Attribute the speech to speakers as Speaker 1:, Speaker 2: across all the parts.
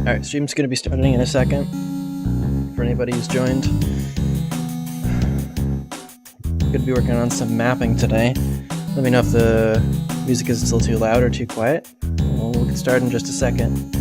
Speaker 1: Alright, stream's gonna be starting in a second. For anybody who's joined. I'm gonna be working on some mapping today. Let me know if the music is still too loud or too quiet. We'll get started in just a second.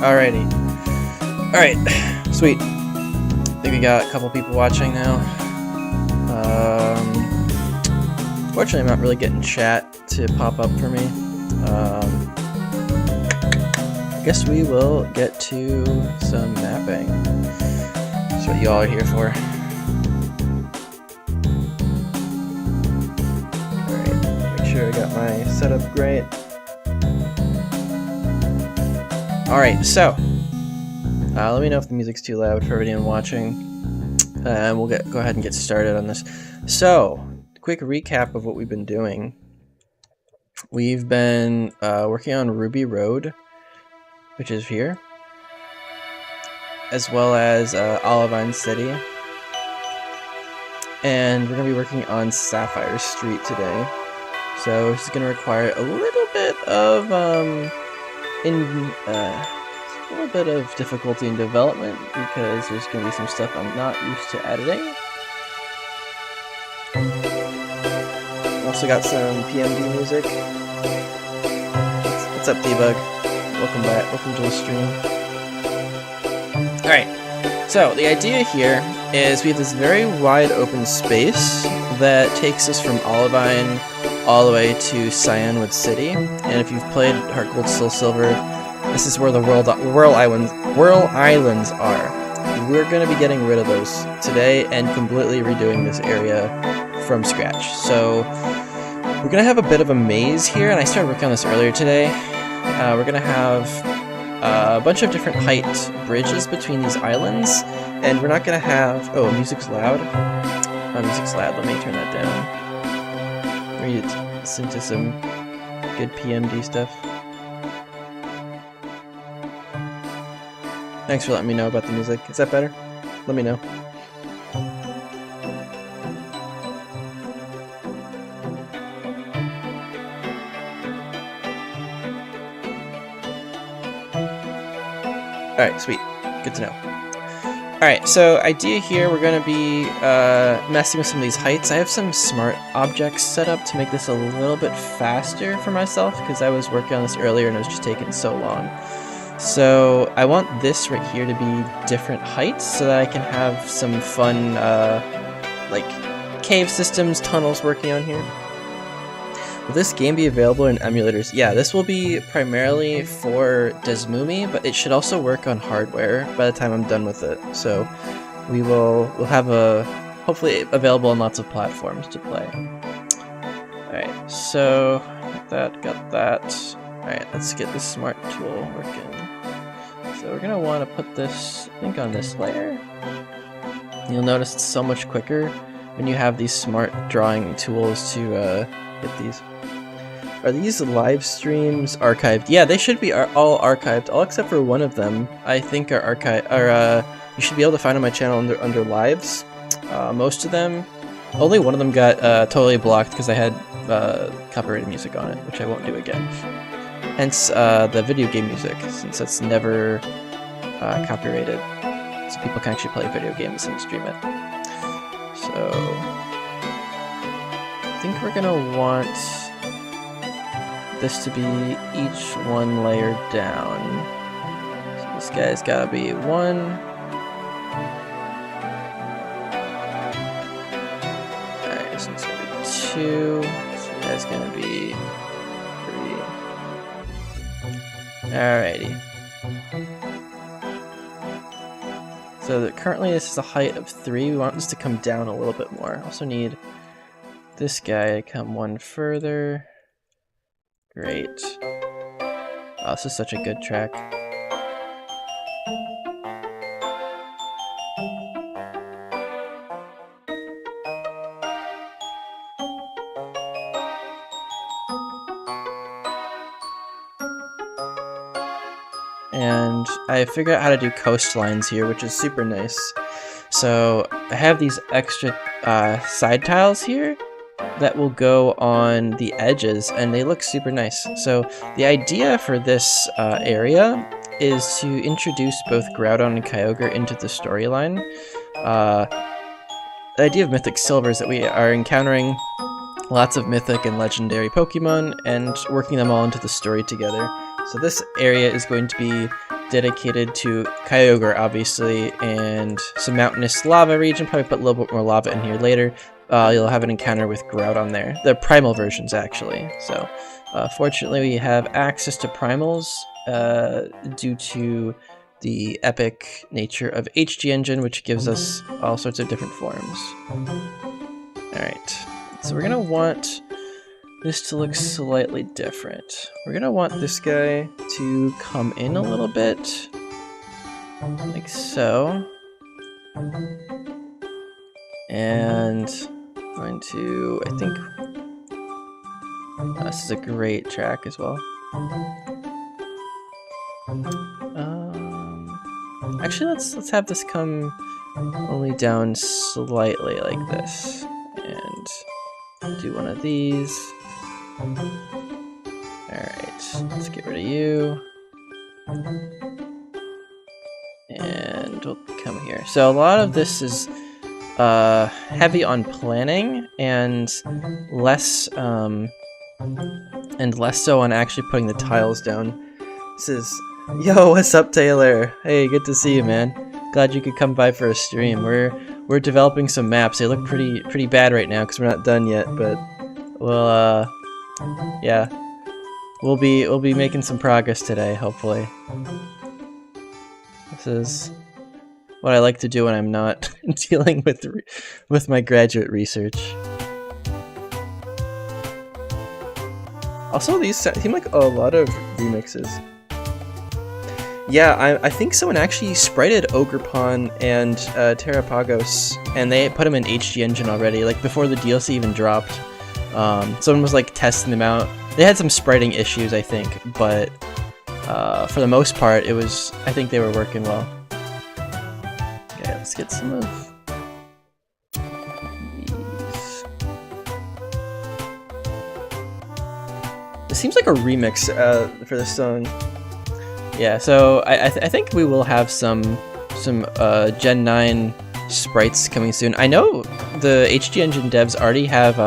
Speaker 1: Alrighty. Alright, sweet. I think we got a couple people watching now. Fortunately, I'm not really getting chat to pop up for me. I guess we will get to some mapping. That's what y'all are here for. Alright, make sure I got my setup great. Alright, so let me know if the music's too loud for anyone watching, and we'll go ahead and get started on this. So, quick recap of what we've been doing. We've been working on Ruby Road, which is here, as well as Olivine City, and we're going to be working on Sapphire Street today. So this is going to require a little bit of a little bit of difficulty in development because there's going to be some stuff I'm not used to editing. Also got some PMD music. What's up, Debug? Welcome back. Welcome to the stream. Alright, so the idea here is we have this very wide open space that takes us from Olivine all the way to Cyanwood City. And if you've played Heart Gold Soul Silver, this is where the Whirl Islands are. We're going to be getting rid of those today and completely redoing this area from scratch. So we're going to have a bit of a maze here, and I started working on this earlier today. We're going to have a bunch of different height bridges between these islands, and we're not going to have... Oh, music's loud? Oh, music's loud. Let me turn that down. Read it. Listen to some good PMD stuff. Thanks for letting me know about the music. Is that better? Let me know. Alright, sweet. Good to know. Alright, so idea here, we're going to be messing with some of these heights. I have some smart objects set up to make this a little bit faster for myself because I was working on this earlier and it was just taking so long. So I want this right here to be different heights so that I can have some fun like cave systems, tunnels working on here. Will this game be available in emulators? Yeah, this will be primarily for Desmumi, but it should also work on hardware by the time I'm done with it. So we'll have a hopefully available on lots of platforms to play. Alright, so got that. Alright, let's get this smart tool working. So we're going to want to put this, I think, on this layer. You'll notice it's so much quicker when you have these smart drawing tools to get these. Are these live streams archived? Yeah, they should be all archived, all except for one of them. I think are archived. You should be able to find on my channel under lives. Most of them, only one of them got totally blocked because I had copyrighted music on it, which I won't do again. Hence the video game music, since it's never copyrighted, so people can actually play video games and stream it. So I think we're gonna want this to be each one layer down. So this guy's gotta be 1. Alright, this one's gonna be 2. This guy's gonna be 3. Alrighty. So currently this is a height of 3. We want this to come down a little bit more. Also need this guy come one further. Great. Oh, this is such a good track. And I figured out how to do coastlines here, which is super nice. So I have these extra side tiles here that will go on the edges, and they look super nice. So the idea for this area is to introduce both Groudon and Kyogre into the storyline. The idea of Mythic Silver is that we are encountering lots of mythic and legendary Pokemon and working them all into the story together. So this area is going to be dedicated to Kyogre, obviously, and some mountainous lava region. Probably put a little bit more lava in here later. You'll have an encounter with Groudon there. The primal versions, actually. So, fortunately, we have access to primals due to the epic nature of HG Engine, which gives us all sorts of different forms. Alright, so we're going to want this to look slightly different. We're going to want this guy to come in a little bit, like so. And I'm going to, I think, this is a great track as well. Actually, let's have this come only down slightly like this, and do one of these. Alright, let's get rid of you. And we'll come here. So a lot of this is heavy on planning and less so on actually putting the tiles down. This is, yo, what's up, Taylor? Hey, good to see you, man. Glad you could come by for a stream. We're developing some maps. They look pretty bad right now because we're not done yet, but we'll yeah, we'll be making some progress today, hopefully. This is what I like to do when I'm not dealing with my graduate research. Also, these seem like a lot of remixes. Yeah, I think someone actually sprited Ogerpon and Terrapagos, and they put them in HG Engine already, like before the DLC even dropped. Someone was like testing them out. They had some spriting issues, I think, but for the most part, I think they were working well. Okay, let's get some of these. It seems like a remix for this song. Yeah, so I think we will have some Gen 9 sprites coming soon. I know the HG Engine devs already have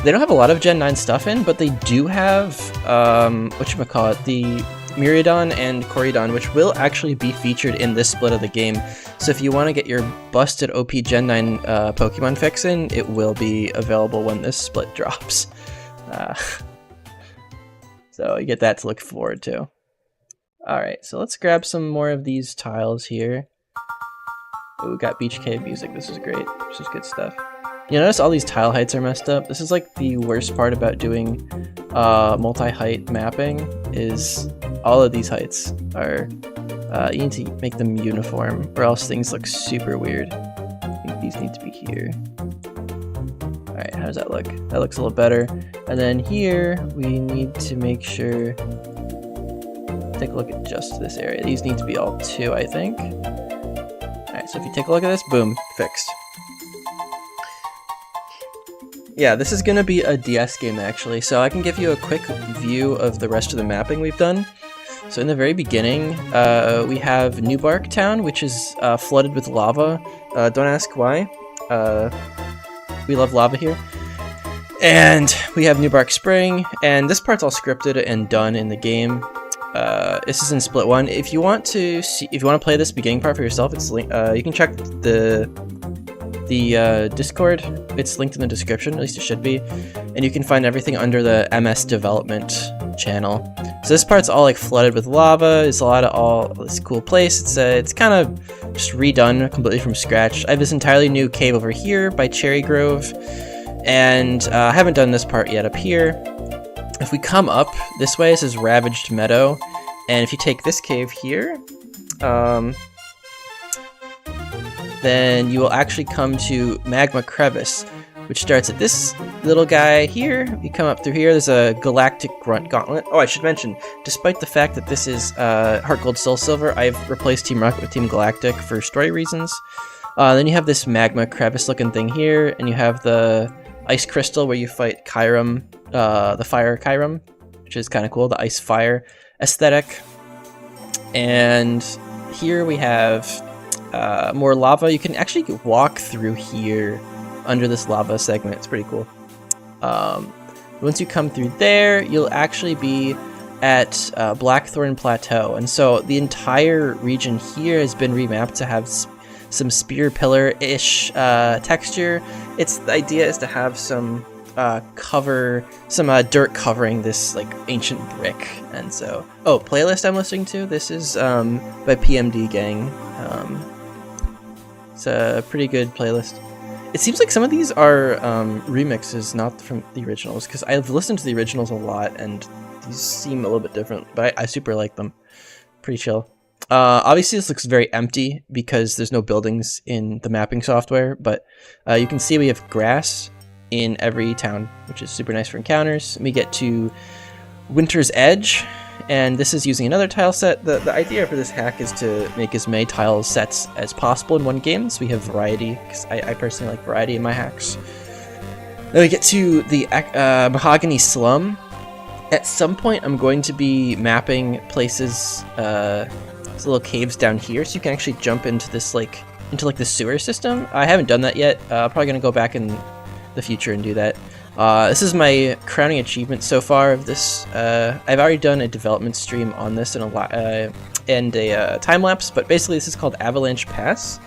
Speaker 1: they don't have a lot of Gen 9 stuff in, but they do have whatchamacallit, the Miraidon and Corydon, which will actually be featured in this split of the game. So if you want to get your busted OP Gen 9 Pokemon fix in, it will be available when this split drops. So you get that to look forward to. Alright, so let's grab some more of these tiles here. Oh, we got Beach Cave music. This is great. This is good stuff. You notice all these tile heights are messed up? This is like the worst part about doing multi-height mapping, is all of these heights are... you need to make them uniform, or else things look super weird. I think these need to be here. Alright, how does that look? That looks a little better. And then here, we need to make sure... Take a look at just this area. These need to be all 2, I think. Alright, so if you take a look at this, boom, fixed. Yeah, this is gonna be a DS game actually, so I can give you a quick view of the rest of the mapping we've done. So in the very beginning, we have Newbark Town, which is flooded with lava. Don't ask why. We love lava here. And we have Newbark Spring, and this part's all scripted and done in the game. This is in Split 1. If you want to play this beginning part for yourself, it's you can check the Discord. It's linked in the description, at least it should be, and you can find everything under the MS Development channel. So this part's all like flooded with lava. It's a lot of all this cool place. It's kind of just redone completely from scratch. I have this entirely new cave over here by Cherry Grove, And I haven't done this part yet up here. If we come up this way, this is Ravaged Meadow, and if you take this cave here, then you will actually come to Magma Crevice, which starts at this little guy here. You come up through here, there's a Galactic Grunt Gauntlet. Oh, I should mention, despite the fact that this is Heart Gold Soul Silver, I've replaced Team Rocket with Team Galactic for story reasons. Then you have this Magma Crevice looking thing here, and you have the Ice Crystal where you fight Kyurem, the Fire Kyurem, which is kind of cool, the Ice Fire aesthetic. And here we have more lava. You can actually walk through here under this lava segment. It's pretty cool. Once you come through there, you'll actually be at Blackthorn Plateau, and so the entire region here has been remapped to have some spear pillar-ish texture. The idea is to have some dirt covering this like ancient brick. And so, playlist I'm listening to. This is by PMD Gang. It's a pretty good playlist. It seems like some of these are remixes, not from the originals, because I've listened to the originals a lot, and these seem a little bit different, but I super like them. Pretty chill. Obviously, this looks very empty because there's no buildings in the mapping software, but you can see we have grass in every town, which is super nice for encounters. We get to Winter's Edge, and this is using another tile set. The idea for this hack is to make as many tile sets as possible in one game, so we have variety, because I personally like variety in my hacks. Then we get to the Mahogany Slum. At some point, I'm going to be mapping places, these little caves down here, so you can actually jump into this into the sewer system. I haven't done that yet. Probably gonna go back in the future and do that. This is my crowning achievement so far of this. I've already done a development stream on this and a time lapse, but basically this is called Avalanche Pass,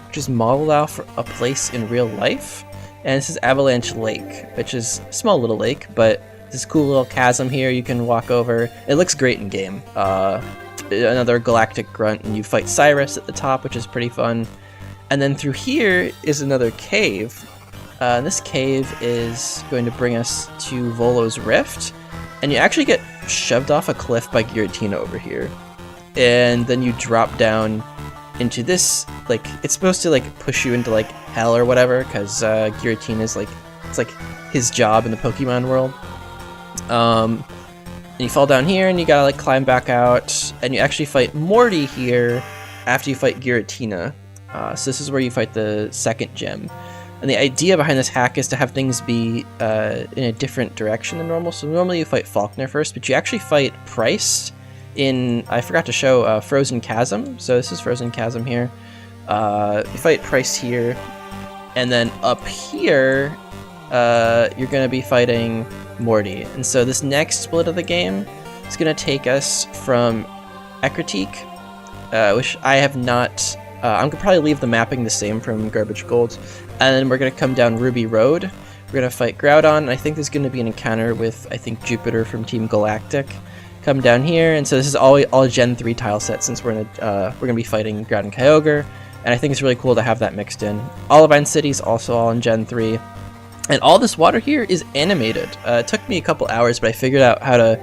Speaker 1: which is modeled out for a place in real life. And this is Avalanche Lake, which is a small little lake, but this cool little chasm here you can walk over. It looks great in game. Another Galactic Grunt, and you fight Cyrus at the top, which is pretty fun. And then through here is another cave. This cave is going to bring us to Volo's Rift, and you actually get shoved off a cliff by Giratina over here. And then you drop down into this, it's supposed to push you into hell or whatever, because Giratina is it's his job in the Pokemon world. And you fall down here, and you gotta climb back out, and you actually fight Morty here after you fight Giratina. So this is where you fight the second gym. And the idea behind this hack is to have things be in a different direction than normal. So normally you fight Faulkner first, but you actually fight Price in, I forgot to show, Frozen Chasm. So this is Frozen Chasm here. You fight Price here, and then up here, you're going to be fighting Morty. And so this next split of the game is going to take us from Ekritique, which I have not... I'm going to probably leave the mapping the same from Garbage Gold. And then we're going to come down Ruby Road. We're going to fight Groudon. And I think there's going to be an encounter with, I think, Jupiter from Team Galactic. Come down here. And so this is all Gen 3 tile set, since we're going to be fighting Groudon and Kyogre. And I think it's really cool to have that mixed in. Olivine City is also all in Gen 3. And all this water here is animated. It took me a couple hours, but I figured out how to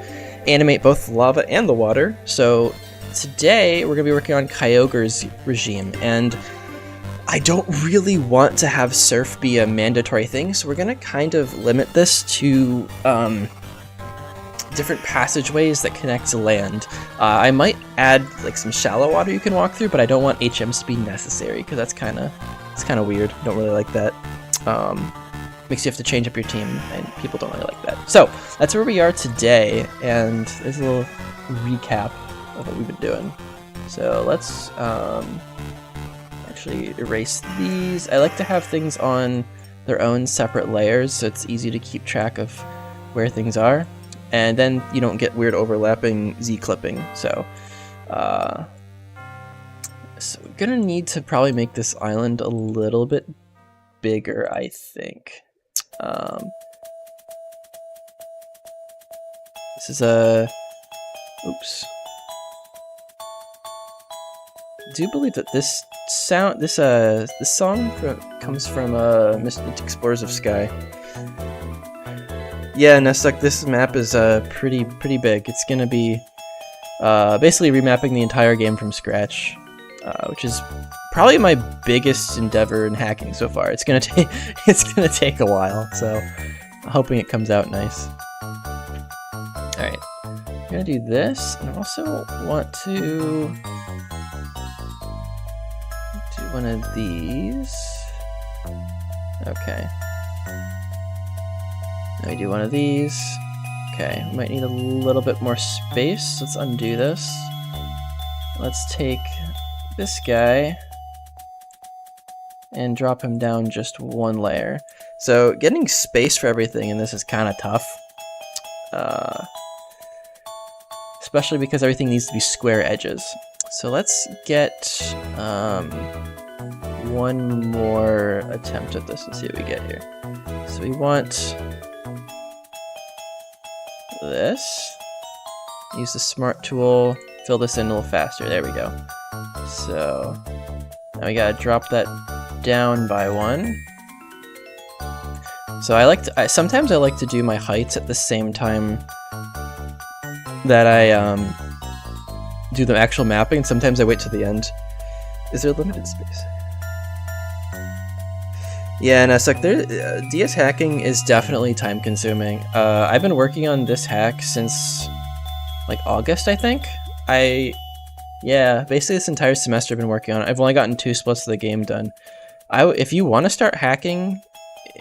Speaker 1: animate both the lava and the water. So today we're going to be working on Kyogre's regime, and I don't really want to have surf be a mandatory thing, so we're going to kind of limit this to different passageways that connect to land. I might add some shallow water you can walk through, but I don't want HMs to be necessary, because it's kind of weird. Don't really like that. Makes you have to change up your team, and people don't really like that. So that's where we are today, and there's a little recap of what we've been doing. So let's actually erase these. I like to have things on their own separate layers, so it's easy to keep track of where things are, and then you don't get weird overlapping Z clipping. So we're gonna need to probably make this island a little bit bigger, I think. This is a... Oops. I do believe that this song comes from Mythic Explorers of Sky. Yeah, Nessuck, this map is pretty big. It's gonna be basically remapping the entire game from scratch, which is probably my biggest endeavor in hacking so far. It's gonna take a while, so I'm hoping it comes out nice. All right, I'm gonna do this, and I also want to do one of these. Okay. Now we do one of these. Okay, we might need a little bit more space. Let's undo this. Let's take this guy and drop him down just one layer. So getting space for everything in this is kind of tough. Especially because everything needs to be square edges. So let's get one more attempt at this and see what we get here. So we want this. Use the smart tool, fill this in a little faster. There we go. So now we gotta drop that down by one. So sometimes I like to do my heights at the same time that I do the actual mapping. Sometimes I wait till the end. Is there limited space? Yeah, and it's like DS hacking is definitely time consuming. I've been working on this hack since like August, I think. Yeah, basically this entire semester I've been working on it. I've only gotten 2 splits of the game done. If you want to start hacking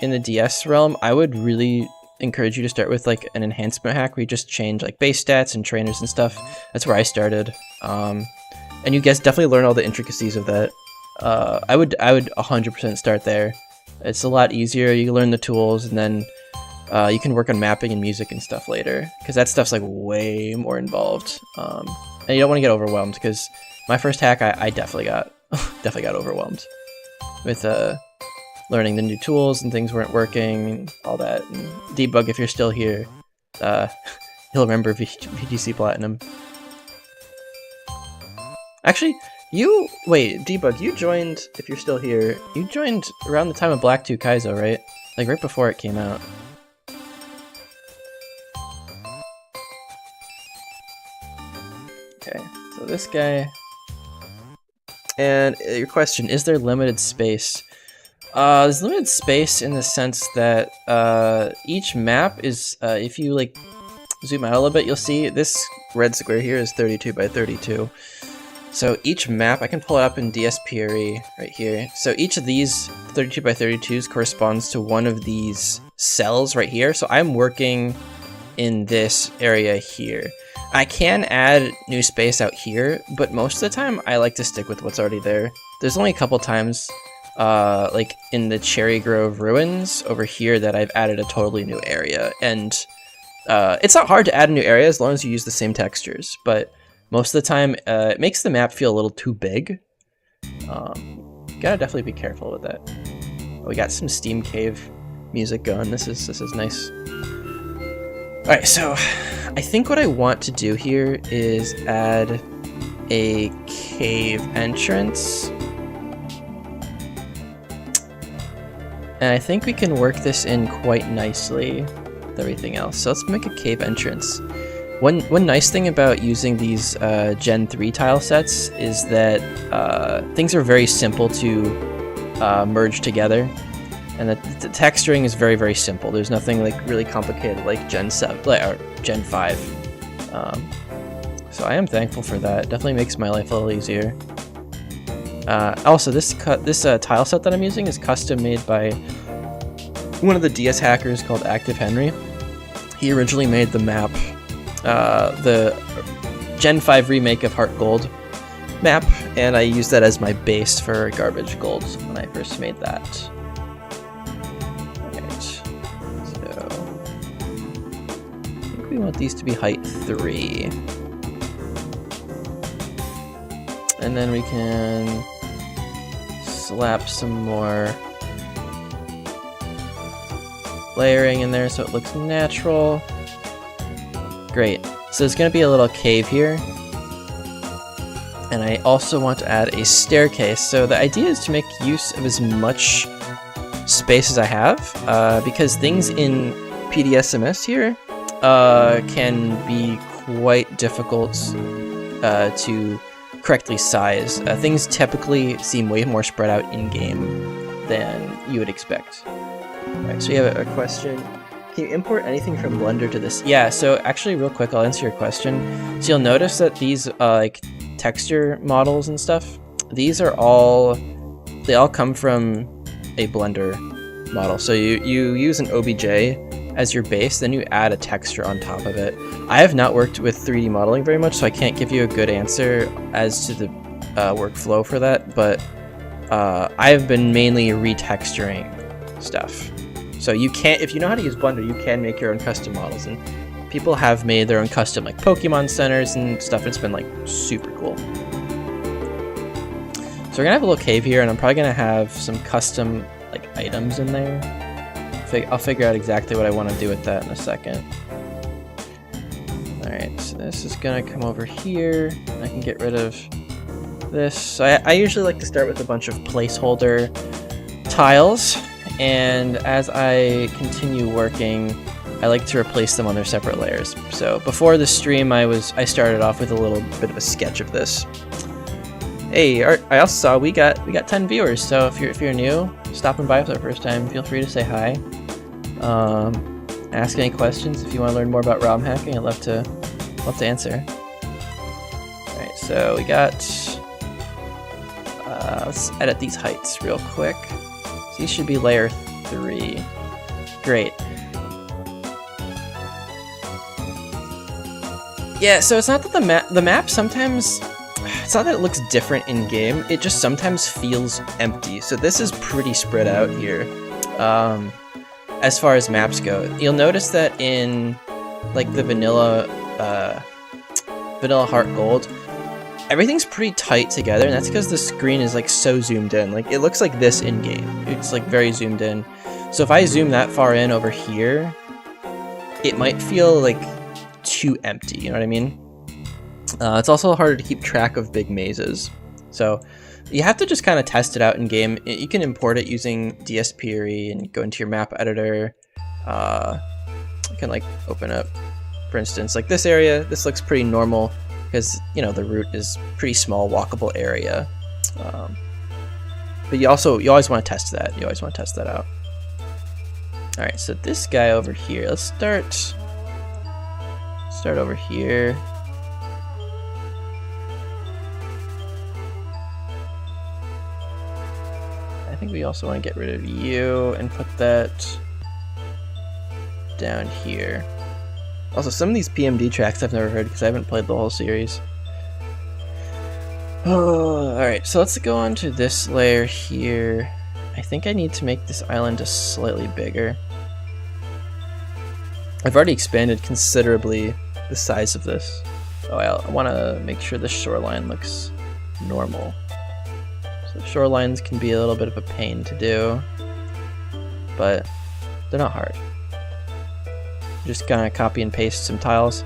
Speaker 1: in the DS realm, I would really encourage you to start with like an enhancement hack where you just change like base stats and trainers and stuff. That's where I started. And you guys definitely learn all the intricacies of that. I would 100% start there. It's a lot easier. You learn the tools, and then you can work on mapping and music and stuff later, because that stuff's like way more involved. And you don't want to get overwhelmed, because my first hack, I definitely got overwhelmed with learning the new tools and things weren't working, and all that. And Debug, if you're still here, you'll remember VGC Platinum. Actually, wait, Debug, you joined, if you're still here, you joined around the time of Black 2 Kaizo, right? Like right before it came out. Okay, so this guy. And your question, is there limited space? There's limited space in the sense that each map is, if you like zoom out a little bit, you'll see this red square here is 32 by 32. So each map, I can pull it up in DSPRE right here. So each of these 32 by 32s corresponds to one of these cells right here. So I'm working in this area here. I can add new space out here, but most of the time I like to stick with what's already there. There's only a couple times, like in the Cherry Grove Ruins over here, that I've added a totally new area. And it's not hard to add a new area as long as you use the same textures, but most of the time, it makes the map feel a little too big. Gotta definitely be careful with that. Oh, we got some Steam Cave music going. This is nice. All right, so I think what I want to do here is add a cave entrance, and I think we can work this in quite nicely with everything else. So let's make a cave entrance. One nice thing about using these Gen 3 tile sets is that things are very simple to merge together, and the texturing is very, very simple. There's nothing like really complicated like Gen 7 or Gen 5. So I am thankful for that. It definitely makes my life a little easier. Also, this tile set that I'm using is custom made by one of the DS hackers called Active Henry. He originally made the map. The Gen 5 remake of Heart Gold map, and I used that as my base for Garbage Gold when I first made that. Alright, so I think we want these to be height 3. And then we can slap some more layering in there so it looks natural. Great. So there's going to be a little cave here. And I also want to add a staircase. So the idea is to make use of as much space as I have, because things in PDSMS here can be quite difficult to correctly size. Things typically seem way more spread out in-game than you would expect. Alright, so you have a question. Can you import anything from Blender to this? Yeah, so actually real quick, I'll answer your question. So you'll notice that these like texture models and stuff, they all come from a Blender model. So you use an OBJ as your base, then you add a texture on top of it. I have not worked with 3D modeling very much, so I can't give you a good answer as to the workflow for that, but I've been mainly retexturing stuff. So you can't, if you know how to use Blender, you can make your own custom models, and people have made their own custom like Pokemon centers and stuff. It's been like super cool. So we're gonna have a little cave here, and I'm probably gonna have some custom like items in there. I'll figure out exactly what I want to do with that in a second. Alright, so this is gonna come over here. I can get rid of this. So I usually like to start with a bunch of placeholder tiles, and as I continue working, I like to replace them on their separate layers. So before the stream, I started off with a little bit of a sketch of this. Hey, I also saw we got 10 viewers, so if you're new, stopping by for the first time, feel free to say hi. Ask any questions if you want to learn more about ROM hacking. I'd love to answer. Alright, so we got let's edit these heights real quick. So these should be layer 3. Great. Yeah, so it's not that the map sometimes, it's not that it looks different in game, it just sometimes feels empty. So this is pretty spread out here. As far as maps go, you'll notice that in like the vanilla Heart Gold, everything's pretty tight together, and that's because the screen is like so zoomed in. Like it looks like this in game. It's like very zoomed in. So if I zoom that far in over here, it might feel like too empty. You know what I mean? It's also harder to keep track of big mazes. So you have to just kind of test it out in game. You can import it using DSPRE and go into your map editor. You can like open up, for instance, like this area. This looks pretty normal because, you know, the route is pretty small, walkable area. But you always want to test that. You always want to test that out. All right, so this guy over here. Let's start over here. I think we also want to get rid of you and put that down here. Also, some of these PMD tracks I've never heard because I haven't played the whole series. Oh, alright, so let's go on to this layer here. I think I need to make this island just slightly bigger. I've already expanded considerably the size of this. Oh, I want to make sure the shoreline looks normal. So shorelines can be a little bit of a pain to do, but they're not hard. Just gonna copy and paste some tiles,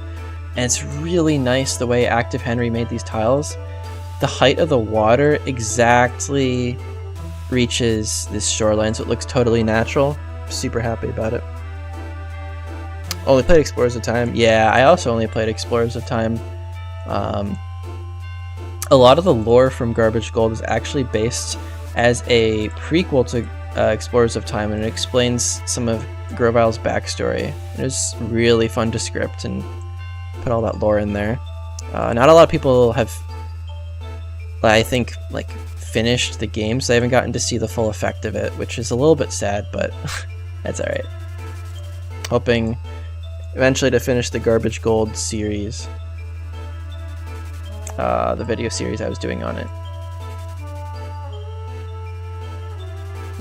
Speaker 1: and it's really nice the way Active Henry made these tiles. The height of the water exactly reaches this shoreline, so it looks totally natural. Super happy about it. Only played Explorers of Time. Yeah, I also only played Explorers of Time. A lot of the lore from Garbage Gold is actually based as a prequel to Explorers of Time, and it explains some of Grovile's backstory. It was really fun to script and put all that lore in there. Not a lot of people have, I think, like finished the game, so they haven't gotten to see the full effect of it, which is a little bit sad, but that's alright. Hoping eventually to finish the Garbage Gold series. The video series I was doing on it.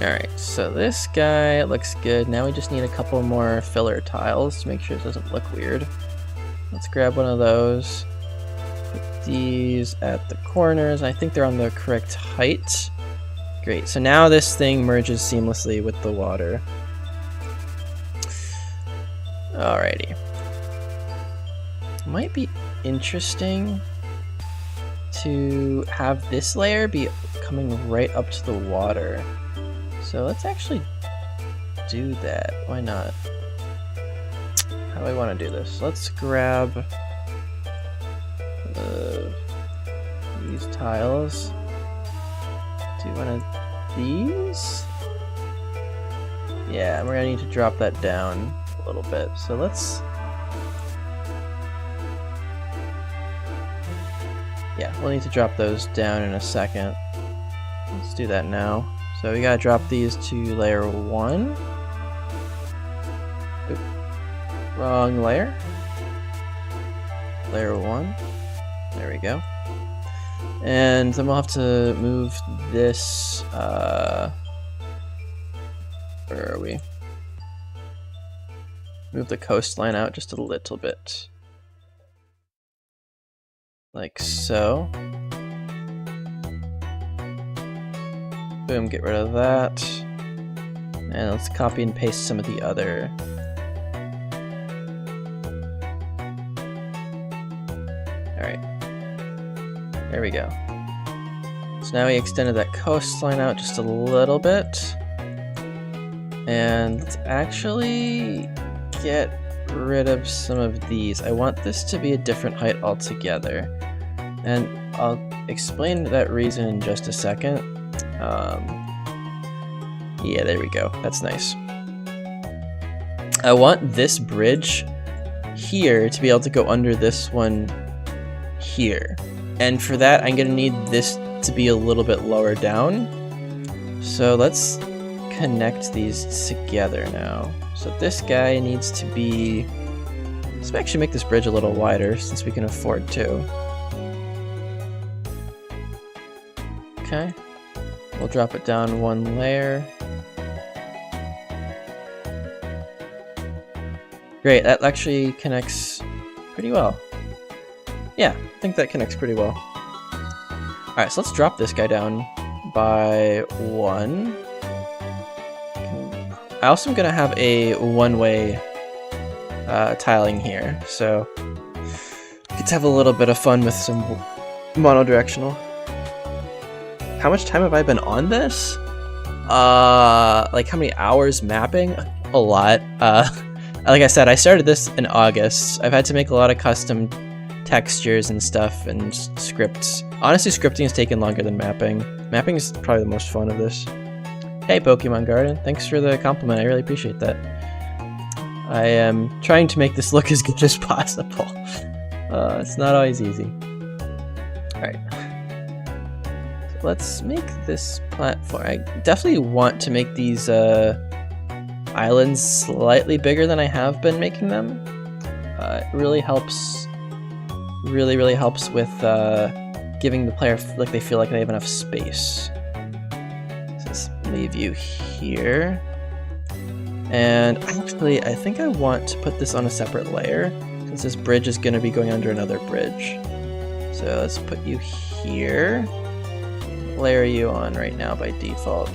Speaker 1: Alright, so this guy looks good. Now we just need a couple more filler tiles to make sure it doesn't look weird. Let's grab one of those. Put these at the corners. I think they're on the correct height. Great, so now this thing merges seamlessly with the water. Alrighty. Might be interesting to have this layer be coming right up to the water. So let's actually do that. Why not? How do I want to do this? Let's grab these tiles. Do one of these? Yeah, we're gonna need to drop that down a little bit. So let's... Yeah, we'll need to drop those down in a second. Let's do that now. So we gotta drop these to layer 1. Oop. Wrong layer. Layer 1. There we go. And then we'll have to move this, where are we? Move the coastline out just a little bit. Like so. Boom, get rid of that. And let's copy and paste some of the other. Alright. There we go. So now we extended that coastline out just a little bit. And let's actually get rid of some of these. I want this to be a different height altogether. And I'll explain that reason in just a second. Yeah, there we go. That's nice. I want this bridge here to be able to go under this one here. And for that, I'm gonna need this to be a little bit lower down. So let's connect these together now. So this guy needs to be... Let's actually make this bridge a little wider since we can afford to. Okay. We'll drop it down one layer. Great, that actually connects pretty well. Yeah, I think that connects pretty well. Alright, so let's drop this guy down by 1. I also am going to have a one-way tiling here, so let's have a little bit of fun with some monodirectional. How much time have I been on this? Like how many hours mapping? A lot. Like I said, I started this in August. I've had to make a lot of custom textures and stuff and scripts. Honestly, scripting has taken longer than mapping. Mapping is probably the most fun of this. Hey, Pokemon Garden. Thanks for the compliment. I really appreciate that. I am trying to make this look as good as possible. It's not always easy. Alright. So let's make this platform. I definitely want to make these islands slightly bigger than I have been making them. It really helps. Really helps with giving the player like they feel like they have enough space. So let's leave you here. And actually, I think I want to put this on a separate layer since this bridge is going to be going under another bridge. So let's put you here. Layer you on right now by default.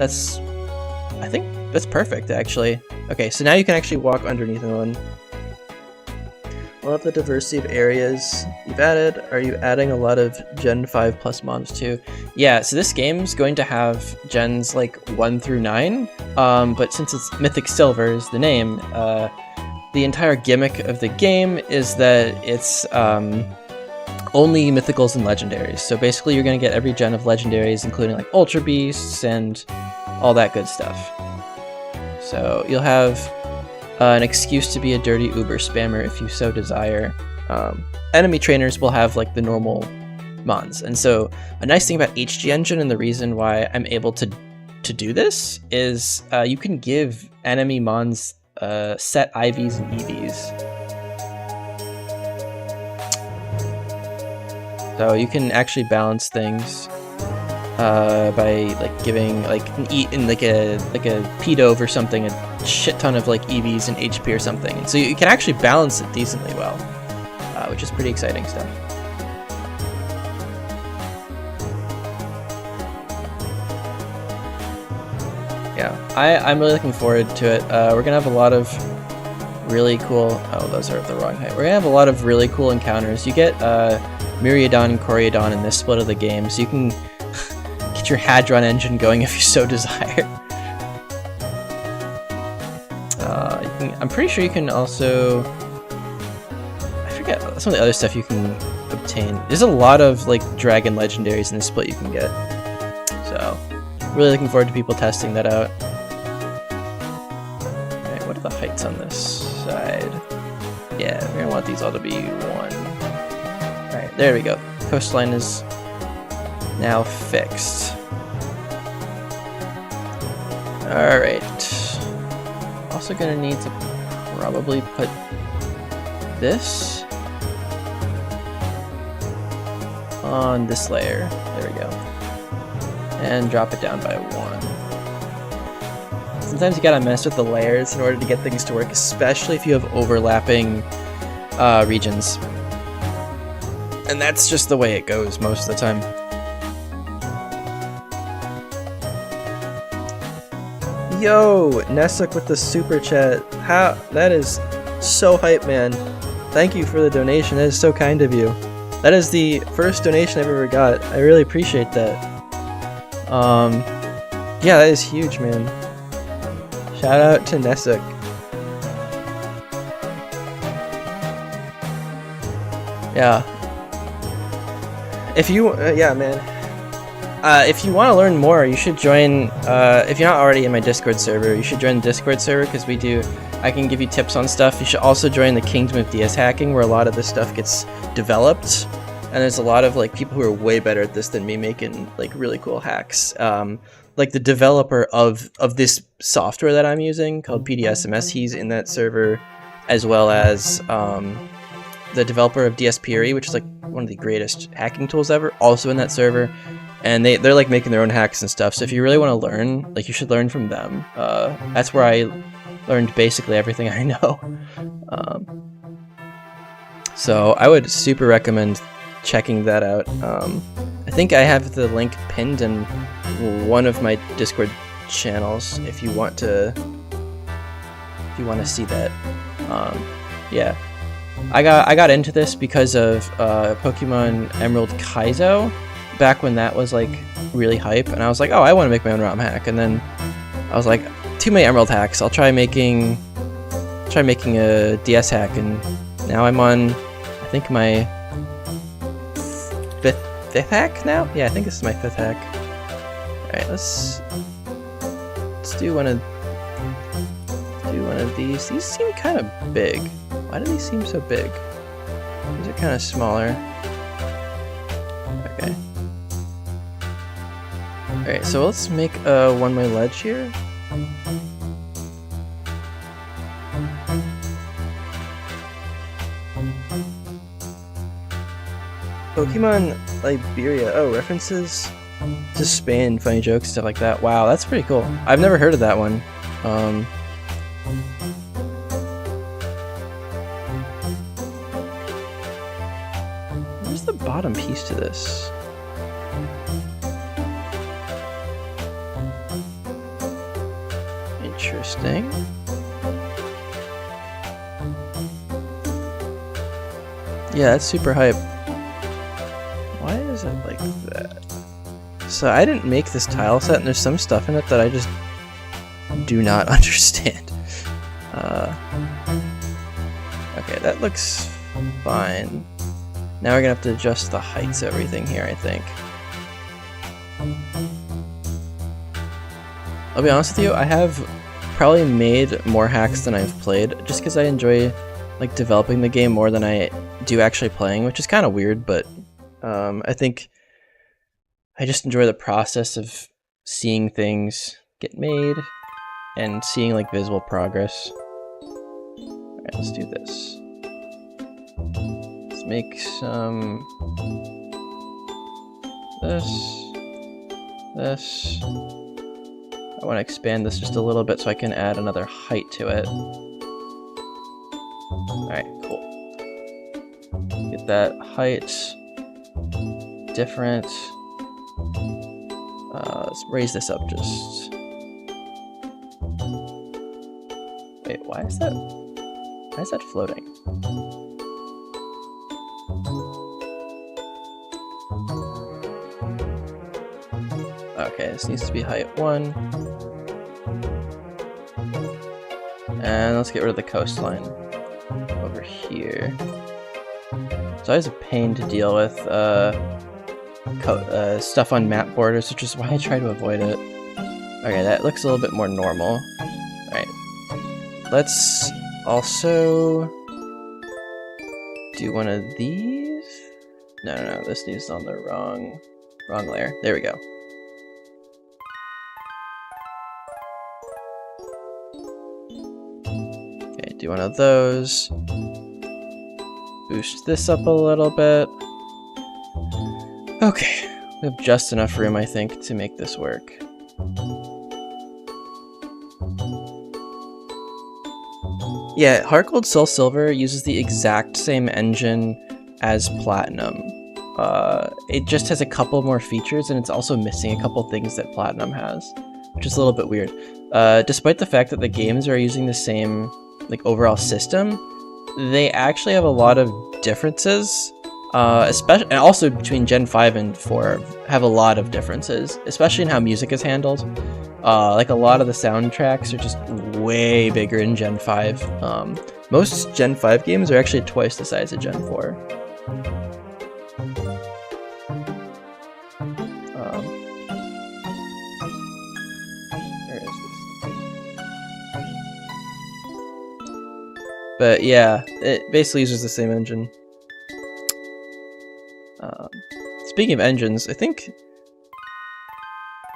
Speaker 1: I think that's perfect actually. Okay, so now you can actually walk underneath one. Love the diversity of areas you've added. Are you adding a lot of Gen 5 plus mobs too? Yeah, so this game's going to have gens like 1 through 9, but since it's Mythic Silver is the name, the entire gimmick of the game is that it's only mythicals and legendaries. So basically you're going to get every gen of legendaries, including like Ultra Beasts and all that good stuff. So you'll have an excuse to be a dirty Uber spammer if you so desire. Enemy trainers will have like the normal mons, and so a nice thing about HG Engine and the reason why I'm able to do this is you can give enemy mons set IVs and EVs. So you can actually balance things by like giving like like a P-Dove or something a shit ton of like EVs and HP or something. And so you can actually balance it decently well, which is pretty exciting stuff. Yeah, I'm really looking forward to it. We're gonna have a lot of really cool. Oh, those are the wrong height. We're gonna have a lot of really cool encounters. You get Myriadon and Coryodon in this split of the game, so you can get your Hadron engine going if you so desire. thing. I'm pretty sure you can also... I forget some of the other stuff you can obtain. There's a lot of like dragon legendaries in this split you can get. So, really looking forward to people testing that out. Alright, what are the heights on this side? Yeah, we're gonna want these all to be 1. Alright, there we go. Coastline is now fixed. Alright. Also gonna need to probably put this on this layer. There we go. And drop it down by 1. Sometimes you gotta mess with the layers in order to get things to work, especially if you have overlapping regions. And that's just the way it goes most of the time. Yo, Nessuk with the super chat. How that is so hype, man. Thank you for the donation. That is so kind of you. That is the first donation I've ever got. I really appreciate that. Yeah, that is huge, man. Shout out to Nessuk. Yeah. If you, yeah, man. If you want to learn more, you should join, if you're not already in my Discord server, you should join the Discord server, because I can give you tips on stuff. You should also join the Kingdom of DS Hacking, where a lot of this stuff gets developed, and there's a lot of like people who are way better at this than me making like really cool hacks. Like the developer of this software that I'm using, called PDSMS, he's in that server, as well as the developer of DSPRE, which is like one of the greatest hacking tools ever, also in that server. And they're like making their own hacks and stuff. So if you really want to learn, like, you should learn from them. That's where I learned basically everything I know. So I would super recommend checking that out. I think I have the link pinned in one of my Discord channels if you want to see that. Yeah, I got into this because of Pokemon Emerald Kaizo. Back when that was like really hype, and I was like, oh, I want to make my own ROM hack, and then I was like, too many Emerald hacks, I'll try making a DS hack, and now I'm on, I think, my fifth hack now? Yeah, I think this is my 5th hack. Alright, let's do one of these. These seem kind of big. Why do these seem so big? These are kind of smaller. Okay. Alright, so let's make a one-way ledge here. Pokemon Liberia. Oh, references to Spain, funny jokes, stuff like that. Wow, that's pretty cool. I've never heard of that one. Where's the bottom piece to this? Interesting. Yeah, that's super hype. Why is it like that? So I didn't make this tile set, and there's some stuff in it that I just do not understand. Okay, that looks fine. Now we're gonna have to adjust the heights of everything here, I think. I'll be honest with you, I have probably made more hacks than I've played, just because I enjoy like developing the game more than I do actually playing, which is kind of weird, but I think I just enjoy the process of seeing things get made and seeing like visible progress. Alright, let's do this. Let's make some this. I want to expand this just a little bit so I can add another height to it. Alright, cool. Get that height different. Let's raise this up just... Wait, why is that floating? Okay, this needs to be height 1. And let's get rid of the coastline over here. It's always a pain to deal with stuff on map borders, which is why I try to avoid it. Okay, that looks a little bit more normal. Alright. Let's also do one of these. No, this needs on the wrong layer. There we go. Okay, do one of those. Boost this up a little bit. Okay, we have just enough room, I think, to make this work. Yeah, Heart Gold Soul Silver uses the exact same engine as Platinum. It just has a couple more features, and it's also missing a couple things that Platinum has, which is a little bit weird. Despite the fact that the games are using the same like overall system, they actually have a lot of differences, especially, and also between Gen 5 and 4 have a lot of differences, especially in how music is handled. Like a lot of the soundtracks are just way bigger in Gen 5. Most Gen 5 games are actually twice the size of Gen 4. Where is this? But yeah, it basically uses the same engine. Speaking of engines, I think...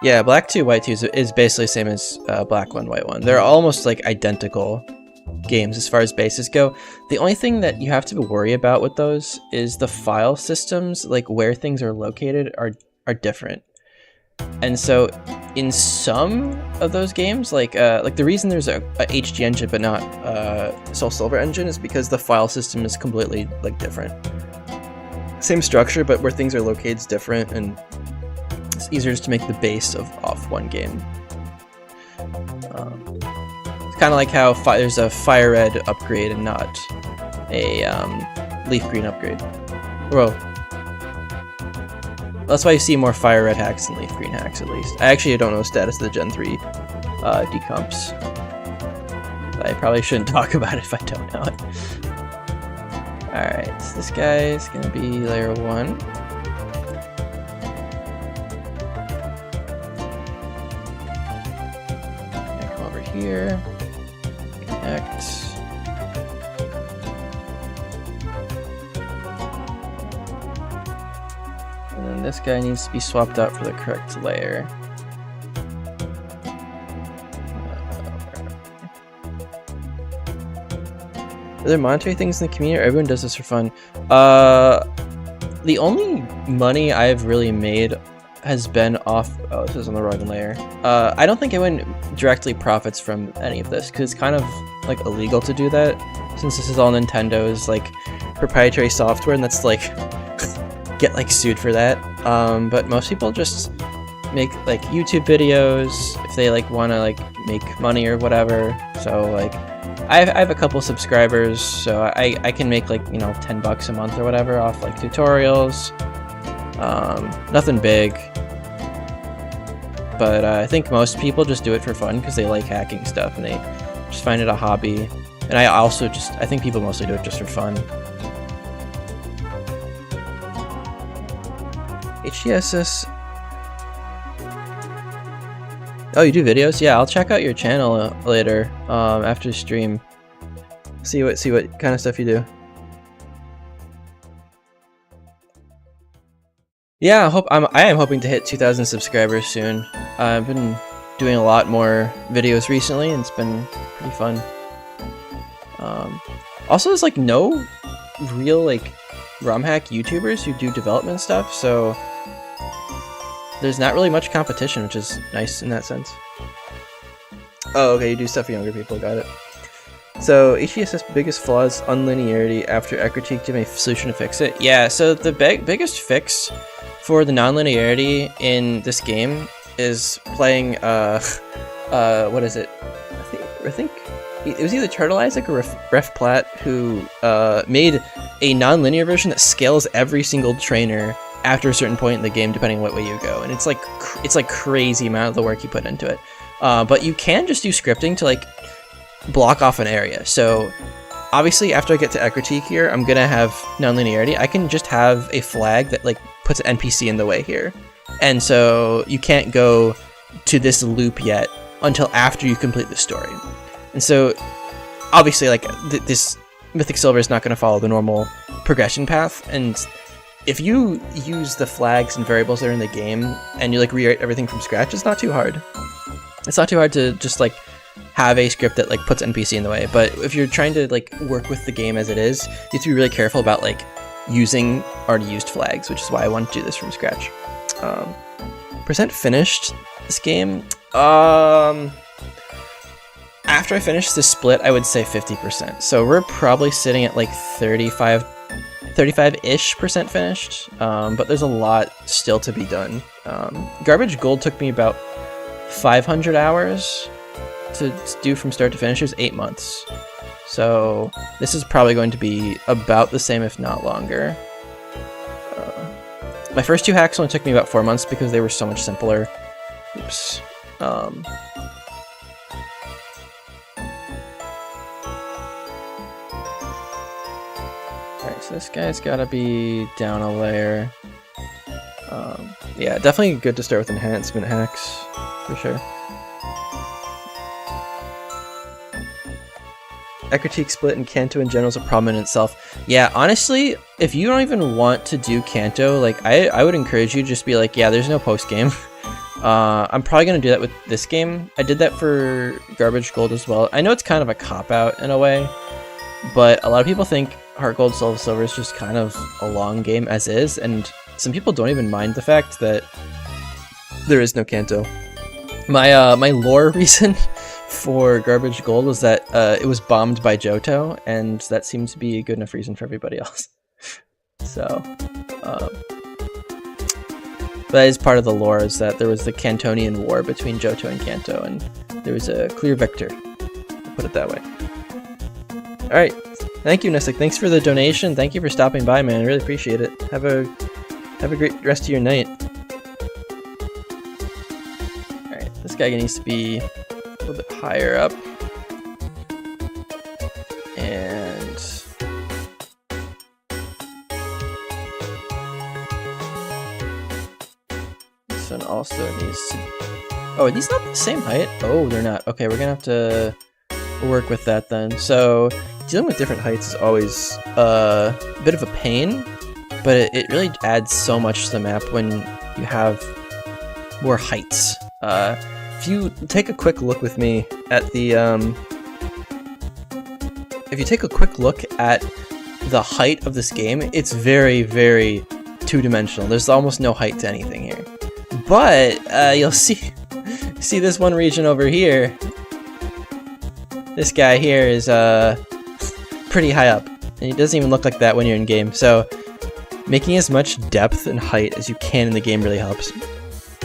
Speaker 1: Yeah, Black 2, White 2 is basically the same as Black 1, White 1. They're almost like identical games as far as bases go. The only thing that you have to worry about with those is the file systems, like where things are located, are different. And so in some of those games, like the reason there's a HG engine but not Soul Silver engine is because the file system is completely like different. Same structure, but where things are located is different, and it's easier just to make the base off one game. It's kind of like how there's a Fire Red upgrade and not a Leaf Green upgrade. Well, that's why you see more Fire Red hacks than Leaf Green hacks, at least. I actually don't know the status of the Gen 3 decomps. I probably shouldn't talk about it if I don't know it. Alright, so this guy is going to be layer 1. Come over here. Connect. And then this guy needs to be swapped out for the correct layer. Are there monetary things in the community, or everyone does this for fun? The only money I've really made has been off... Oh, this is on the wrong layer. I don't think anyone directly profits from any of this, because it's kind of like illegal to do that, since this is all Nintendo's like proprietary software, and that's like get like sued for that. But most people just make like YouTube videos if they like want to like make money or whatever. So like I have a couple subscribers, so I can make like, you know, $10 a month or whatever off like tutorials. Nothing big, but I think most people just do it for fun because they like hacking stuff and they just find it a hobby. And I think people mostly do it just for fun. HGSS. Oh, you do videos? Yeah, I'll check out your channel later, after the stream. See what kind of stuff you do. Yeah, I am hoping to hit 2,000 subscribers soon. I've been doing a lot more videos recently, and it's been pretty fun. Also, there's like no real like ROM hack YouTubers who do development stuff, so there's not really much competition, which is nice in that sense. Oh, okay, you do stuff for younger people, got it. So, HGS's biggest flaw is unlinearity. After I critiqued him a solution to fix it. Yeah, so the biggest fix for the non-linearity in this game is playing, what is it? I think it was either Turtle Isaac or Ref Platt who made a non-linear version that scales every single trainer after a certain point in the game, depending on what way you go, and it's like crazy amount of the work you put into it. But you can just do scripting to like block off an area. So obviously after I get to critique here, I'm gonna have nonlinearity. I can just have a flag that like puts an NPC in the way here. And so you can't go to this loop yet until after you complete the story. And so obviously like this Mythic Silver is not going to follow the normal progression path, and if you use the flags and variables that are in the game and you like rewrite everything from scratch, it's not too hard. It's not too hard to just like have a script that like puts NPC in the way. But if you're trying to like work with the game as it is, you have to be really careful about like using already used flags, which is why I want to do this from scratch. Percent finished this game. After I finish this split, I would say 50%. So we're probably sitting at like 35-ish percent finished, but there's a lot still to be done. Garbage Gold took me about 500 hours to do from start to finish. It was 8 months. So this is probably going to be about the same, if not longer. My first 2 hacks only took me about 4 months because they were so much simpler. Oops. Alright, so this guy's gotta be down a layer. Yeah, definitely good to start with enhancement hacks, for sure. Critique split and Kanto in general is a problem in itself. Yeah, honestly, if you don't even want to do Kanto, like I would encourage you to just be like, yeah, there's no post game. I'm probably gonna do that with this game. I did that for Garbage Gold as well. I know it's kind of a cop-out in a way, but a lot of people think Heart Gold, Soul Silver is just kind of a long game as is, and some people don't even mind the fact that there is no Kanto. My my lore reason for Garbage Gold was that it was bombed by Johto, and that seems to be a good enough reason for everybody else. So, that is part of the lore, is that there was the Cantonian War between Johto and Kanto, and there was a clear victor. I'll put it that way. Alright, thank you, Mythic. Thanks for the donation. Thank you for stopping by, man. I really appreciate it. Have a great rest of your night. Alright, this guy needs to be a little bit higher up. And this one also needs to... Oh, are these not the same height? Oh, they're not. Okay, we're gonna have to work with that then. So dealing with different heights is always a bit of a pain, but it really adds so much to the map when you have more heights. If you take a quick look with me at the if you take a quick look at the height of this game, it's very, very two-dimensional. There's almost no height to anything here. But you'll see this one region over here. This guy here is pretty high up, and he doesn't even look like that when you're in game. So making as much depth and height as you can in the game really helps.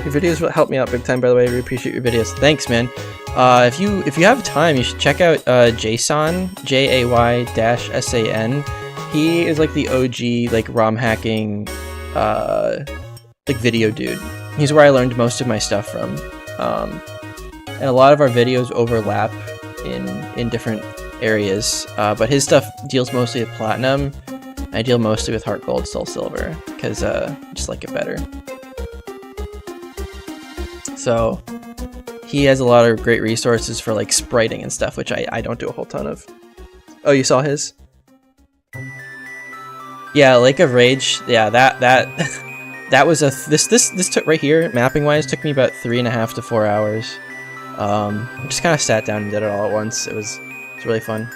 Speaker 1: Your videos will help me out big time, by the way. I really appreciate your videos. Thanks, man. If you have time, you should check out Jason, Jay-S-A-N. He is like the OG like ROM hacking like video dude. He's where I learned most of my stuff from. And a lot of our videos overlap in different areas, but his stuff deals mostly with Platinum. I deal mostly with Heart Gold, Soul Silver, because I just like it better. So he has a lot of great resources for like spriting and stuff, which I don't do a whole ton of. Oh, you saw his? Yeah, Lake of Rage. Yeah, that was a this took right here, mapping wise, took me about 3.5 to 4 hours. I just kind of sat down and did it all at once. It was really fun.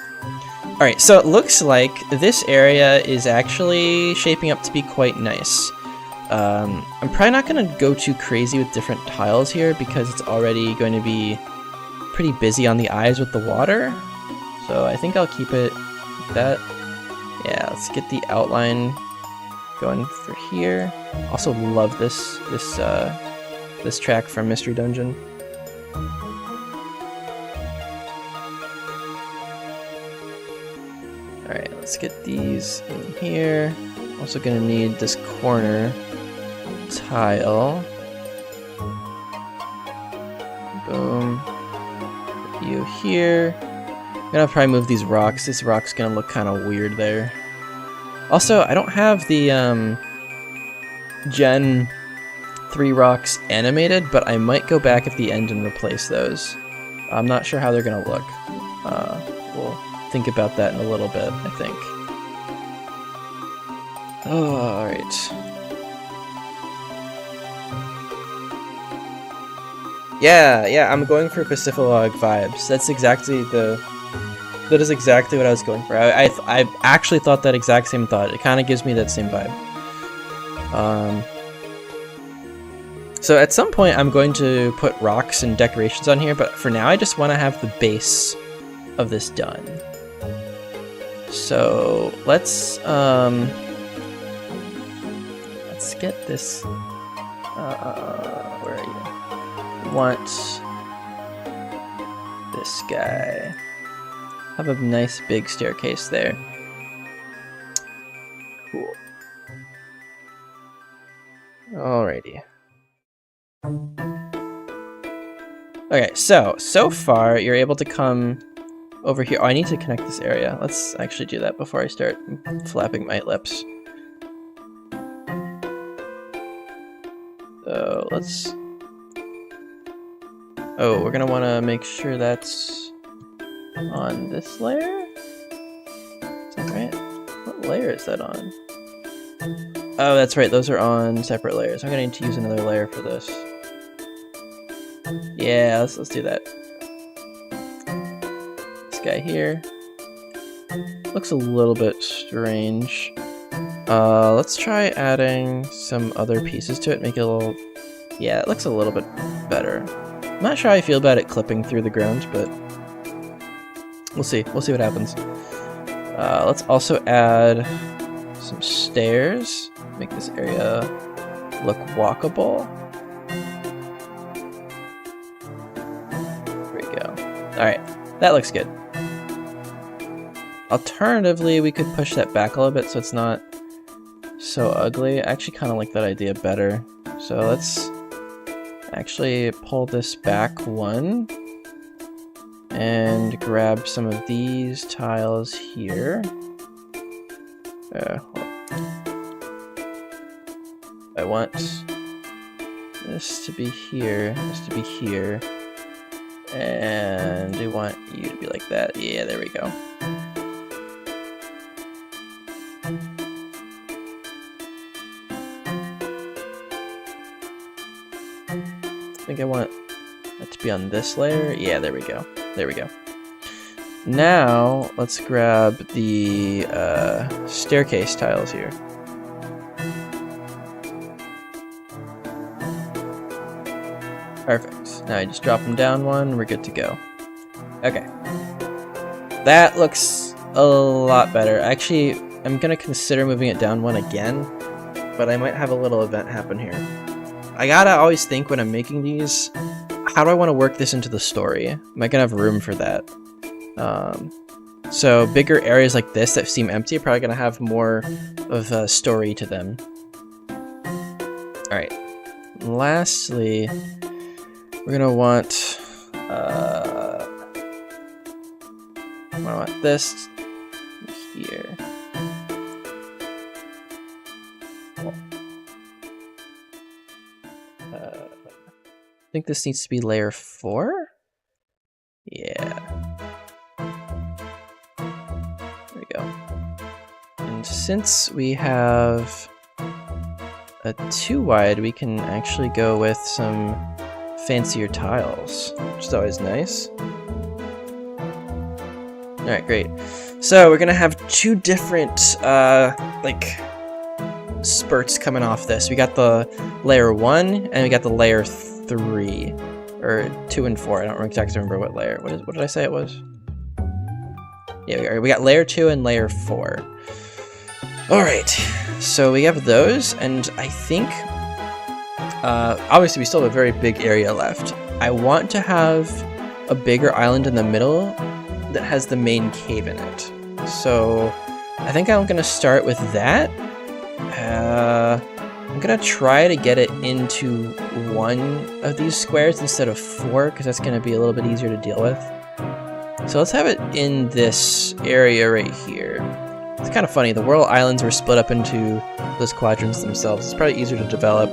Speaker 1: Alright, so it looks like this area is actually shaping up to be quite nice. I'm probably not going to go too crazy with different tiles here because it's already going to be pretty busy on the eyes with the water. So I think I'll keep it like that. Yeah, let's get the outline going for here. Also love this track from Mystery Dungeon. Alright, let's get these in here. Also gonna need this corner tile. Boom. You here. I'm gonna probably move these rocks. This rock's gonna look kind of weird there. Also, I don't have the Gen 3 rocks animated, but I might go back at the end and replace those. I'm not sure how they're gonna look. We'll think about that in a little bit, I think. Oh, alright. Yeah, I'm going for Pacifilog vibes. That is exactly what I was going for. I actually thought that exact same thought. It kind of gives me that same vibe. So at some point I'm going to put rocks and decorations on here, but for now I just want to have the base of this done. So let's get this. Where are you? We want this guy. Have a nice big staircase there. Cool. Alrighty. Okay, so far you're able to come over here. Oh, I need to connect this area. Let's actually do that before I start flapping my lips. So let's... Oh, we're gonna want to make sure that's on this layer? Is that right? What layer is that on? Oh, that's right, those are on separate layers. I'm gonna need to use another layer for this. Yeah, let's do that. This guy here. Looks a little bit strange. Let's try adding some other pieces to it, make it a little... Yeah, it looks a little bit better. I'm not sure how I feel about it clipping through the ground, but we'll see. We'll see what happens. Let's also add some stairs. Make this area look walkable. There we go. Alright, that looks good. Alternatively, we could push that back a little bit so it's not so ugly. I actually kind of like that idea better. So let's actually pull this back one and grab some of these tiles here. I want this to be here, this to be here, and I want you to be like that. Yeah, there we go. I think I want that to be on this layer. Yeah, there we go. There we go. Now, let's grab the staircase tiles here. Perfect. Now I just drop them down one, we're good to go. Okay. That looks a lot better. Actually, I'm gonna consider moving it down one again, but I might have a little event happen here. I gotta always think when I'm making these, how do I want to work this into the story? Am I gonna have room for that? So bigger areas like this that seem empty are probably gonna have more of a story to them. Alright. Lastly, we're gonna want this here. I think this needs to be layer 4? Yeah. There we go. And since we have a 2 wide, we can actually go with some fancier tiles, which is always nice. Alright, great. So we're gonna have 2 different like spurts coming off this. We got the layer 1 and we got the layer 3, or 2 and 4. I don't exactly remember what layer. What did I say it was? Yeah, we got layer 2 and layer 4. Alright, so we have those, and I think obviously we still have a very big area left. I want to have a bigger island in the middle that has the main cave in it. So I think I'm gonna start with that. I'm gonna try to get it into 1 of these squares instead of 4, because that's gonna be a little bit easier to deal with. So let's have it in this area right here. It's kind of funny, the world islands were split up into those quadrants themselves. It's probably easier to develop.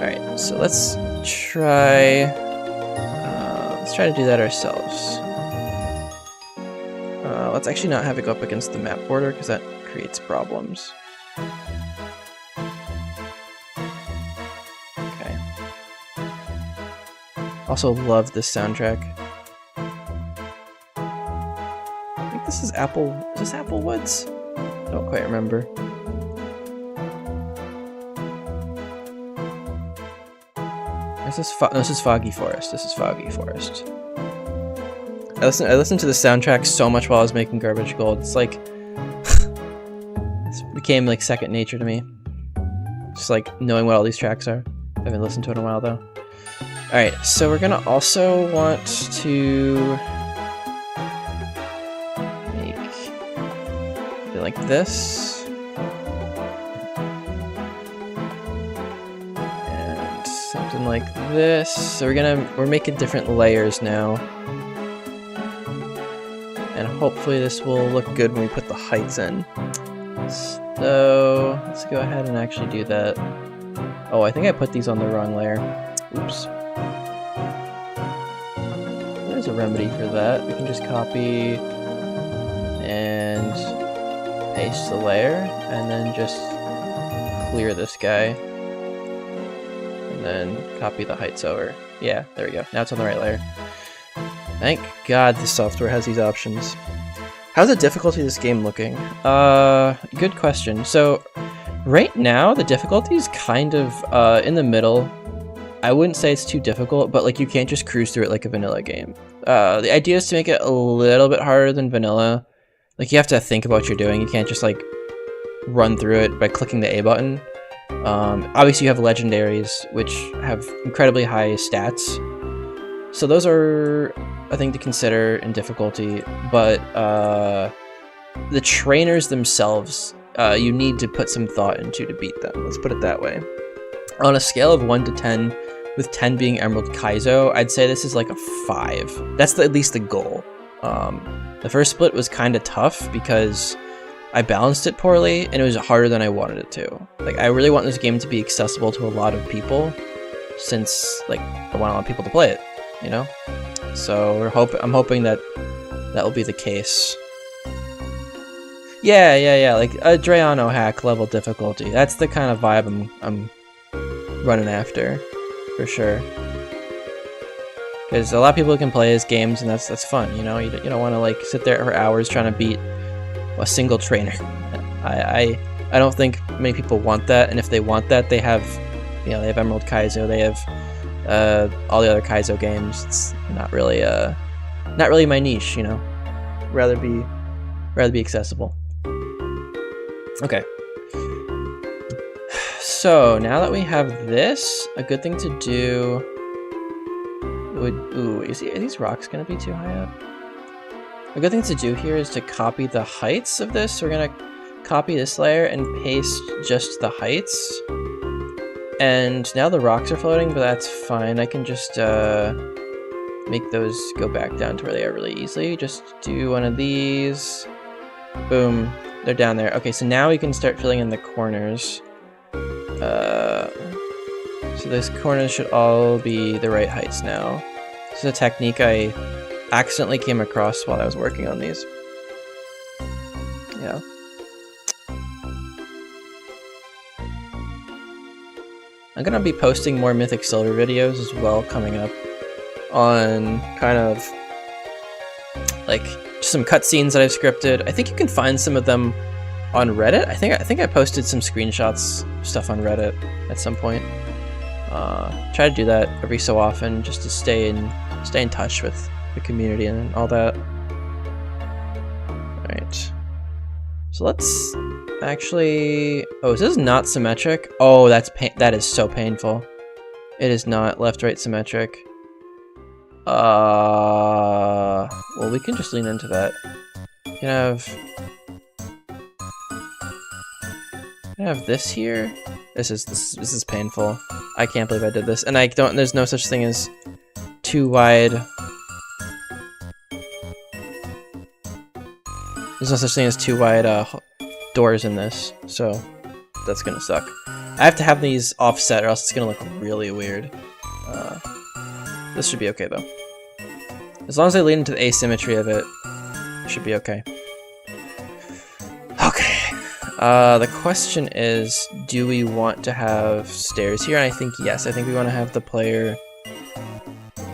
Speaker 1: Alright, so let's try to do that ourselves. Let's actually not have it go up against the map border because that creates problems. Okay. Also love this soundtrack. I think this is Is this Applewoods? I don't quite remember. No, this is Foggy Forest. This is Foggy Forest. I listened to the soundtrack so much while I was making Garbage Gold. It's like it became like second nature to me. Just like knowing what all these tracks are. I haven't listened to it in a while though. Alright, so we're gonna also want to make it like this. And something like this. So we're making different layers now. And hopefully this will look good when we put the heights in. So let's go ahead and actually do that. Oh, I think I put these on the wrong layer. Oops. There's a remedy for that. We can just copy and paste the layer, and then just clear this guy. And then copy the heights over. Yeah, there we go. Now it's on the right layer. Thank God the software has these options. How's the difficulty of this game looking? Good question. So, right now, the difficulty is kind of in the middle. I wouldn't say it's too difficult, but like you can't just cruise through it like a vanilla game. The idea is to make it a little bit harder than vanilla. Like you have to think about what you're doing. You can't just like run through it by clicking the A button. Obviously, you have legendaries, which have incredibly high stats. So those are a thing to consider in difficulty, but the trainers themselves, you need to put some thought into to beat them. Let's put it that way. On a scale of 1 to 10, with 10 being Emerald Kaizo, I'd say this is like a 5. That's at least the goal. The first split was kind of tough because I balanced it poorly, and it was harder than I wanted it to. Like, I really want this game to be accessible to a lot of people, since like I want a lot of people to play it, you know? So I'm hoping that that will be the case. Yeah, like a Drayano hack level difficulty. That's the kind of vibe I'm running after, for sure. Because a lot of people can play his games, and that's fun, you know? You don't want to like sit there for hours trying to beat a single trainer. I don't think many people want that, and if they want that, they have, you know, they have Emerald Kaizo, they have all the other Kaizo games. It's not really my niche, you know. Rather be accessible. Okay. So now that we have this, a good thing to do would are these rocks gonna be too high up? A good thing to do here is to copy the heights of this. So we're gonna copy this layer and paste just the heights. And now the rocks are floating, but that's fine. I can just make those go back down to where they are really easily. Just do one of these. Boom. They're down there. Okay, so now we can start filling in the corners. So these corners should all be the right heights now. This is a technique I accidentally came across while I was working on these. Yeah. I'm gonna be posting more Mythic Silver videos as well coming up on kind of like just some cutscenes that I've scripted. I think you can find some of them on Reddit. I think I posted some screenshots stuff on Reddit at some point. Try to do that every so often just to stay in touch with the community and all that. Alright. So let's actually... Oh, this is not symmetric? Oh, that is so painful. It is not left-right symmetric. Well, we can just lean into that. You can have this here. This is painful. I can't believe I did this. And there's no such thing as too wide There's no such thing as 2 wide doors in this, so that's gonna suck. I have to have these offset or else it's gonna look really weird. This should be okay though. As long as I lean into the asymmetry of it, it should be okay. Okay. The question is, do we want to have stairs here? And I think yes. I think we want to have the player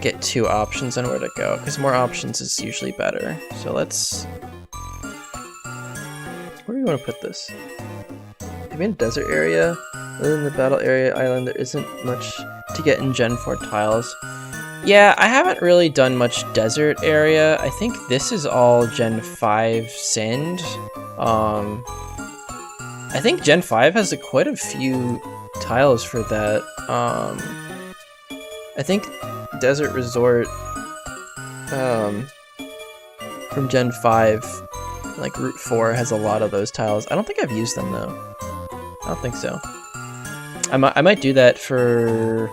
Speaker 1: get 2 options on where to go, because more options is usually better. So let's... where do we want to put this? Maybe in a desert area? Other than the battle area island, there isn't much to get in Gen 4 tiles. Yeah, I haven't really done much desert area. I think this is all Gen 5 sand. I think Gen 5 has quite a few tiles for that. I think Desert Resort from Gen 5, like Route 4, has a lot of those tiles. I don't think I've used them though. I don't think so. I might do that for...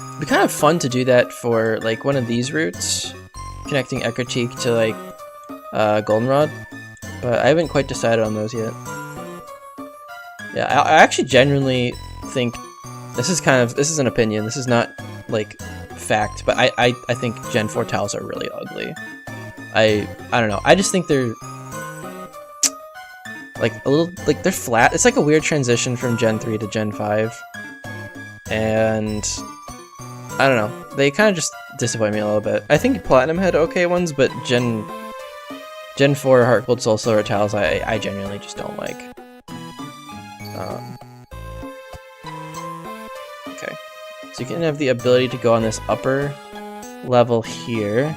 Speaker 1: it'd be kind of fun to do that for like one of these routes, connecting Eckercheek to like Goldenrod, but I haven't quite decided on those yet. Yeah, I actually genuinely think this is an opinion. This is not like fact, but I think Gen 4 tiles are really ugly. I don't know. I just think they're like a little, like they're flat. It's like a weird transition from Gen 3 to Gen 5, and I don't know. They kind of just disappoint me a little bit. I think Platinum had okay ones, but Gen 4 Heart Gold Soul Silver tiles I genuinely just don't like. Okay, so you can have the ability to go on this upper level here.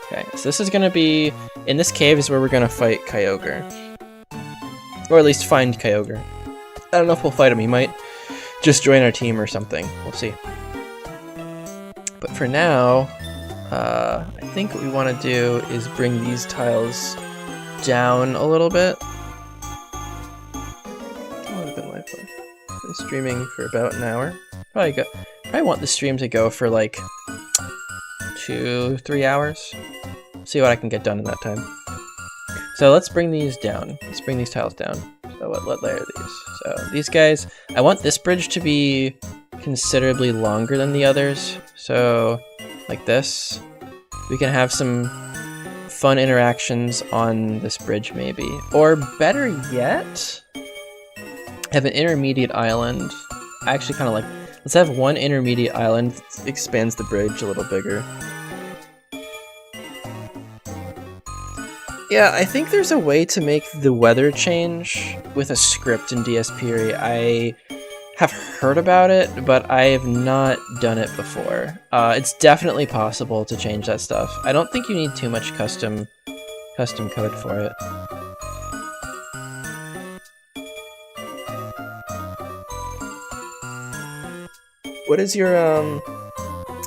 Speaker 1: Okay, so this is gonna be, in this cave is where we're gonna fight Kyogre. Or at least find Kyogre. I don't know if we'll fight him, he might just join our team or something. We'll see. But for now, I think what we want to do is bring these tiles down a little bit. What would have been live for? Been streaming for about an hour. Probably want the stream to go for like 2-3 hours. See what I can get done in that time. So let's bring these down. Let's bring these tiles down. So what layer are these? So these guys, I want this bridge to be considerably longer than the others. So like this, we can have some fun interactions on this bridge maybe. Or better yet, have an intermediate island. I actually kind of like, let's have one intermediate island that expands the bridge a little bigger. Yeah, I think there's a way to make the weather change with a script in DSP. I have heard about it, but I have not done it before. It's definitely possible to change that stuff. I don't think you need too much custom code for it. What is your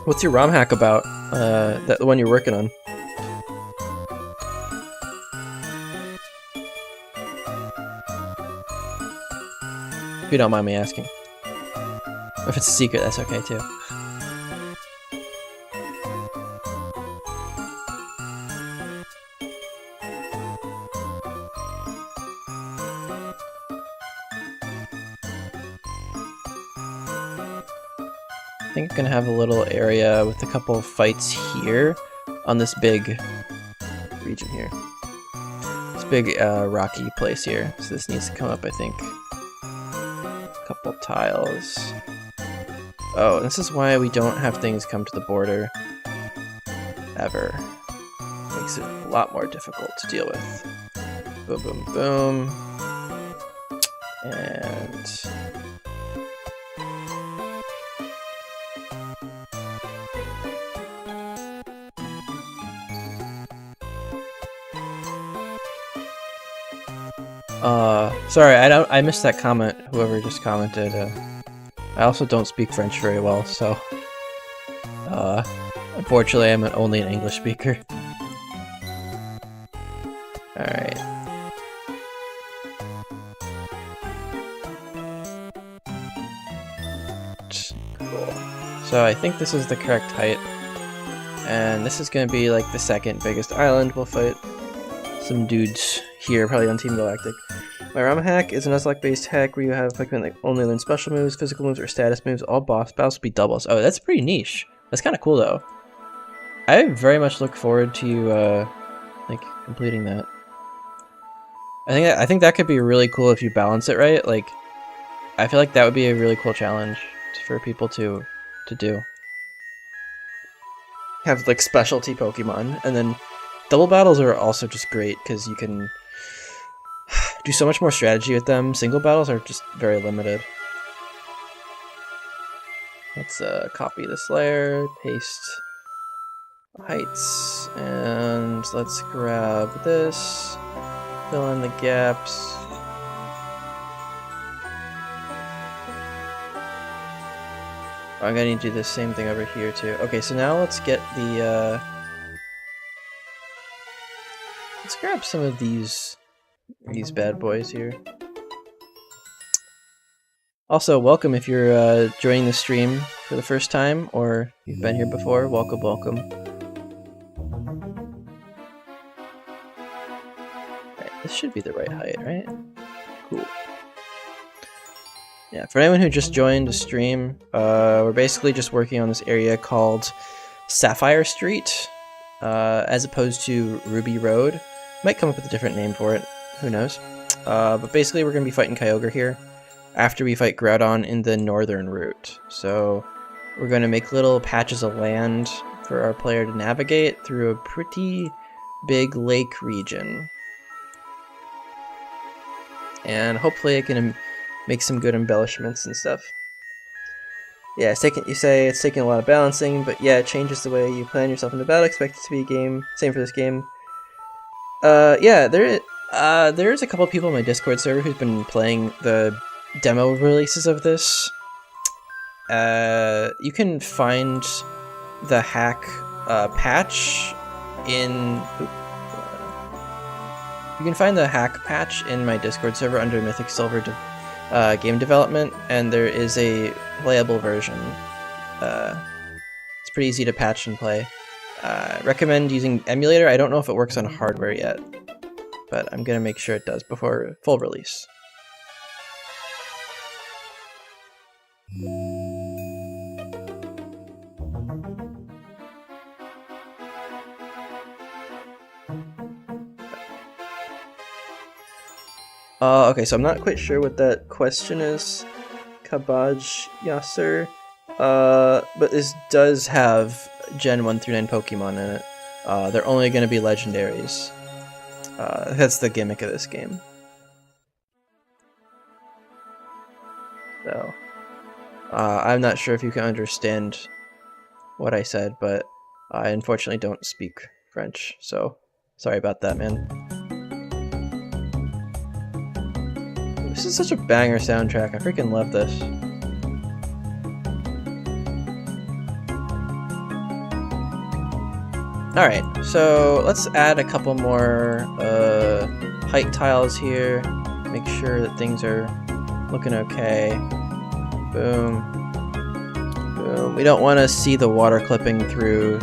Speaker 1: what's your ROM hack about? The one you're working on? If you don't mind me asking. Or if it's a secret, that's okay too. I think I'm gonna have a little area with a couple of fights here on this big region here. This big rocky place here. So this needs to come up, I think. Couple tiles. Oh, this is why we don't have things come to the border ever. Makes it a lot more difficult to deal with. Boom, boom, boom. And sorry, I missed that comment, whoever just commented. I also don't speak French very well, so unfortunately I'm only an English speaker. Alright. Cool. So I think this is the correct height And this is going to be like the second biggest island. We'll fight some dudes here, probably on Team Galactic. My Rama hack is a Nuzlocke-based hack where you have Pikmin that only learn special moves, physical moves, or status moves. All boss battles will be doubles. Oh, that's pretty niche. That's kind of cool, though. I very much look forward to you, like, completing that. I think that could be really cool if you balance it right. Like, I feel like that would be a really cool challenge for people to do. Have like specialty Pokemon, and then double battles are also just great because you can do so much more strategy with them. Single battles are just very limited. Let's copy this layer, paste heights, and let's grab this, fill in the gaps. I'm gonna need to do the same thing over here too. Okay, so now let's get the let's grab some of these bad boys here. Also, welcome if you're joining the stream for the first time or you've been here before. Welcome, welcome. Alright, this should be the right height, right? Cool. Yeah, for anyone who just joined the stream, we're basically just working on this area called Sapphire Street, as opposed to Ruby Road. Might come up with a different name for it, who knows. But basically we're going to be fighting Kyogre here, after we fight Groudon in the northern route. So we're going to make little patches of land for our player to navigate through a pretty big lake region. And hopefully I can make some good embellishments and stuff. Yeah, you say it's taking a lot of balancing, but yeah, it changes the way you plan yourself into battle. Expect it to be a game. Same for this game. Yeah, there's a couple people on my Discord server who's been playing the demo releases of this. You can find the hack patch in... You can find the hack patch in my Discord server under Mythic Silver game development, and there is a playable version. It's pretty easy to patch and play. Recommend using emulator. I don't know if it works on hardware yet, but I'm gonna make sure it does before full release. Okay, so I'm not quite sure what that question is, Kabaj Yasser, but this does have Gen 1 through 9 Pokemon in it. They're only going to be legendaries. That's the gimmick of this game. So, I'm not sure if you can understand what I said, but I unfortunately don't speak French, so sorry about that, man. This is such a banger soundtrack. I freaking love this. Alright, so let's add a couple more height tiles here. Make sure that things are looking okay. Boom. Boom. We don't want to see the water clipping through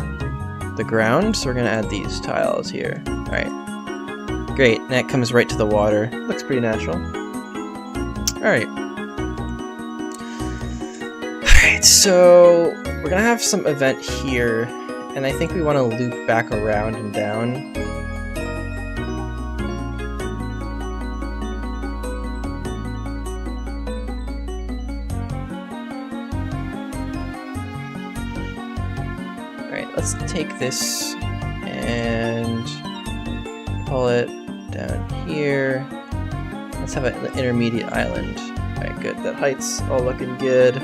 Speaker 1: the ground, so we're going to add these tiles here. Alright. Great, and that comes right to the water. Looks pretty natural. Alright. Alright, so we're gonna have some event here, and I think we want to loop back around and down. Alright, let's take this and pull it down here. Let's have an intermediate island. Alright, good. That height's all looking good.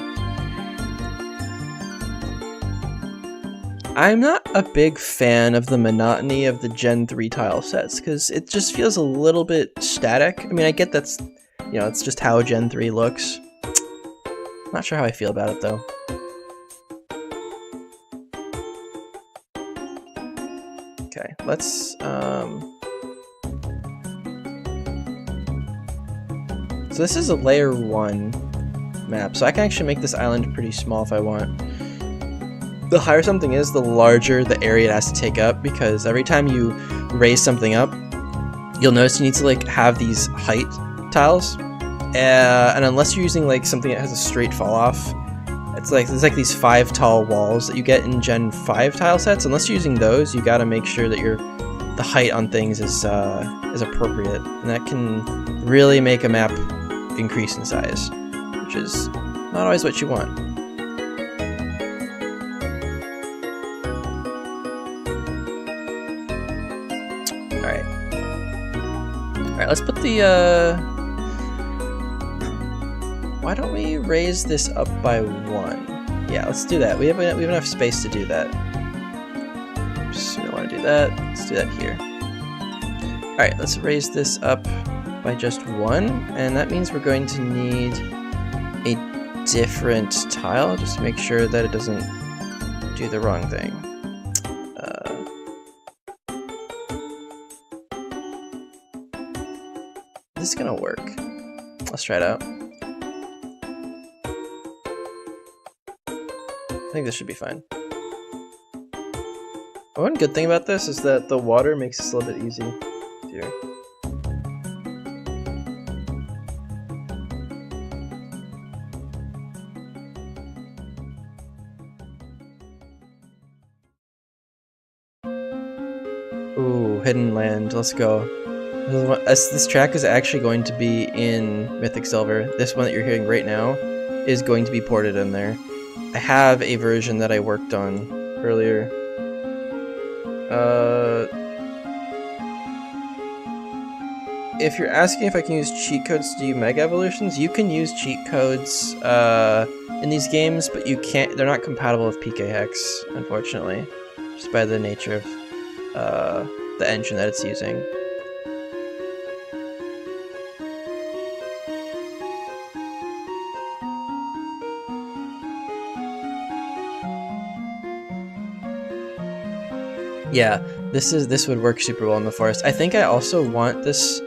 Speaker 1: I'm not a big fan of the monotony of the Gen 3 tile sets, because it just feels a little bit static. I mean, I get that's, you know, it's just how Gen 3 looks. Not sure how I feel about it, though. Okay, let's, So this is a layer 1 map, so I can actually make this island pretty small if I want. the higher something is, the larger the area it has to take up, because every time you raise something up, you'll notice you need to like have these height tiles, and unless you're using like something that has a straight fall off, there's like these 5 tall walls that you get in Gen 5 tile sets. Unless you're using those, you gotta make sure that the height on things is appropriate, and that can really make a map increase in size, which is not always what you want. Alright, let's put the, why don't we raise this up by 1? Yeah, let's do that. We have enough space to do that. Oops, we don't want to do that. Let's do that here. Alright, let's raise this up by just 1, and that means we're going to need a different tile, just to make sure that it doesn't do the wrong thing. This is gonna work. Let's try it out. I think this should be fine. One good thing about this is that the water makes this a little bit easier. Ooh, hidden land. Let's go. This track is actually going to be in Mythic Silver. This one that you're hearing right now is going to be ported in there. I have a version that I worked on earlier. If you're asking if I can use cheat codes to do Mega Evolutions, you can use cheat codes in these games, but you can't. They're not compatible with PK Hex, unfortunately, just by the nature of the engine that it's using. Yeah, this would work super well in the forest. I think I also want this.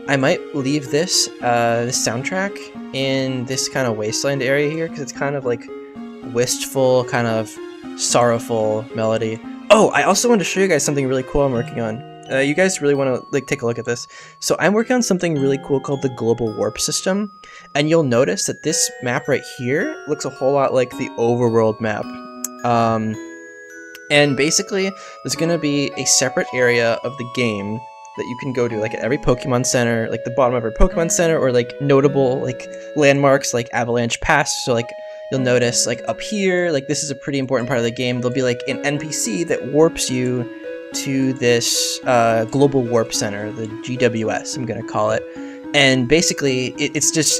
Speaker 1: I might leave this this soundtrack in this kind of wasteland area here, because it's kind of like wistful, kind of sorrowful melody. Oh, I also want to show you guys something really cool I'm working on. You guys really want to like take a look at this. So I'm working on something really cool called the Global Warp System, and you'll notice that this map right here looks a whole lot like the overworld map. And basically, there's going to be a separate area of the game that you can go to, like at every Pokemon Center, like the bottom of every Pokemon Center, or like notable like landmarks like Avalanche Pass. So like you'll notice like up here, like this is a pretty important part of the game. There'll be like an NPC that warps you to this Global Warp Center, the GWS, I'm going to call it. And basically, it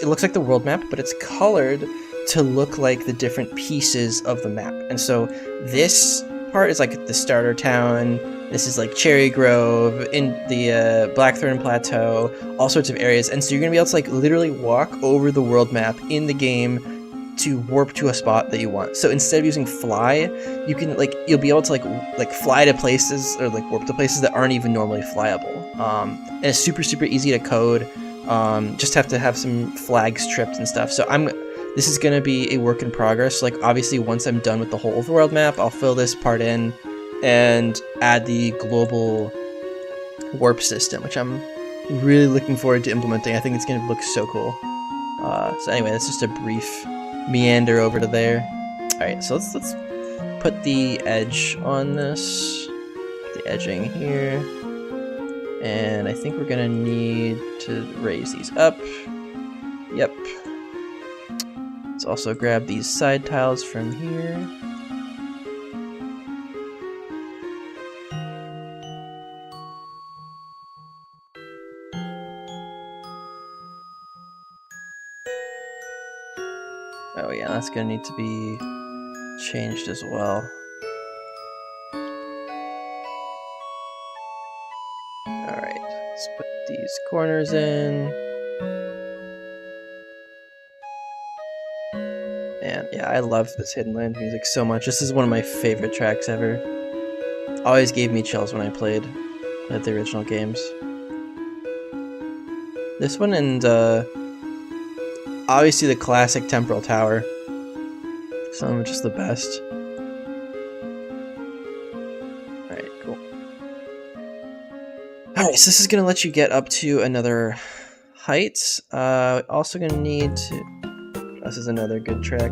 Speaker 1: looks like the world map, but it's colored to look like the different pieces of the map. And so this part is like the starter town. This is like Cherry Grove, in the Blackthorn Plateau, all sorts of areas. And so you're gonna be able to like literally walk over the world map in the game to warp to a spot that you want. So instead of using fly, you can you'll be able to like fly to places, or like warp to places that aren't even normally flyable. And it's super easy to code. Just have to have some flags tripped and stuff. So this is going to be a work in progress. Like, obviously, once I'm done with the whole overworld map, I'll fill this part in and add the global warp system, which I'm really looking forward to implementing. I think it's going to look so cool. So anyway, that's just a brief meander over to there. Alright, so let's put the edge on this. Put the edging here. And I think we're going to need to raise these up. Yep. Let's also grab these side tiles from here. Oh yeah, that's gonna need to be changed as well. Alright, let's put these corners in. And yeah, I love this Hidden Land music so much. This is one of my favorite tracks ever. Always gave me chills when I played the original games. This one and obviously the classic Temporal Tower. Some of just the best. Alright, so this is going to let you get up to another height. Also going to need to... This is another good track.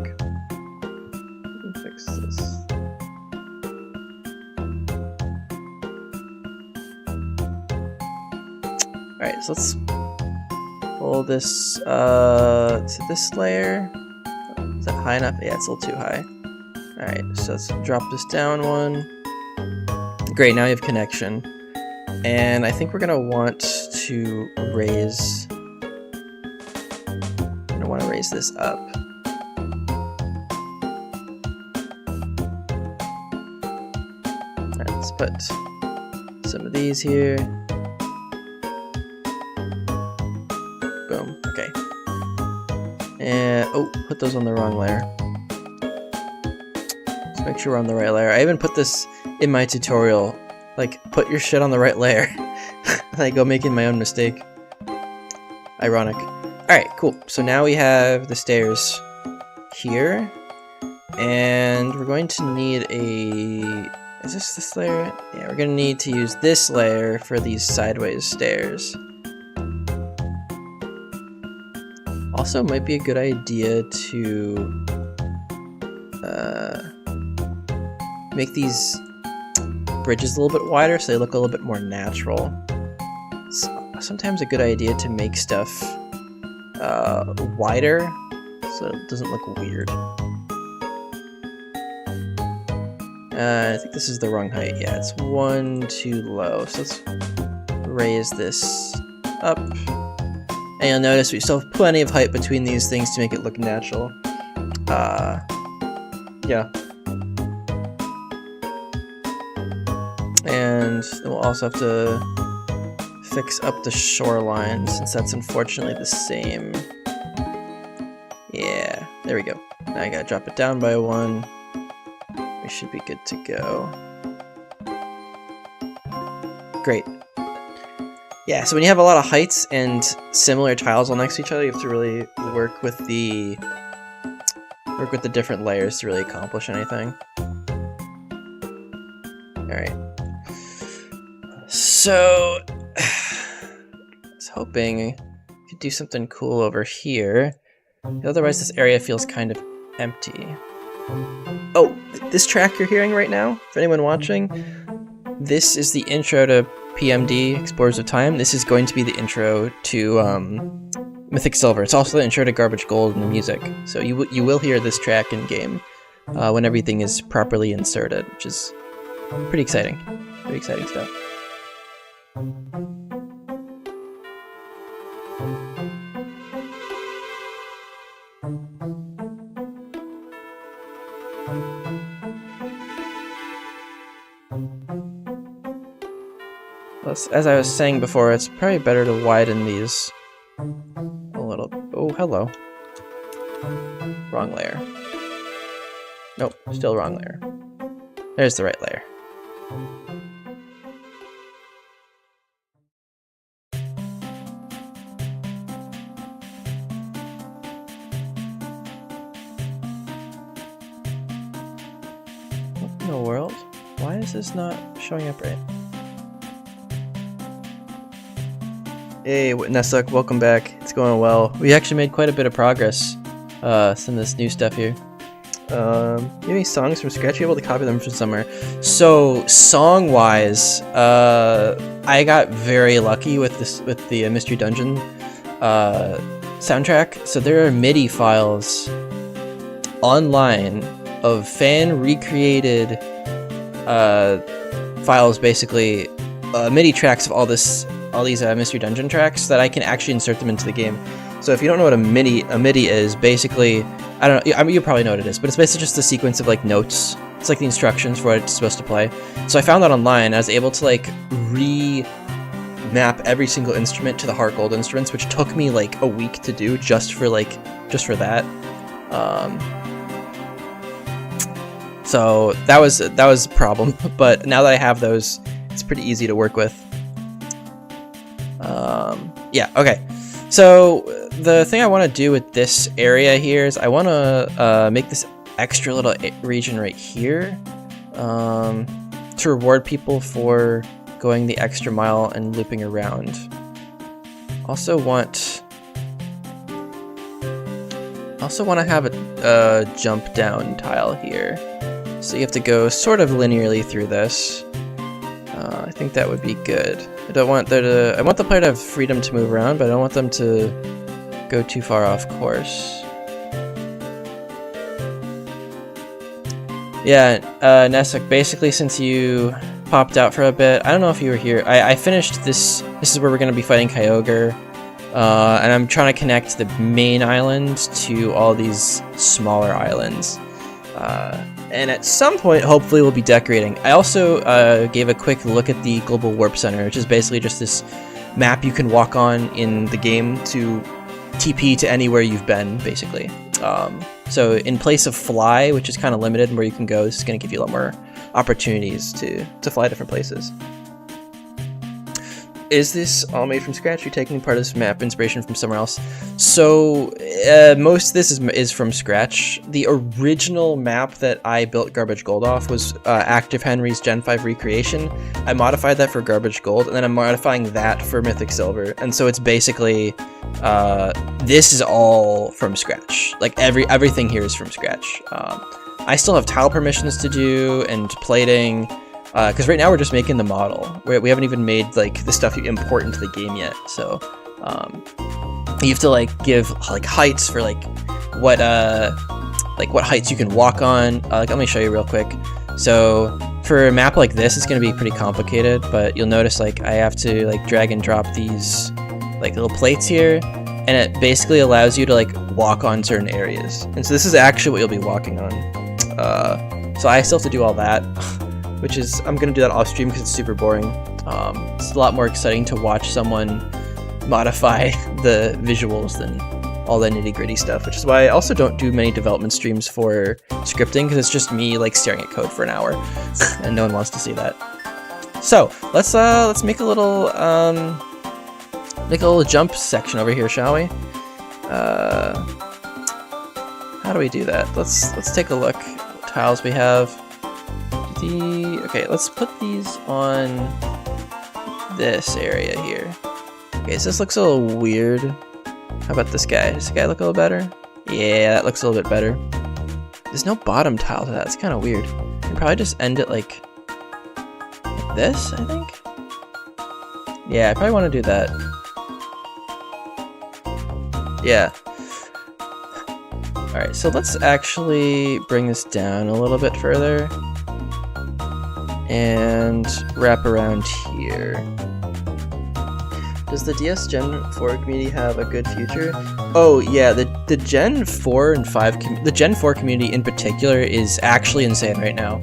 Speaker 1: Fix this. Alright, so let's pull this to this layer. Is that high enough? Yeah, it's a little too high. Alright, so let's drop this down one. Great, now you have connection. And I think we're gonna want to raise... this up. Alright, let's put some of these here. Boom, okay. And, oh, put those on the wrong layer. Let's make sure we're on the right layer. I even put this in my tutorial. Like, put your shit on the right layer. And I go making my own mistake. Ironic. Alright, cool. So now we have the stairs here. And we're going to need a... Is this layer? Yeah, we're going to need to use this layer for these sideways stairs. Also, might be a good idea to make these bridges a little bit wider so they look a little bit more natural. It's sometimes a good idea to make stuff wider so it doesn't look weird. I think this is the wrong height. Yeah, it's one too low. So let's raise this up. And you'll notice we still have plenty of height between these things to make it look natural. Yeah. And then we'll also have to fix up the shoreline since that's unfortunately the same. Yeah, there we go. Now I gotta drop it down by one. We should be good to go. Great. Yeah, so when you have a lot of heights and similar tiles all next to each other, you have to really work with the different layers to really accomplish anything. Alright. So I was hoping I could do something cool over here. Otherwise this area feels kind of empty. Oh, this track you're hearing right now, for anyone watching, this is the intro to PMD, Explorers of Time. This is going to be the intro to Mythic Silver. It's also the intro to Garbage Gold in the music. So you will hear this track in game when everything is properly inserted, which is pretty exciting. Pretty exciting stuff. As I was saying before, it's probably better to widen these a little. Oh, hello. Wrong layer. Nope, still wrong layer. There's the right layer. What in the world? Why is this not showing up right? Hey, Nessuk, welcome back. It's going well. We actually made quite a bit of progress some of this new stuff here. You have any songs from scratch? You're able to copy them from somewhere. So, song-wise, I got very lucky with the Mystery Dungeon soundtrack. So there are MIDI files online of fan-recreated files, basically MIDI tracks of all these Mystery Dungeon tracks that I can actually insert them into the game. So if you don't know what a MIDI is, basically, I don't know, I mean, you probably know what it is, but it's basically just a sequence of like notes. It's like the instructions for what it's supposed to play. So I found that online. I was able to like remap every single instrument to the Heart Gold instruments, which took me like a week to do just for that. So that was a problem, but now that I have those, it's pretty easy to work with. Yeah, okay. So the thing I want to do with this area here is I want to make this extra little region right here to reward people for going the extra mile and looping around. Also want to have a jump down tile here, so you have to go sort of linearly through this. I think that would be good. I want the player to have freedom to move around, but I don't want them to go too far off course. Yeah, Nessek, basically since you popped out for a bit, I don't know if you were here, I finished this. This is where we're going to be fighting Kyogre, and I'm trying to connect the main island to all these smaller islands. And at some point, hopefully, we'll be decorating. I also gave a quick look at the Global Warp Center, which is basically just this map you can walk on in the game to TP to anywhere you've been, basically. So in place of fly, which is kind of limited where you can go, this is going to give you a lot more opportunities to fly different places. Is this all made from scratch? You're taking part of this map inspiration from somewhere else? So most of this is from scratch. The original map that I built Garbage Gold off was Active Henry's Gen 5 recreation. I modified that for Garbage Gold, and then I'm modifying that for Mythic Silver. And so it's basically this is all from scratch. Like everything here is from scratch. I still have tile permissions to do and plating. Because right now we're just making the model. We haven't even made like the stuff you import into the game yet. So you have to like give like heights for like what heights you can walk on. Like let me show you real quick. So for a map like this, it's going to be pretty complicated. But you'll notice like I have to like drag and drop these like little plates here, and it basically allows you to like walk on certain areas. And so this is actually what you'll be walking on. So I still have to do all that. Which is, I'm going to do that off stream because it's super boring. It's a lot more exciting to watch someone modify the visuals than all the nitty gritty stuff, which is why I also don't do many development streams for scripting, because it's just me like staring at code for an hour and no one wants to see that. So let's make a little jump section over here, shall we? How do we do that? Let's take a look what tiles we have. Okay, let's put these on this area here. Okay, so this looks a little weird. How about this guy? Does this guy look a little better? Yeah, that looks a little bit better. There's no bottom tile to that. It's kind of weird. You can probably just end it like this, I think. Yeah, I probably want to do that. Yeah. Alright, so let's actually bring this down a little bit further. And wrap around here. Does the DS Gen 4 community have a good future? Oh yeah, the Gen 4 and 5 the Gen 4 community in particular is actually insane right now.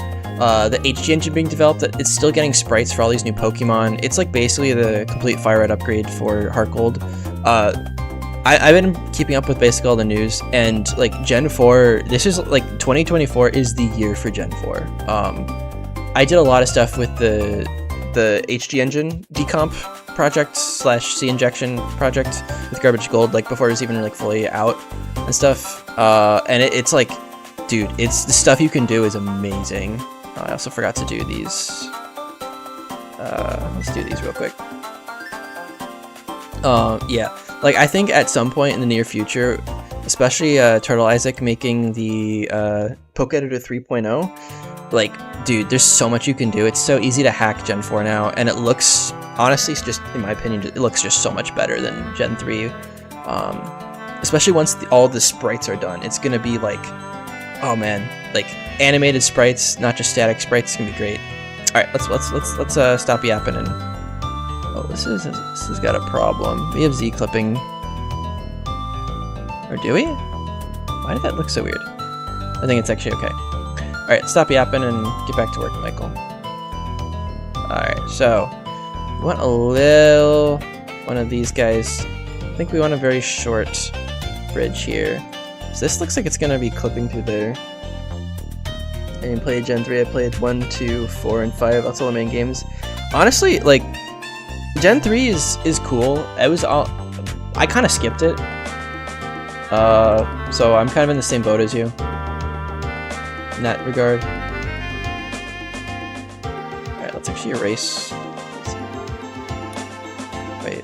Speaker 1: The HD engine being developed, it's still getting sprites for all these new Pokemon. It's like basically the complete Fire Red upgrade for Heart Gold. I've been keeping up with basically all the news, and like Gen 4, this is like 2024 is the year for Gen 4. I did a lot of stuff with the HD engine decomp project / C injection project with Garbage Gold, like before it was even like fully out and stuff. And it's like, dude, it's the stuff you can do is amazing. I also forgot to do these. Let's do these real quick. Yeah, like I think at some point in the near future, especially Turtle Isaac making the Poke Editor 3.0. Like, dude, there's so much you can do. It's so easy to hack Gen 4 now, and it looks, honestly, it's just, in my opinion, it looks just so much better than Gen 3. Especially once all the sprites are done. It's gonna be like, oh man, like animated sprites, not just static sprites. It's gonna be great. All right, let's stop yapping and. Oh, this has got a problem. We have Z clipping, or do we? Why did that look so weird? I think it's actually okay. Alright, stop yapping and get back to work, Michael. Alright, so we want a little one of these guys. I think we want a very short bridge here. So this looks like it's gonna be clipping through there. And you played Gen 3, I played 1, 2, 4, and 5. That's all the main games. Honestly, like Gen 3 is cool. I kinda skipped it. So I'm kind of in the same boat as you. In that regard. Alright, let's actually erase Wait.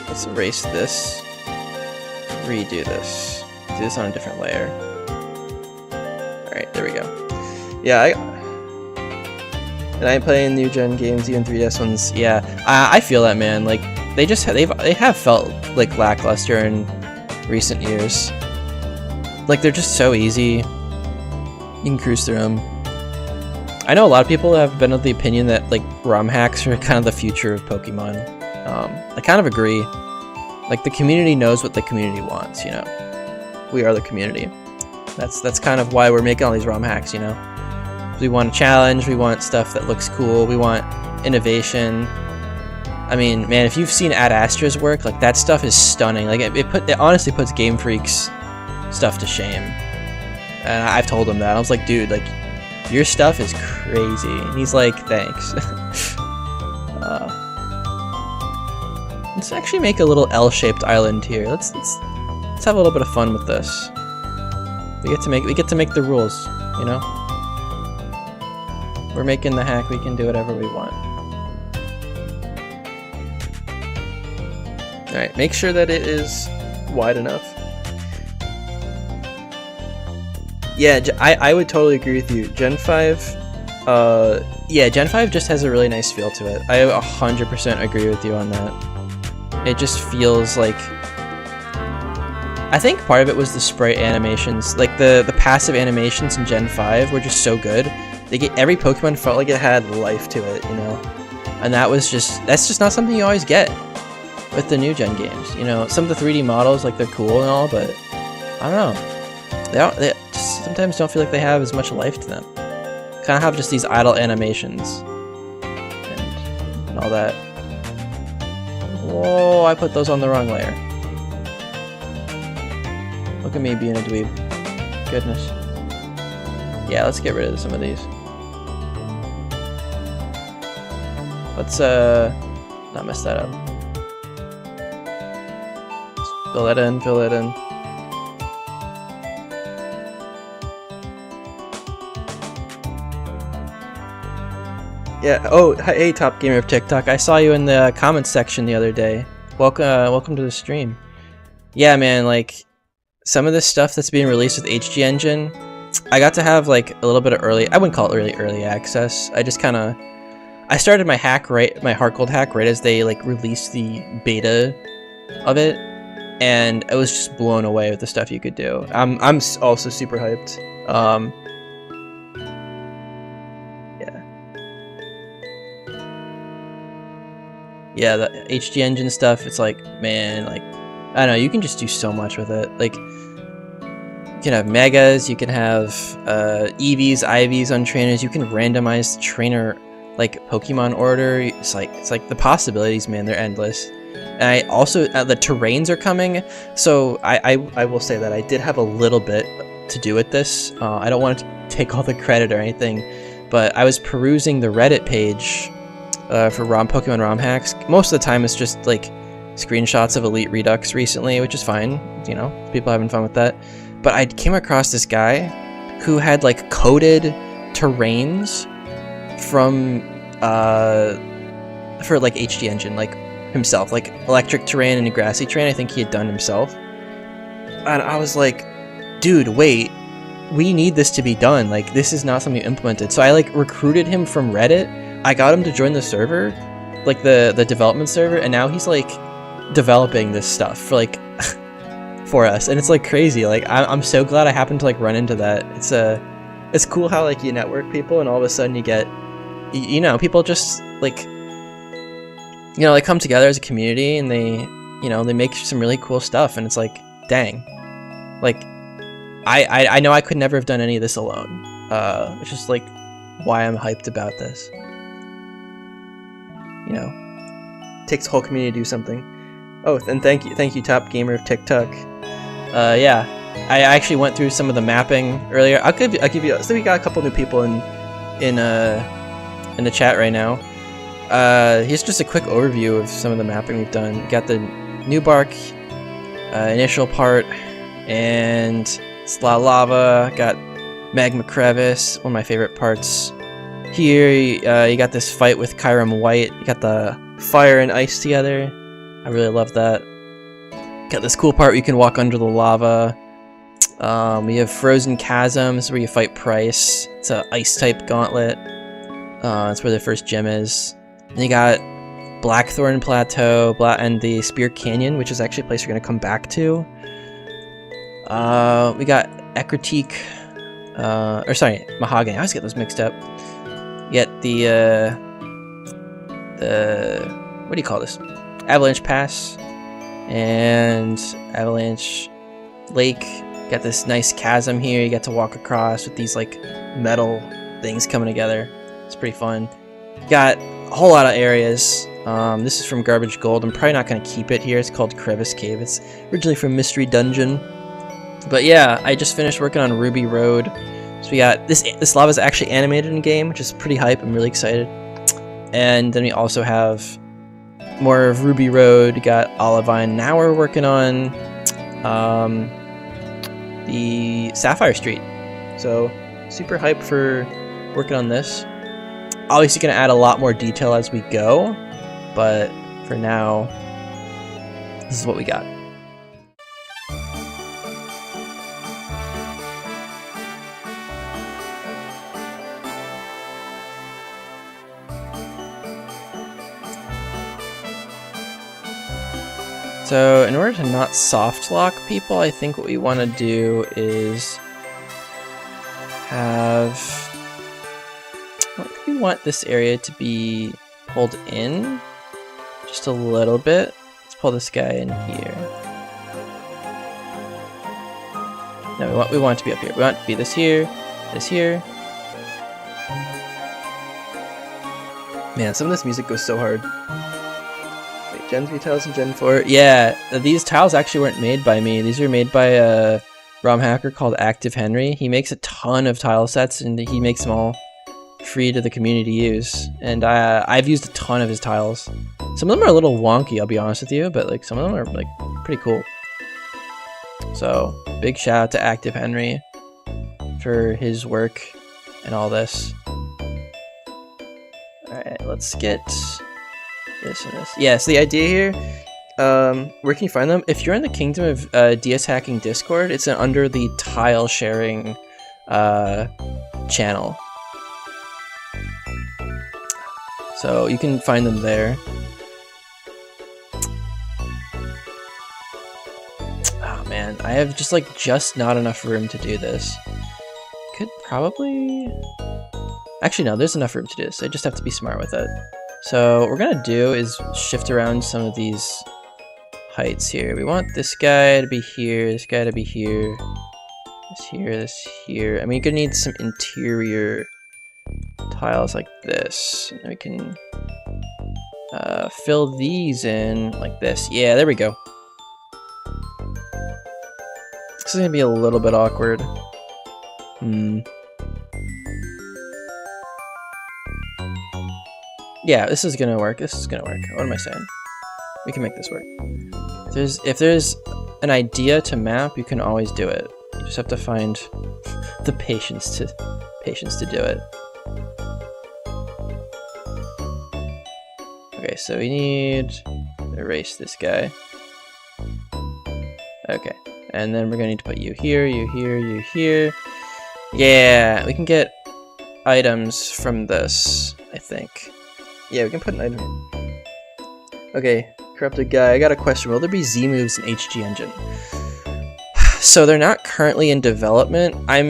Speaker 1: Let's erase this. Redo this. Do this on a different layer. Alright, there we go. Yeah, and I'm playing new gen games, even 3DS ones. Yeah, I feel that, man. Like they have felt like lackluster in recent years. Like they're just so easy. You can cruise through them. I know a lot of people have been of the opinion that like ROM hacks are kind of the future of Pokemon. I kind of agree. Like the community knows what the community wants, you know. We are the community. That's kind of why we're making all these ROM hacks, you know. We want a challenge, we want stuff that looks cool, we want innovation. I mean, man, if you've seen Ad Astra's work, like that stuff is stunning. Like it honestly puts Game Freak's stuff to shame. And I've told him that. I was like, dude, like your stuff is crazy. And he's like, thanks. Let's actually make a little L-shaped island here. Let's have a little bit of fun with this. We get to make the rules, you know? We're making the hack, we can do whatever we want. Alright, make sure that it is wide enough. Yeah, I would totally agree with you. Gen 5, yeah, Gen 5 just has a really nice feel to it. I 100% agree with you on that. It just feels like... I think part of it was the sprite animations. Like, the passive animations in Gen 5 were just so good. Every Pokemon felt like it had life to it, you know? And that's just not something you always get with the new gen games, you know? Some of the 3D models, like, they're cool and all, but I don't know. They just sometimes don't feel like they have as much life to them. Kind of have just these idle animations and all that. Whoa, I put those on the wrong layer. Look at me being a dweeb. Goodness. Yeah, let's get rid of some of these. Let's not mess that up. Just fill that in, fill that in. Yeah, oh, hey Top Gamer of TikTok, I saw you in the comments section the other day. Welcome to the stream. Yeah, man, like, some of this stuff that's being released with HG Engine, I got to have, like, a little bit of I wouldn't call it really early access. I just kinda... I started my hack my Heart Gold hack right as they, like, released the beta of it, and I was just blown away with the stuff you could do. I'm also super hyped. Yeah, the HG Engine stuff, it's like, man, like, I don't know, you can just do so much with it. Like, you can have Megas, you can have EVs, IVs on trainers, you can randomize the trainer, like, Pokemon order. It's like the possibilities, man, they're endless. And I also, the terrains are coming, so I will say that I did have a little bit to do with this. I don't want to take all the credit or anything, but I was perusing the Reddit page for Pokemon ROM hacks. Most of the time it's just like screenshots of Elite Redux recently, which is fine, you know, people having fun with that. But I came across this guy who had like coded terrains from for like HG Engine, like himself, like electric terrain and a grassy terrain. I think he had done himself, and I was like, dude, wait, we need this to be done. Like, this is not something implemented. So I like recruited him from Reddit. I got him to join the server, like the development server, and now he's like developing this stuff for like for us, and it's like crazy. Like I'm so glad I happened to like run into that. It's cool how like you network people, and all of a sudden you get, you know, people just like, you know, they come together as a community, and they, you know, they make some really cool stuff, and it's like, dang, like I know I could never have done any of this alone, which is like why I'm hyped about this. You know, it takes the whole community to do something. Oh, and thank you, Top Gamer of TikTok. Yeah, I actually went through some of the mapping earlier. I'll give you. So we got a couple new people in the chat right now. Here's just a quick overview of some of the mapping we've done. We got the new bark initial part, and Sla Lava. Got Magma Crevice, one of my favorite parts. Here, you got this fight with Kyurem White. You got the fire and ice together. I really love that. Got this cool part where you can walk under the lava. We have Frozen Chasms where you fight Price. It's an ice-type gauntlet. That's where the first gym is. Then you got Blackthorn Plateau and the Spear Canyon, which is actually a place you're going to come back to. We got Ekritique, or sorry, Mahogany. I always get those mixed up. You get the what do you call this? Avalanche Pass and Avalanche Lake. You got this nice chasm here. You get to walk across with these like metal things coming together. It's pretty fun. You got a whole lot of areas. This is from Garbage Gold. I'm probably not going to keep it here. It's called Crevice Cave. It's originally from Mystery Dungeon. But yeah, I just finished working on Ruby Road. So we got this lava is actually animated in game, which is pretty hype. I'm really excited. And then we also have more of Ruby Road. We got Olivine. Now we're working on the Sapphire Street. So super hype for working on this. Obviously going to add a lot more detail as we go, but for now, this is what we got. So in order to not soft lock people, I think what we want to do is have... we want this area to be pulled in just a little bit. Let's pull this guy in here. No, we want it to be up here. We want it to be this here, this here. Man, some of this music goes so hard. Wait, Gen 3 tiles and Gen 4. Yeah, these tiles actually weren't made by me. These are made by a ROM hacker called Active Henry. He makes a ton of tile sets and he makes them all free to the community use, and I've used a ton of his tiles. Some of them are a little wonky, I'll be honest with you, but like some of them are like pretty cool. So big shout out to Active Henry for his work and all this. Alright, let's get this and this. Yeah, so the idea here, where can you find them? If you're in the Kingdom of DS Hacking Discord, it's under the tile sharing channel. So you can find them there. Oh man, I have just not enough room to do this. Could probably... Actually no, there's enough room to do this. I just have to be smart with it. So what we're gonna do is shift around some of these heights here. We want this guy to be here, this guy to be here, this here, this here. I mean, you're gonna need some interior tiles like this, and we can fill these in like this. Yeah, there we go. This is gonna be a little bit awkward. Yeah, this is gonna work. This is gonna work. What am I saying? We can make this work. If there's an idea to map, you can always do it. You just have to find the patience to do it. Okay, so we need to erase this guy. Okay, and then we're gonna need to put you here, you here, you here. Yeah, we can get items from this, I think. Yeah, we can put an item here. Okay, corrupted guy. I got a question. Will there be Z moves in HG Engine? So they're not currently in development. I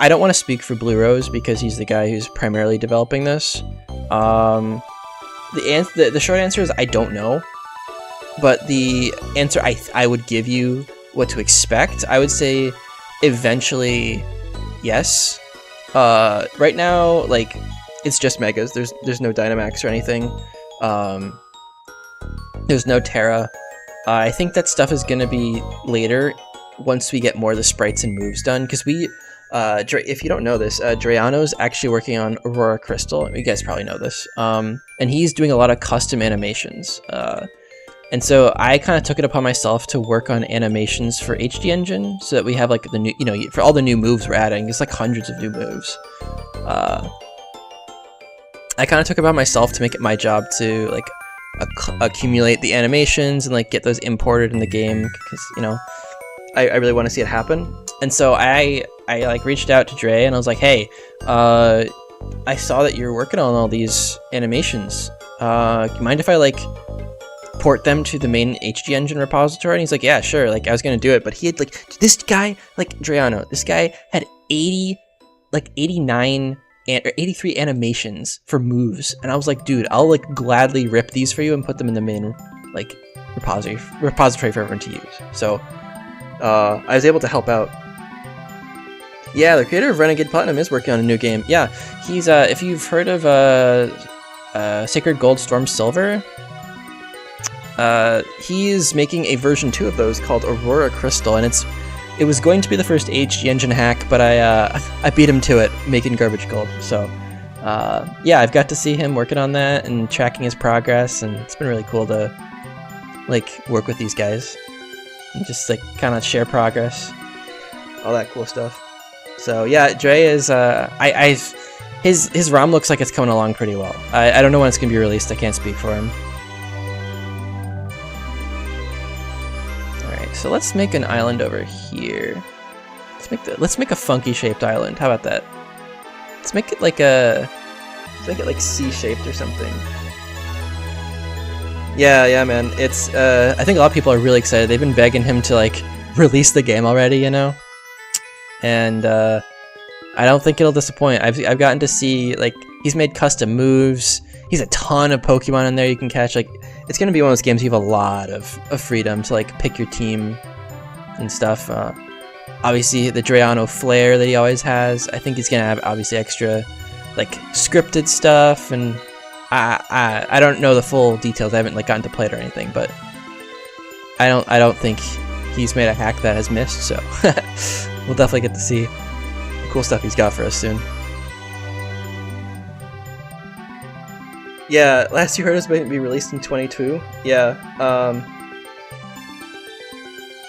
Speaker 1: don't want to speak for Blue Rose because he's the guy who's primarily developing this. The short answer is I don't know, but the answer I would give you what to expect. I would say eventually yes. Right now, like, it's just Megas. There's no Dynamax or anything. There's no Terra. I think that stuff is gonna be later once we get more of the sprites and moves done, because we if you don't know this, Drayano's actually working on Aurora Crystal. You guys probably know this. And he's doing a lot of custom animations. And so I kind of took it upon myself to work on animations for HD Engine so that we have like the new, for all the new moves we're adding, it's like hundreds of new moves. I kind of took it upon myself to make it my job to like accumulate the animations and like get those imported in the game, because you know I really want to see it happen. And so I like reached out to Dre and I was like, hey, I saw that you're working on all these animations. Do you mind if I like port them to the main HG Engine repository? And he's like, yeah, sure. Like I was gonna do it, but he had like this guy, like Dreano, this guy had 89 or 83 animations for moves, and I was like, dude, I'll like gladly rip these for you and put them in the main like repository for everyone to use. So I was able to help out. Yeah, the creator of Renegade Platinum is working on a new game. Yeah, he's if you've heard of Sacred Gold Storm Silver, he's making a version 2 of those called Aurora Crystal, and it was going to be the first HG Engine hack, but I beat him to it, making Garbage Gold. So yeah, I've got to see him working on that and tracking his progress, and it's been really cool to like work with these guys and just like kind of share progress, all that cool stuff. So yeah, Dre is his ROM looks like it's coming along pretty well. I don't know when it's gonna be released. I can't speak for him. All right, so let's make an island over here. Let's make a funky shaped island. How about that? Let's make it like C-shaped or something. Yeah, man. It's I think a lot of people are really excited. They've been begging him to like release the game already, you know. And I don't think it'll disappoint. I've gotten to see like he's made custom moves. He's a ton of Pokemon in there you can catch. Like it's gonna be one of those games you have a lot of freedom to like pick your team and stuff. Obviously the Dreano flair that he always has. I think he's gonna have obviously extra like scripted stuff, and I don't know the full details. I haven't like gotten to play it or anything, but I don't think he's made a hack that has missed, so we'll definitely get to see the cool stuff he's got for us soon. Yeah, last you heard is going to be released in 22. Yeah,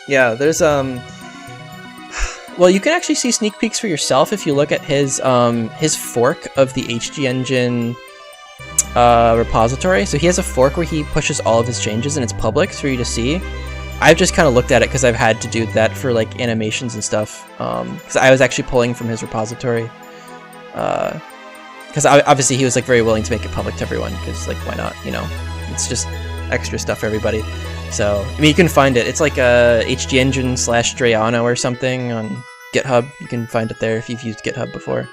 Speaker 1: yeah, there's well, you can actually see sneak peeks for yourself if you look at his fork of the HG Engine repository. So he has a fork where he pushes all of his changes and it's public for you to see. I've just kind of looked at it because I've had to do that for like animations and stuff, because I was actually pulling from his repository, because obviously he was like very willing to make it public to everyone, because like why not, you know, it's just extra stuff for everybody. So I mean, you can find it, it's like a HG Engine / Dreano or something on GitHub. You can find it there if you've used GitHub before.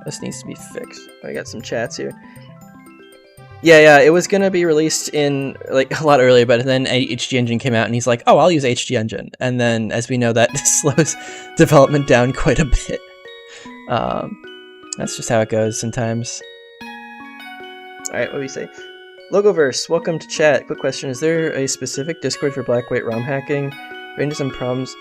Speaker 1: This needs to be fixed. I got some chats here. Yeah, it was gonna be released in like a lot earlier, but then HG Engine came out and he's like, oh, I'll use HG Engine. And then, as we know, that slows development down quite a bit. That's just how it goes sometimes. Alright, what do we say? Logoverse, welcome to chat. Quick question, is there a specific Discord for Black-White ROM hacking? Ran into some problems.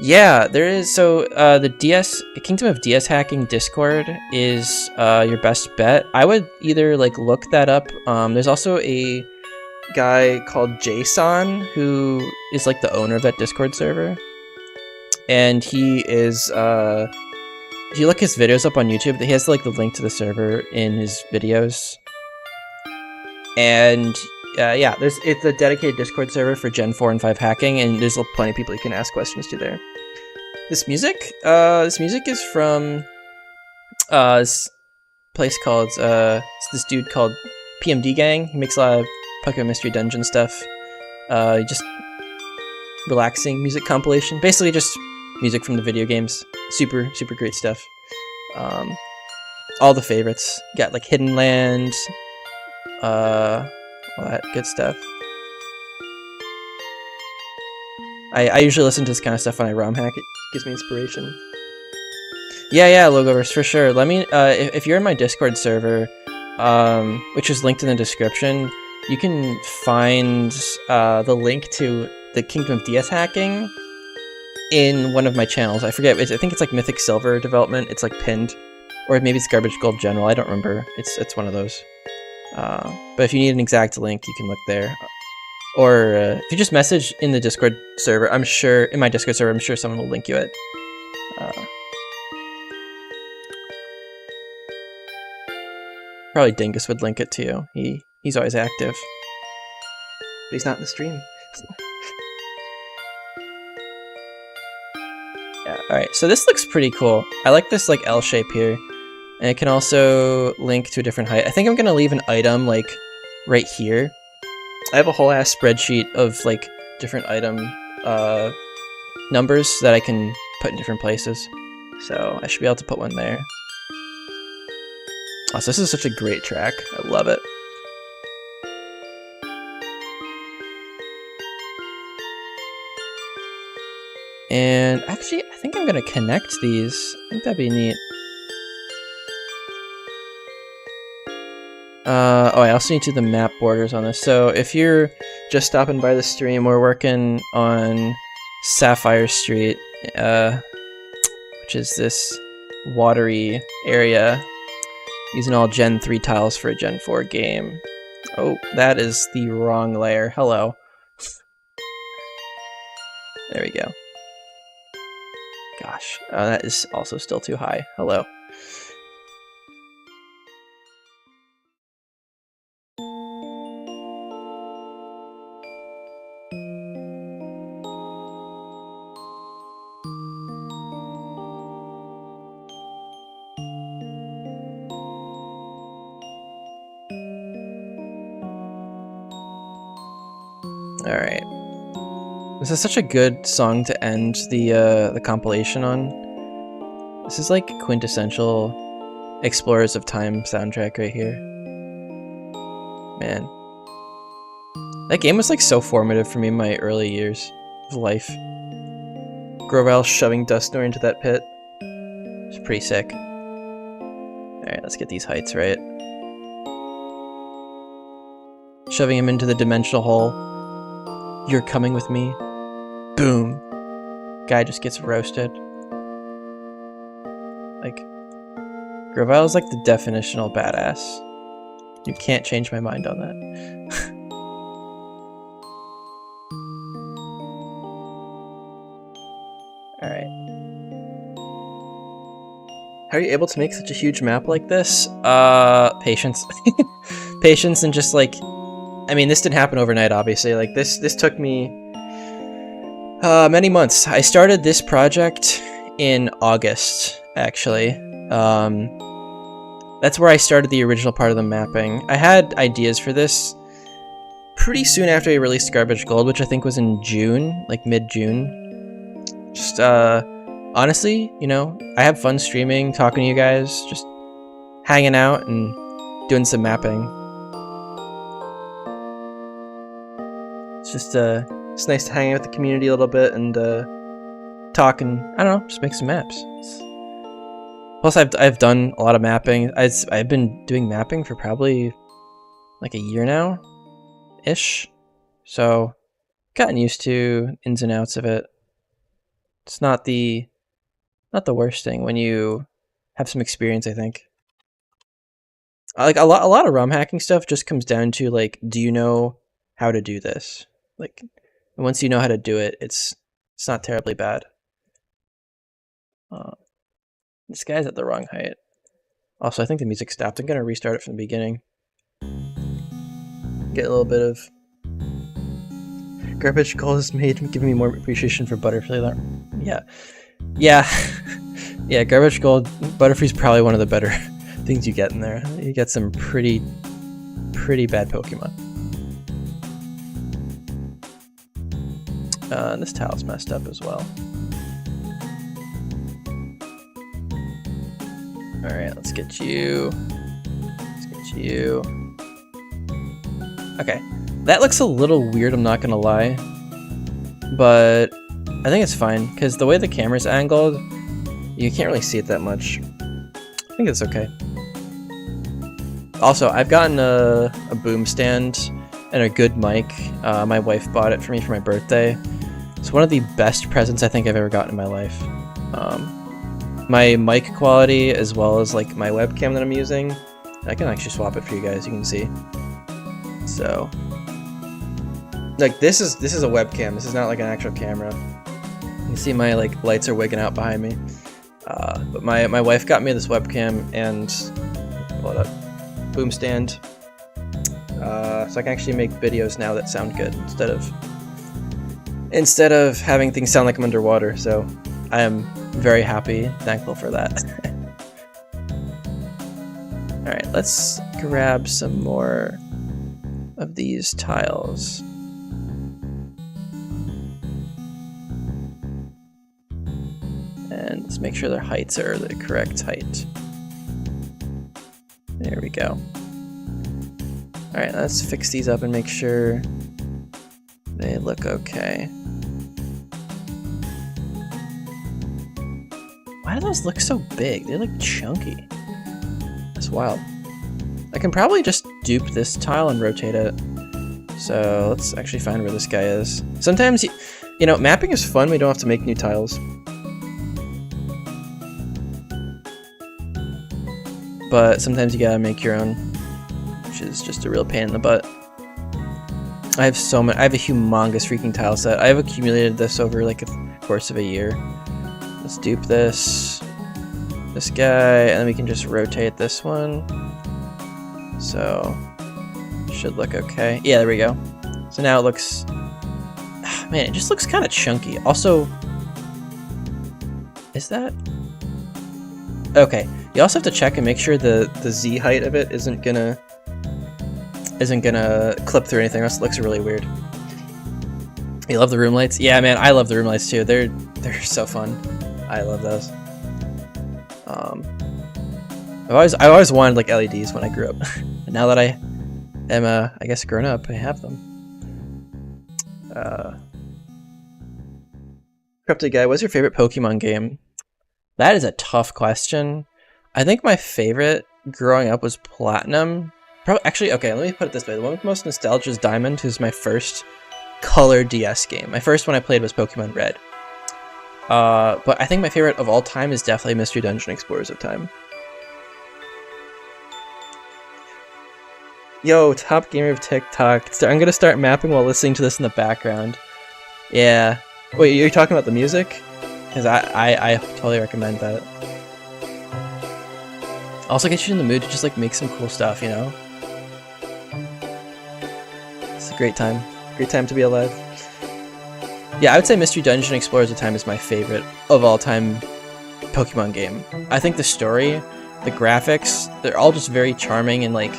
Speaker 1: Yeah, there is. So the Kingdom of DS hacking Discord is your best bet. I would either like look that up. There's also a guy called Jason who is like the owner of that Discord server, and he is if you look his videos up on YouTube, he has like the link to the server in his videos. And yeah, it's a dedicated Discord server for Gen 4 and 5 hacking, and there's plenty of people you can ask questions to there. This music is from this place called it's this dude called PMD Gang. He makes a lot of Pokemon Mystery Dungeon stuff. Just relaxing music compilation. Basically just music from the video games. Super great stuff. All the favorites. Got like Hidden Land, all that good stuff. I usually listen to this kind of stuff when I ROM hack. It gives me inspiration. Yeah, Logoverse, for sure. Let me, if you're in my Discord server, which is linked in the description, you can find the link to the Kingdom of DS hacking in one of my channels. I forget, I think it's like Mythic Silver development. It's like pinned, or maybe it's Garbage Gold General. I don't remember. It's one of those. But if you need an exact link, you can look there. Or if you just message in the Discord server, I'm sure someone will link you it. Probably Dingus would link it to you. He's always active. But he's not in the stream. Yeah, alright, so this looks pretty cool. I like this like L shape here. And it can also link to a different height. I think I'm gonna leave an item like right here. I have a whole ass spreadsheet of like different item numbers that I can put in different places. So I should be able to put one there. Oh, so this is such a great track. I love it. And actually, I think I'm gonna connect these. I think that'd be neat. Oh, I also need to do the map borders on this. So if you're just stopping by the stream, we're working on Sapphire Street, which is this watery area, using all Gen 3 tiles for a Gen 4 game. Oh, that is the wrong layer. Hello. There we go. Gosh, that is also still too high. Hello. Alright. This is such a good song to end the compilation on. This is like quintessential Explorers of Time soundtrack right here. Man. That game was like so formative for me in my early years of life. Grovel shoving Dustnor into that pit. It's pretty sick. Alright, let's get these heights right. Shoving him into the dimensional hole. You're coming with me. Boom. Guy just gets roasted. Like, Gravel is like the definitional badass. You can't change my mind on that. Alright. How are you able to make such a huge map like this? Patience. Patience and just like... I mean, this didn't happen overnight, obviously. Like, this took me many months. I started this project in August, actually. That's where I started the original part of the mapping. I had ideas for this pretty soon after I released Garbage Gold, which I think was in June, like mid-June. Just, honestly, you know, I have fun streaming, talking to you guys, just hanging out and doing some mapping. It's nice to hang out with the community a little bit and talk and, I don't know, just make some maps. Plus, I've done a lot of mapping. I've been doing mapping for probably like a year now, ish. So, gotten used to ins and outs of it. It's not the worst thing when you have some experience, I think. Like a lot of ROM hacking stuff just comes down to like, do you know how to do this? Like, once you know how to do it, it's not terribly bad. This guy's at the wrong height. Also, I think the music stopped. I'm gonna restart it from the beginning. Get a little bit of Garbage Gold has made giving me more appreciation for Butterfree. Yeah, yeah. Garbage Gold, Butterfree's probably one of the better things you get in there. You get some pretty bad Pokemon. This tile's messed up as well. Alright, let's get you. Let's get you. Okay. That looks a little weird, I'm not gonna lie. But I think it's fine, because the way the camera's angled, you can't really see it that much. I think it's okay. Also, I've gotten a boom stand and a good mic. My wife bought it for me for my birthday. It's one of the best presents I think I've ever gotten in my life. My mic quality, as well as like my webcam that I'm using, I can actually swap it for you guys. You can see. So, like this is a webcam. This is not like an actual camera. You can see my like lights are wigging out behind me. But my wife got me this webcam and pull it up. boom stand. So I can actually make videos now that sound good instead of having things sound like I'm underwater. So I am very happy, thankful for that. Alright, let's grab some more of these tiles. And let's make sure their heights are the correct height. There we go. Alright, let's fix these up and make sure they look okay. Why do those look so big? They look chunky. That's wild. I can probably just dupe this tile and rotate it. So let's actually find where this guy is. Sometimes, you know, mapping is fun. We don't have to make new tiles. But sometimes you gotta make your own, which is just a real pain in the butt. I have so many. I have a humongous freaking tile set. I have accumulated this over like a course of a year. Let's dupe this guy, and then we can just rotate this one. So should look okay. Yeah, there we go. So now it looks. Man, it just looks kind of chunky. Also, is that okay? You also have to check and make sure the Z height of it isn't gonna clip through anything else. It looks really weird. You love the room lights? Yeah, man, I love the room lights too. They're so fun. I love those. I always wanted like LEDs when I grew up, and now that I am I guess grown up, I have them. Cryptid guy, what's your favorite Pokemon game? That is a tough question. I think my favorite growing up was Platinum. Actually, okay, let me put it this way. The one with most nostalgia is Diamond, who's my first color DS game. My first one I played was Pokemon Red. But I think my favorite of all time is definitely Mystery Dungeon Explorers of Time. Yo, top gamer of TikTok. I'm gonna start mapping while listening to this in the background. Yeah. Wait, you're talking about the music? Because I totally recommend that. Also gets you in the mood to just like make some cool stuff, you know? It's a great time. Great time to be alive. Yeah, I would say Mystery Dungeon Explorers of Time is my favorite of all time Pokemon game. I think the story, the graphics, they're all just very charming and like,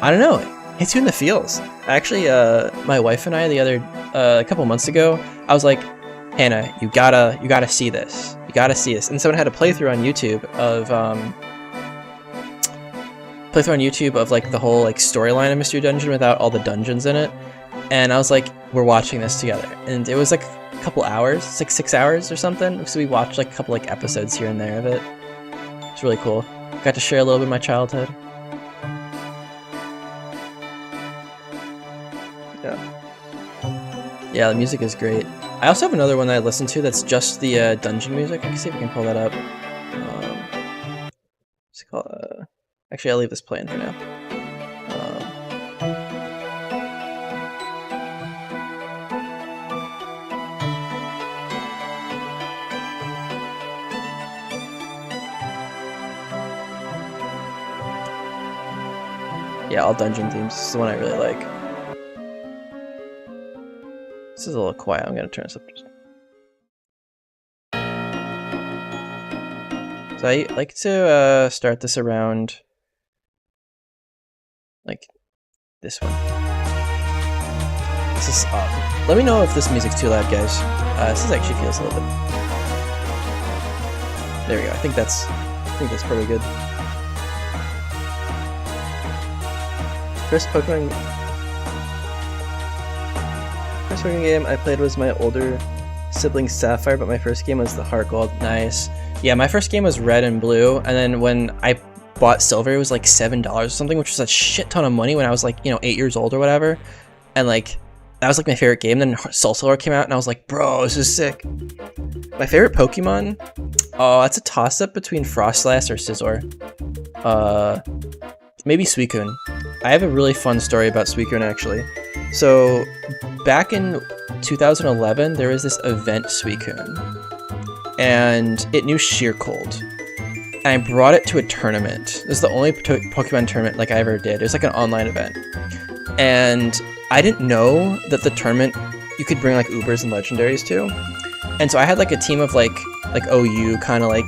Speaker 1: I don't know, it hits you in the feels. Actually, my wife and I a couple months ago, I was like, Hannah, you gotta see this. You gotta see this. And someone had a playthrough on YouTube of like the whole like storyline of Mystery Dungeon without all the dungeons in it. And I was like, we're watching this together. And it was like a couple hours, it's like 6 hours or something. So we watched like a couple like episodes here and there of it. It's really cool. Got to share a little bit of my childhood. Yeah, the music is great. I also have another one that I listen to that's just the dungeon music. I can see if I can pull that up. It's called, actually, I'll leave this playing for now. Yeah, all dungeon themes. This is the one I really like. This is a little quiet. I'm gonna turn this up. So I like to start this around like this one. This is let me know if this music's too loud, guys. This actually feels a little bit. There we go. I think that's probably good. First Pokemon game I played was my older sibling Sapphire, but my first game was the Heart Gold. Nice. Yeah, my first game was Red and Blue, and then when I bought Silver, it was like $7 or something, which was a shit ton of money when I was like, 8 years old or whatever. And like, that was like my favorite game. Then Soul Silver came out, and I was like, bro, this is sick. My favorite Pokemon? Oh, it's a toss-up between Frostlass or Scizor. Maybe Suicune. I have a really fun story about Suicune, actually. So, back in 2011, there was this event Suicune, and it knew Sheer Cold. and I brought it to a tournament. This is the only Pokemon tournament like I ever did. It was like an online event, and I didn't know that the tournament you could bring like Ubers and Legendaries too. And so I had like a team of like OU, kind of like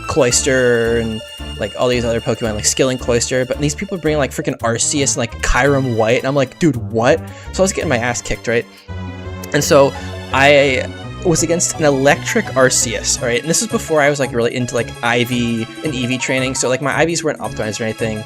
Speaker 1: Cloyster and like all these other Pokemon, like Skill and Cloyster, but these people bring like freaking Arceus and like Kyurem White, and I'm like, dude, what? So I was getting my ass kicked, right? And so I was against an electric Arceus, all right? And this is before I was like really into like IV and EV training, so like my IVs weren't optimized or anything,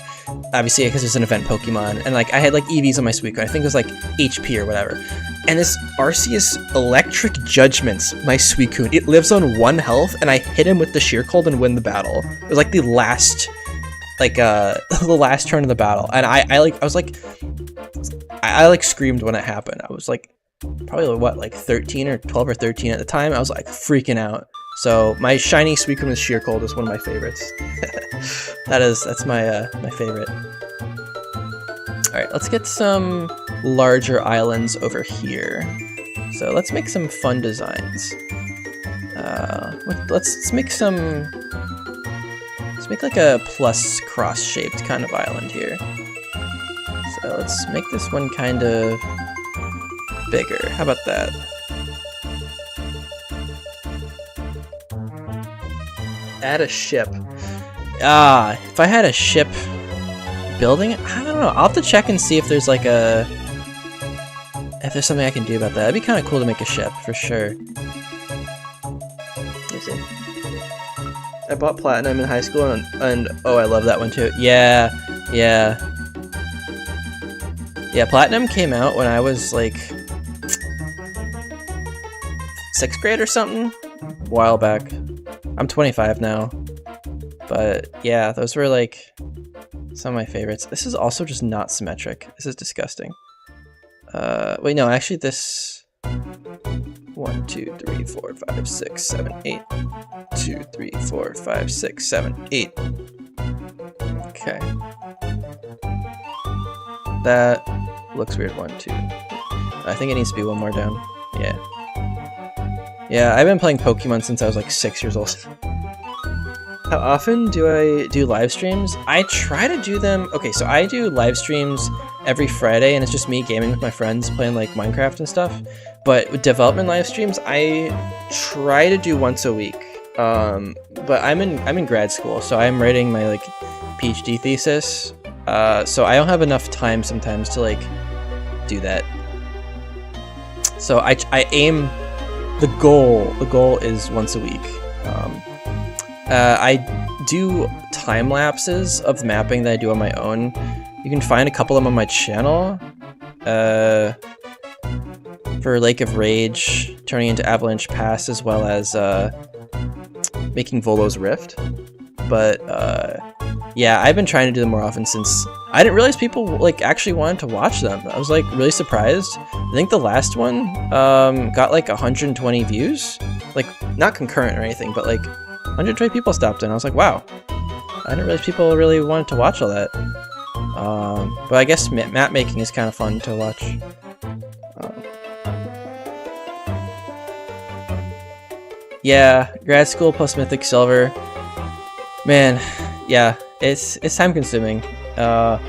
Speaker 1: obviously because it's an event Pokemon, and like I had like EVs on my Suicune. I think it was like HP or whatever. And this Arceus Electric Judgments my Suicune. It lives on 1 health, and I hit him with the Sheer Cold and win the battle. It was like the last, the last turn of the battle, and I like screamed when it happened. I was like probably what, like 13 or 12 or 13 at the time. I was like freaking out. So my shiny Suicune with Sheer Cold is one of my favorites. That's my my favorite. All right, let's get some larger islands over here. So let's make some fun designs. Let's make like a plus cross shaped kind of island here. So let's make this one kind of bigger. How about that? Add a ship. If I had a ship building, I don't know. I'll have to check and see if there's like if there's something I can do about that. That'd be kind of cool to make a ship for sure. Let me see. I bought Platinum in high school, and oh, I love that one too. Yeah. Platinum came out when I was like 6th grade or something, a while back. I'm 25 now, but yeah, those were like some of my favorites. This is also just not symmetric. This is disgusting. Wait, no, actually this 1, 2, 3, 4, 5, 6, 7, 8. 2, 3, 4, 5, 6, 7, 8. Okay. That looks weird. 1, 2. I think it needs to be one more down. Yeah. Yeah, I've been playing Pokemon since I was like 6 years old. How often do I do live streams? I try to do them. Okay, so I do live streams every Friday, and it's just me gaming with my friends, playing like Minecraft and stuff. But with development live streams, I try to do once a week. But I'm in grad school, so I'm writing my like PhD thesis. So I don't have enough time sometimes to like do that. So I aim. The goal is once a week. I do time lapses of the mapping that I do on my own. You can find a couple of them on my channel. For Lake of Rage, turning into Avalanche Pass, as well as making Volo's Rift. But yeah, I've been trying to do them more often since I didn't realize people like actually wanted to watch them. I was like really surprised. I think the last one got like 120 views, like not concurrent or anything, but like 120 people stopped in. I was like, wow, I didn't realize people really wanted to watch all that. But I guess map making is kind of fun to watch. Yeah, grad school plus Mythic Silver. Man, yeah, it's time consuming. I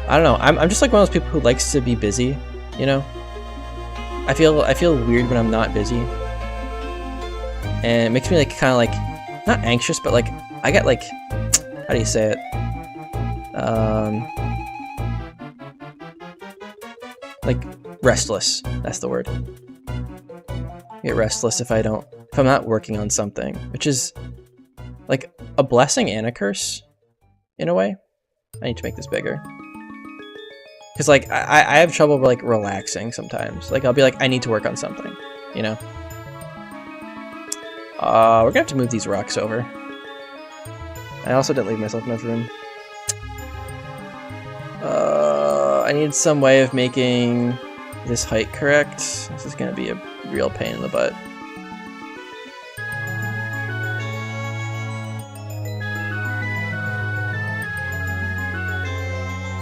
Speaker 1: don't know. I'm just like one of those people who likes to be busy, you know? I feel weird when I'm not busy. And it makes me like kind of like not anxious, but like I get like, how do you say it? Like restless. That's the word. I get restless if I'm not working on something, which is like a blessing and a curse in a way. I need to make this bigger. Because like I have trouble like relaxing sometimes. Like I'll be like, I need to work on something, you know? We're gonna have to move these rocks over. I also didn't leave myself enough room. I need some way of making this height correct. This is gonna be a real pain in the butt.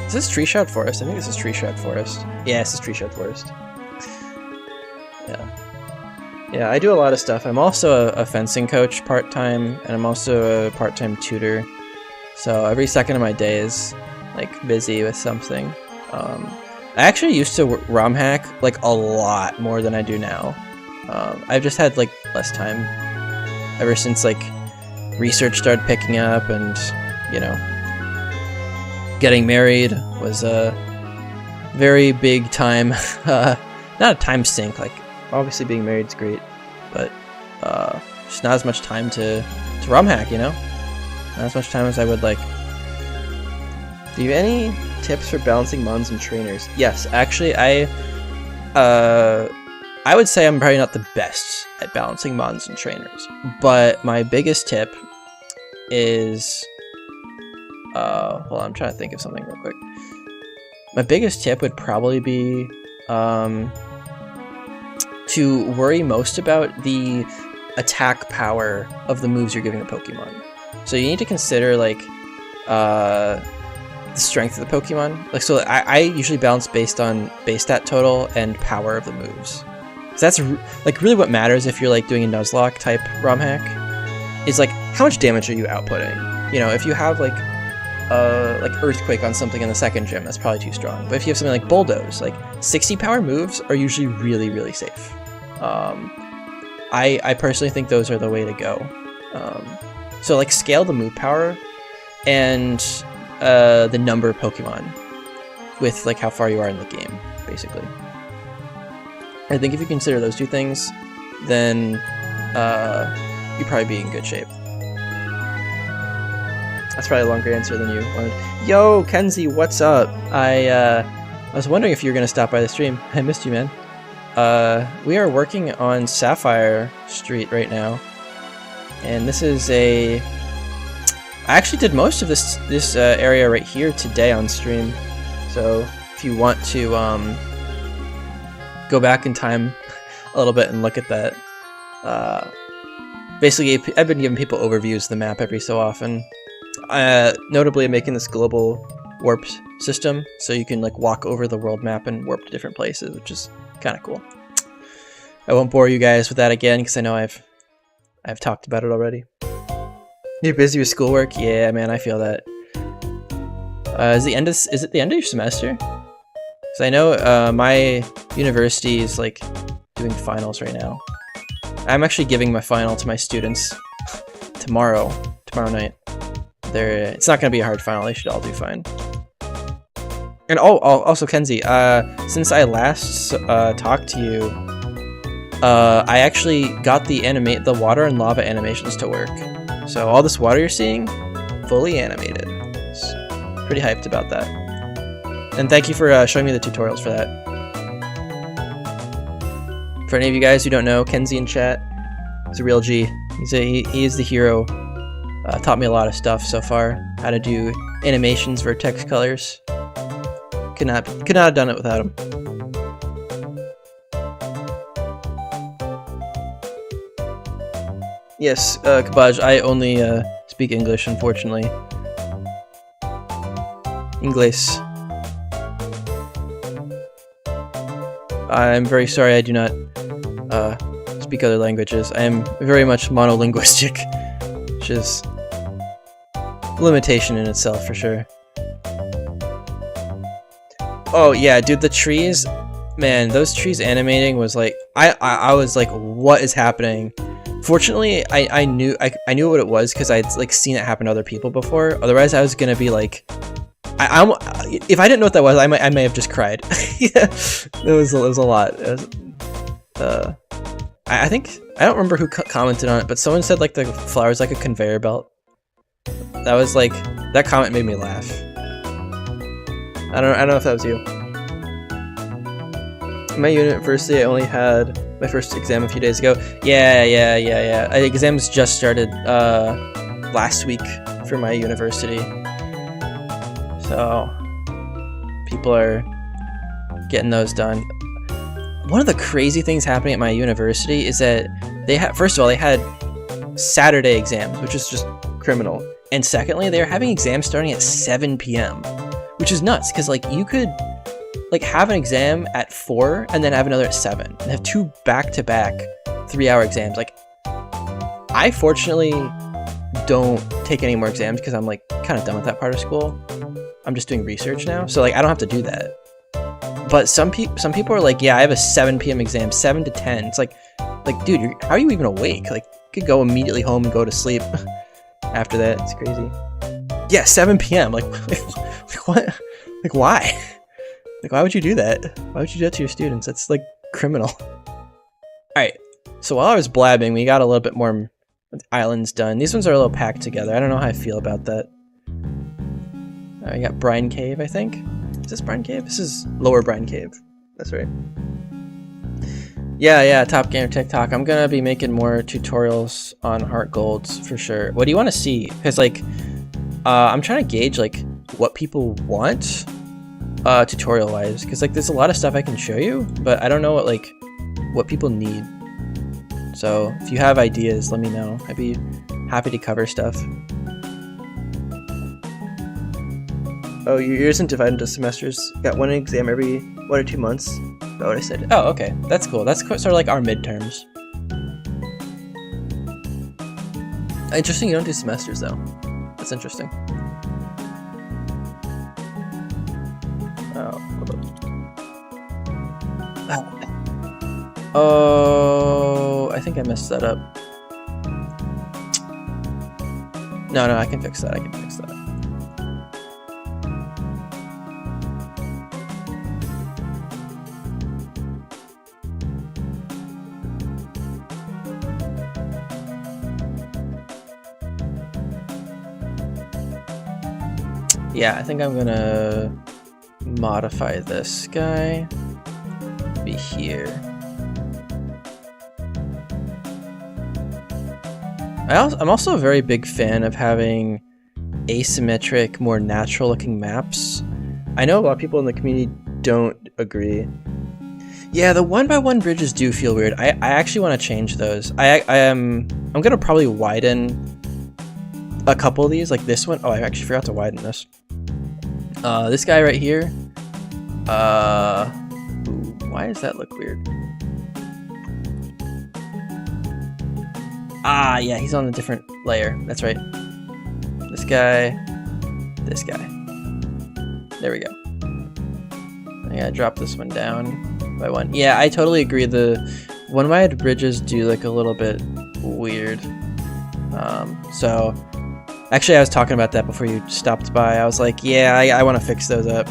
Speaker 1: Is this Tree Shroud Forest? I think this is Tree Shroud Forest. Yeah, this is Tree Shroud Forest. Yeah. Yeah, I do a lot of stuff. I'm also a fencing coach part-time, and I'm also a part-time tutor. So every second of my day is like busy with something. I actually used to ROM hack like a lot more than I do now. I've just had like less time ever since like research started picking up, and you know, getting married was a very big time. Not a time sink. Like obviously being married is great, but just not as much time to ROM hack. You know, not as much time as I would like. Do you have any tips for balancing mons and trainers? Yes, actually, I would say I'm probably not the best at balancing mons and trainers, but my biggest tip is, well, I'm trying to think of something real quick. My biggest tip would probably be to worry most about the attack power of the moves you're giving the Pokemon. So you need to consider like the strength of the Pokemon. Like, so I usually balance based on base stat total and power of the moves. So that's like really what matters if you're like doing a Nuzlocke type ROM hack, is like how much damage are you outputting. You know, if you have like Earthquake on something in the second gym, that's probably too strong. But if you have something like Bulldoze, like 60 power moves are usually really, really safe. I personally think those are the way to go. So like scale the move power and the number of Pokemon with like how far you are in the game, basically. I think if you consider those two things, then you'd probably be in good shape. That's probably a longer answer than you wanted. Yo, Kenzie, what's up? I was wondering if you were going to stop by the stream. I missed you, man. We are working on Sapphire Street right now. And this is I actually did most of this area right here today on stream. So if you want to go back in time a little bit and look at that. Basically, I've been giving people overviews of the map every so often. Notably, I'm making this global warp system, so you can like walk over the world map and warp to different places, which is kind of cool. I won't bore you guys with that again because I know I've talked about it already. You're busy with schoolwork? Yeah, man, I feel that. Is it the end of your semester? Because I know my university is like doing finals right now. I'm actually giving my final to my students tomorrow night. It's not going to be a hard final. They should all do fine. And also Kenzie, since I last talked to you, I actually got the water and lava animations to work. So all this water you're seeing, fully animated. Pretty hyped about that. And thank you for showing me the tutorials for that. For any of you guys who don't know, Kenzie in chat is a real G. He is the hero. Taught me a lot of stuff so far. How to do animations, vertex colors. Could not have done it without him. Yes, Kabaj, I only speak English, unfortunately. English. I'm very sorry I do not speak other languages. I am very much monolinguistic, which is a limitation in itself for sure. Oh yeah, dude, the trees, man, those trees animating was like, I was like, what is happening? Fortunately, I knew what it was because I'd like seen it happen to other people before. Otherwise, I was gonna be like, if I didn't know what that was, I may have just cried. Yeah, it was a lot. I think I don't remember who commented on it, but someone said like the flower's like a conveyor belt. That was like, that comment made me laugh. I don't know if that was you. My university, I only had my first exam a few days ago. Yeah. Exams just started last week for my university. So people are getting those done. One of the crazy things happening at my university is that first of all, they had Saturday exams, which is just criminal. And secondly, they're having exams starting at 7 p.m., which is nuts because like you could like have an exam at 4 and then have another at 7 and have 2 back-to-back 3-hour exams. Like, I fortunately don't take any more exams because I'm like kind of done with that part of school. I'm just doing research now, so like I don't have to do that. But some people are like, yeah, I have a 7 p.m. exam, 7 to 10. It's like dude, how are you even awake? Like, you could go immediately home and go to sleep after that. It's crazy. Yeah, 7 p.m. Like what? Like, why? Like, why would you do that? Why would you do that to your students? That's like criminal. All right. So while I was blabbing, we got a little bit more islands done. These ones are a little packed together. I don't know how I feel about that. We got Brine Cave, I think. Is this Brine Cave? This is Lower Brine Cave. That's right. Yeah, Top Gamer TikTok. I'm gonna be making more tutorials on Heart Golds for sure. What do you want to see? Because like, I'm trying to gauge like what people want, tutorial-wise. Because like, there's a lot of stuff I can show you, but I don't know what people need. So if you have ideas, let me know. I'd be happy to cover stuff. Oh, your year isn't divided into semesters. Got one exam every 1 or 2 months. That's what I said. Oh, okay. That's cool. That's sort of like our midterms. Interesting you don't do semesters, though. That's interesting. Oh, hold up. Oh, I think I messed that up. No, I can fix that. I can fix that. Yeah, I think I'm gonna modify this guy to be here. I'm also a very big fan of having asymmetric, more natural looking maps. I know a lot of people in the community don't agree. Yeah, the 1x1 bridges do feel weird. I actually want to change those. I'm gonna probably widen a couple of these, like this one. Oh, I actually forgot to widen this. This guy right here. Ooh, why does that look weird? Ah, yeah, he's on a different layer. That's right. This guy. This guy. There we go. I gotta drop this one down by 1. Yeah, I totally agree. The one-wide bridges do look a little bit weird. So actually, I was talking about that before you stopped by. I was like, yeah, I want to fix those up.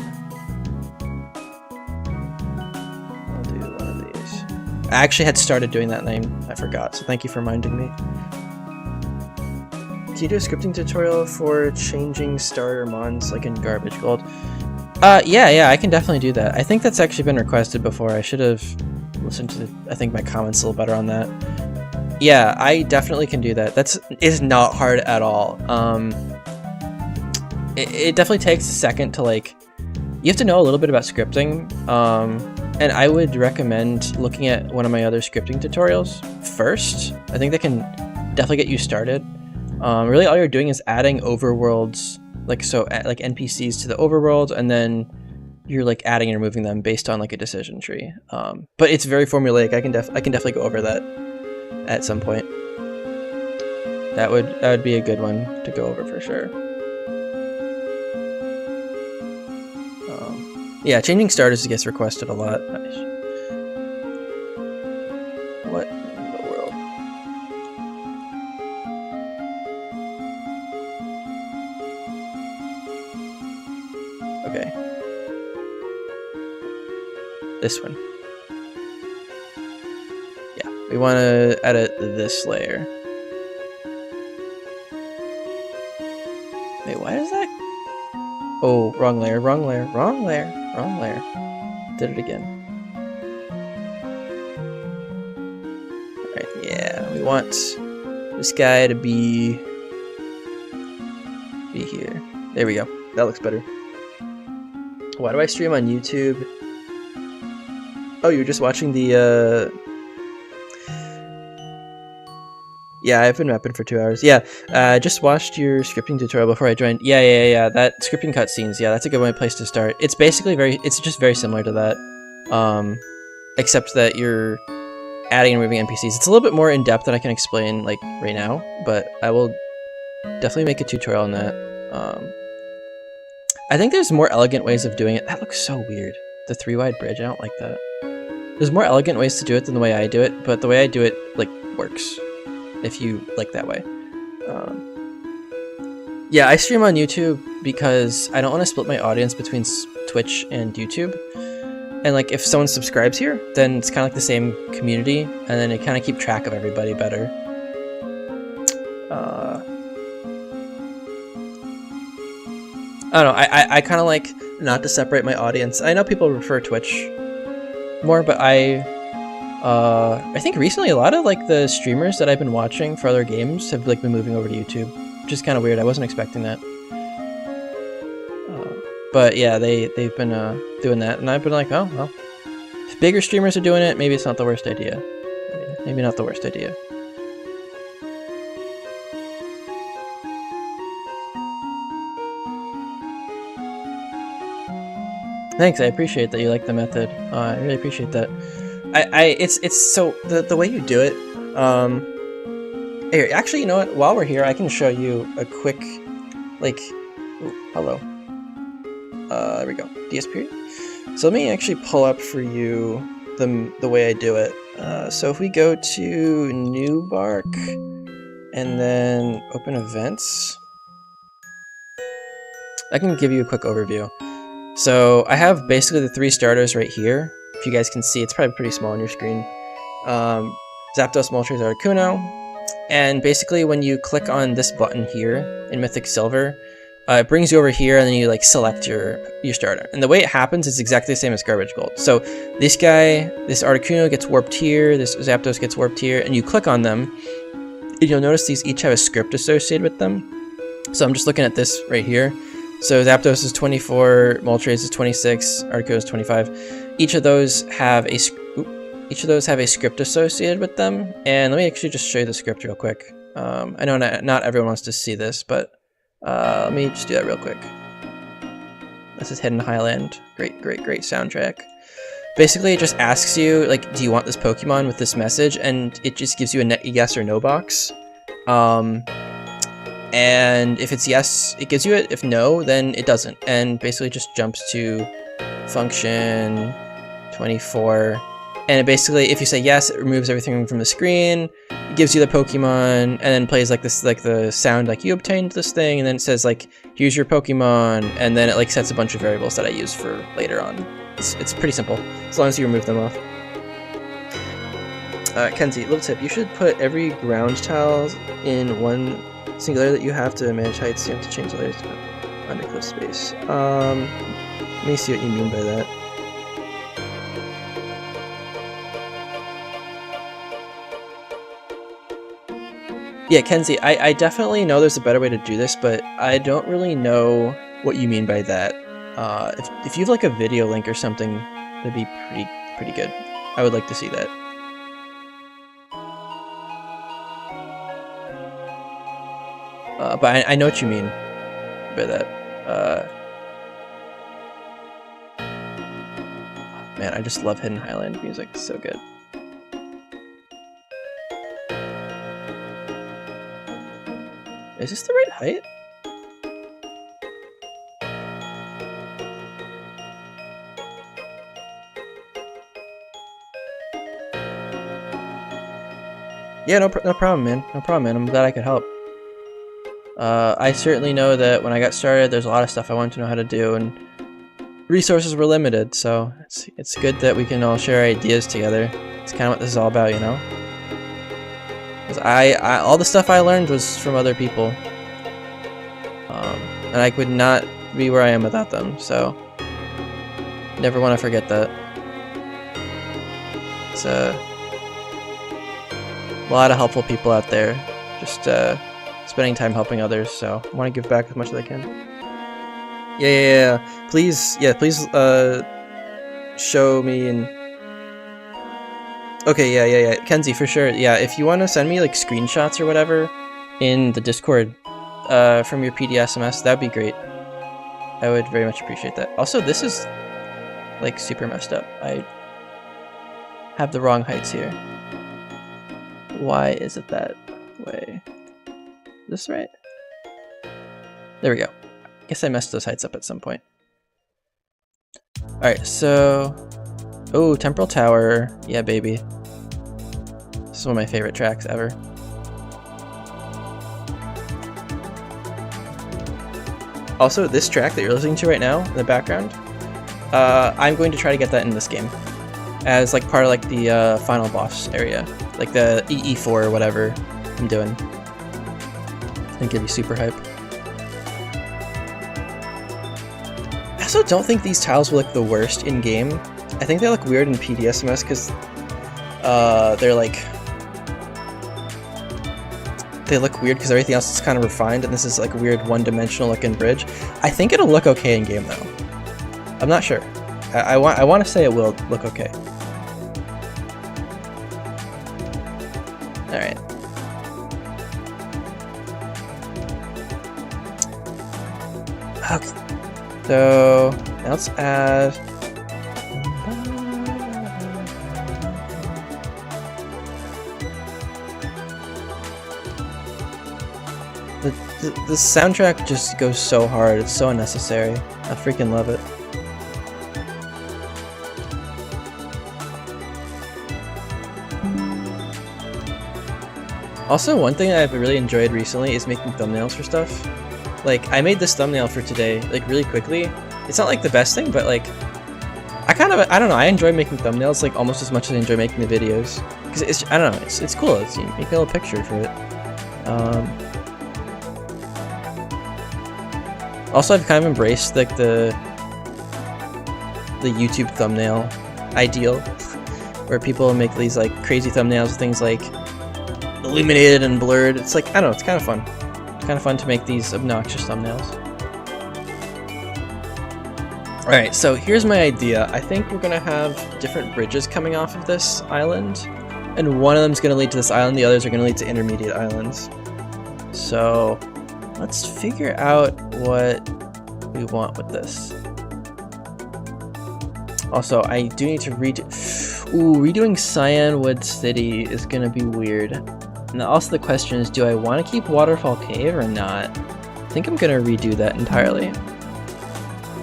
Speaker 1: I'll do one of these. I actually had started doing that name. I forgot, so thank you for reminding me. Can you do a scripting tutorial for changing starter mons like in Garbage Gold? Yeah, I can definitely do that. I think that's actually been requested before. I should have listened to, I think, my comments a little better on that. Yeah, I definitely can do that. It's not hard at all. It definitely takes a second to you have to know a little bit about scripting. And I would recommend looking at one of my other scripting tutorials first. I think that can definitely get you started. Really all you're doing is adding overworlds, like NPCs to the overworld, and then you're adding and removing them based on a decision tree. But it's very formulaic. I can definitely go over that at some point. That would be a good one to go over for sure. Yeah, changing starters gets requested a lot. What in the world? Okay. This one. Yeah, we want to edit this layer. Wait, why is that? Oh, wrong layer, wrong layer, wrong layer, wrong layer. Did it again. Alright, yeah, we want this guy to be here. There we go. That looks better. Why do I stream on YouTube? Oh, you're just watching the, Yeah, I've been mapping for 2 hours. Yeah, just watched your scripting tutorial before I joined. Yeah. That scripting cutscenes. Yeah, that's a good place to start. It's basically it's just very similar to that, except that adding and removing NPCs. It's a little bit more in depth than I can explain like right now, but I will definitely make a tutorial on that. I think there's more elegant ways of doing it. That looks so weird. The 3-wide bridge, I don't like that. There's more elegant ways to do it than the way I do it, but the way I do it like works if you like that way. Yeah, I stream on YouTube because I don't want to split my audience between Twitch and YouTube. And like if someone subscribes here, then it's kind of like the same community, and then it kind of keep track of everybody better. I don't know, I kind of like not to separate my audience. I know people prefer Twitch more, but I think recently a lot of like the streamers that I've been watching for other games have like been moving over to YouTube, which is kind of weird. I wasn't expecting that. But yeah, they've been doing that, and I've been like, oh well, if bigger streamers are doing it, maybe it's not the worst idea. Maybe not the worst idea. Thanks, I appreciate that you like the method. I really appreciate that. It's so the way you do it. Here, actually, you know what? While we're here, I can show you a quick, like, ooh, hello. There we go. DS period. So let me actually pull up for you the way I do it. So if we go to New Bark and then open events, I can give you a quick overview. So I have basically the 3 starters right here. If you guys can see, it's probably pretty small on your screen. Zapdos, Moltres, Articuno. And basically when you click on this button here in Mythic Silver, it brings you over here, and then you like select your starter. And the way it happens is exactly the same as Garbage Gold. So this guy, this Articuno gets warped here, this Zapdos gets warped here, and you click on them, and you'll notice these each have a script associated with them. So I'm just looking at this right here. So Zapdos is 24, Moltres is 26, Articuno is 25. Each of those have a script associated with them. And let me actually just show you the script real quick. I know not everyone wants to see this, but let me just do that real quick. This is Hidden Highland. Great soundtrack. Basically, it just asks you, like, do you want this Pokemon with this message? And it just gives you a yes or no box. And if it's yes, it gives you it. If no, then it doesn't. And basically just jumps to function 24. And it basically, if you say yes, it removes everything from the screen. It gives you the Pokemon, and then plays like this, like the sound like you obtained this thing, and then it says like, here's your Pokemon, and then it like sets a bunch of variables that I use for later on. It's pretty simple, as long as you remove them off. Kenzie, little tip, you should put every ground tile in one single layer that you have to manage heights. You have to change the layers to under close space. Let me see what you mean by that. Yeah, Kenzie, I definitely know there's a better way to do this, but I don't really know what you mean by that. If you have like a video link or something, that'd be pretty good. I would like to see that. But I know what you mean by that. Man, I just love Hidden Highland music. It's so good. Is this the right height? Yeah, no problem, man. No problem, man. I'm glad I could help. I certainly know that when I got started, there's a lot of stuff I wanted to know how to do, and resources were limited, so it's good that we can all share ideas together. It's kind of what this is all about, you know? Because all the stuff I learned was from other people. And I would not be where I am without them, so never want to forget that. It's a lot of helpful people out there, just spending time helping others, so I want to give back as much as I can. Yeah. Please show me and... Okay, yeah. Kenzie, for sure. Yeah, if you want to send me like screenshots or whatever in the Discord from your PDSMS, that'd be great. I would very much appreciate that. Also, this is like super messed up. I have the wrong heights here. Why is it that way? This right? There we go. Guess I messed those heights up at some point. Alright, so... Oh, Temporal Tower. Yeah, baby. This is one of my favorite tracks ever. Also, this track that you're listening to right now in the background, I'm going to try to get that in this game as like part of like the final boss area, like the E4 or whatever I'm doing. I think it'd be super hype. I also don't think these tiles will look the worst in game. I think they look weird in PDSMS because they're like, they look weird because everything else is kind of refined, and this is like a weird one-dimensional looking bridge. I think it'll look okay in game though. I'm not sure. I want to say it will look okay. All right. Okay. So now let's add. The soundtrack just goes so hard, it's so unnecessary. I freaking love it. Also, one thing I've really enjoyed recently is making thumbnails for stuff. Like, I made this thumbnail for today, like, really quickly. It's not, like, the best thing, but, like, I don't know, I enjoy making thumbnails, like, almost as much as I enjoy making the videos. Because it's, I don't know, it's cool, you make a little picture for it. Also, I've kind of embraced like the YouTube thumbnail ideal, where people make these like crazy thumbnails with things like illuminated and blurred. It's like, I don't know, it's kind of fun. It's kind of fun to make these obnoxious thumbnails. Alright, so here's my idea. I think we're gonna have different bridges coming off of this island, and one of them's gonna lead to this island, the others are gonna lead to intermediate islands. So let's figure out what we want with this. Also, I do need to redoing Cyanwood City is gonna be weird. And also the question is, do I want to keep Waterfall Cave or not? I think I'm gonna redo that entirely.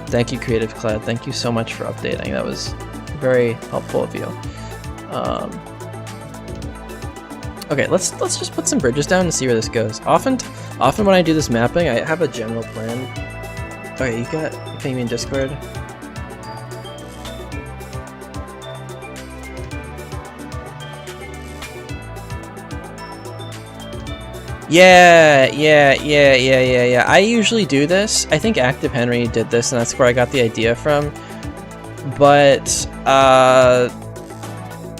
Speaker 1: Thank you, Creative Cloud. Thank you so much for updating. That was very helpful of you. Okay, let's just put some bridges down and see where this goes. Often when I do this mapping, I have a general plan. Okay, you ping me in Discord? Yeah. I usually do this. I think Active Henry did this, and that's where I got the idea from. But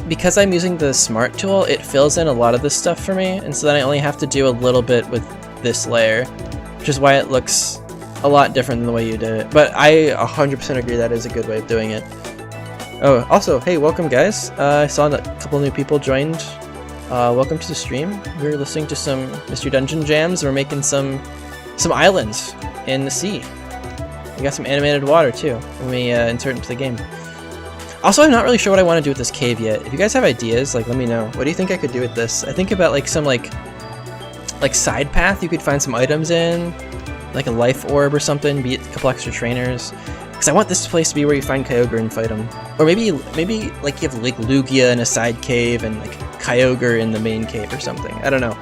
Speaker 1: because I'm using the Smart tool, it fills in a lot of this stuff for me, and so then I only have to do a little bit with this layer, which is why it looks a lot different than the way you did it. But I 100% agree that is a good way of doing it. Oh, also, hey, welcome guys. I saw that a couple new people joined. Welcome to the stream. We're listening to some Mystery Dungeon jams. We're making some islands in the sea. We got some animated water too when we insert into the game. Also, I'm not really sure what I want to do with this cave yet. If you guys have ideas, like, let me know. What do you think I could do with this? I think about like some like side path you could find some items in, like a life orb or something, be it a couple extra trainers. Because I want this place to be where you find Kyogre and fight them. Or maybe like you have like Lugia in a side cave and like Kyogre in the main cave or something. I don't know.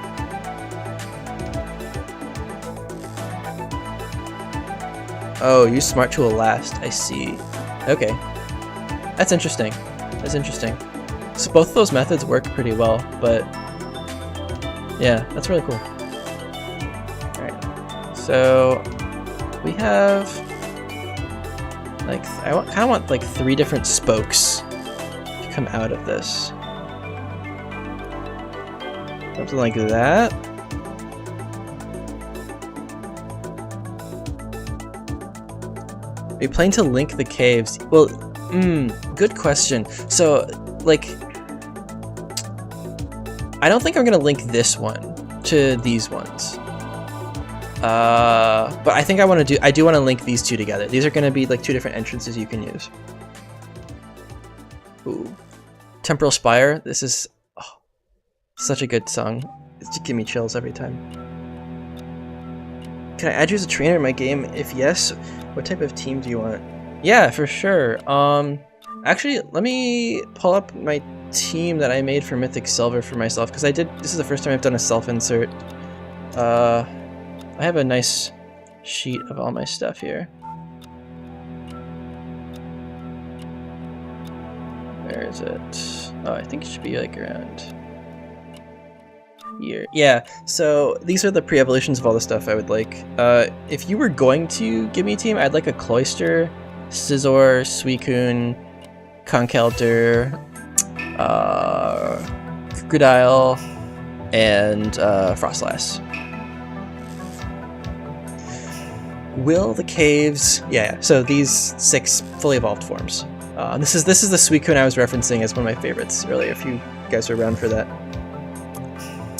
Speaker 1: Oh, use Smart Tool last. I see. Okay. That's interesting. That's interesting. So both of those methods work pretty well, but yeah, that's really cool. Alright. So we have like, I kind of want like 3 different spokes to come out of this. Something like that. Are you planning to link the caves? Well, good question. So, like, I don't think I'm gonna link this one to these ones. But I think I do want to link these two together. These are gonna be like 2 different entrances you can use. Ooh. Temporal Spire. This is, Such a good song. It just gives me chills every time. Can I add you as a trainer in my game? If yes, what type of team do you want? Yeah, for sure. Actually, let me pull up my team that I made for Mythic Silver for myself, because this is the first time I've done a self-insert. I have a nice sheet of all my stuff here. Where is it? Oh, I think it should be like around here. Yeah, so these are the pre-evolutions of all the stuff I would like. If you were going to give me a team, I'd like a Cloyster, Scizor, Suicune, Conkeldurr, Crocodile, and Frostlass. Will the caves... Yeah, so these 6 fully evolved forms. This is the Suicune I was referencing as one of my favorites earlier, if you guys are around for that.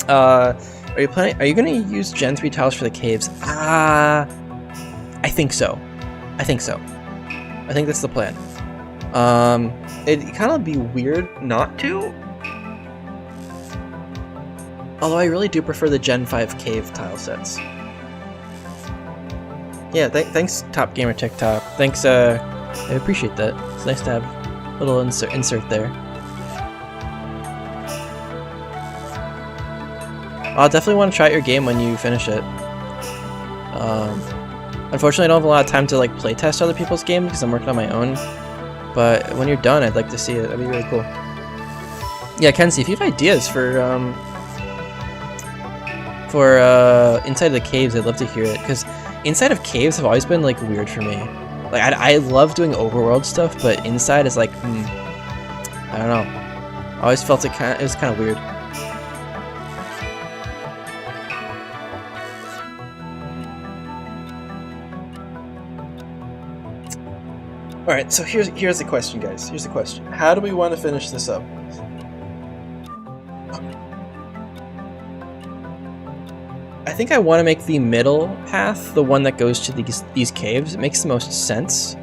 Speaker 1: Are you going to use Gen 3 tiles for the caves? I think so. I think that's the plan. It'd kind of be weird not to. Although I really do prefer the Gen 5 cave tile sets. Yeah, thanks Top Gamer TikTok. Thanks, I appreciate that. It's nice to have a little insert there. I'll definitely want to try out your game when you finish it. Unfortunately, I don't have a lot of time to like playtest other people's games because I'm working on my own. But when you're done, I'd like to see it. That'd be really cool. Yeah, Kenzie, if you have ideas for Inside of the Caves, I'd love to hear it, because Inside of Caves have always been like weird for me. Like I love doing overworld stuff, but Inside is like, I don't know. I always felt it was kind of weird. Alright, so here's the question, guys. Here's the question. How do we want to finish this up? I think I want to make the middle path the one that goes to these caves. It makes the most sense.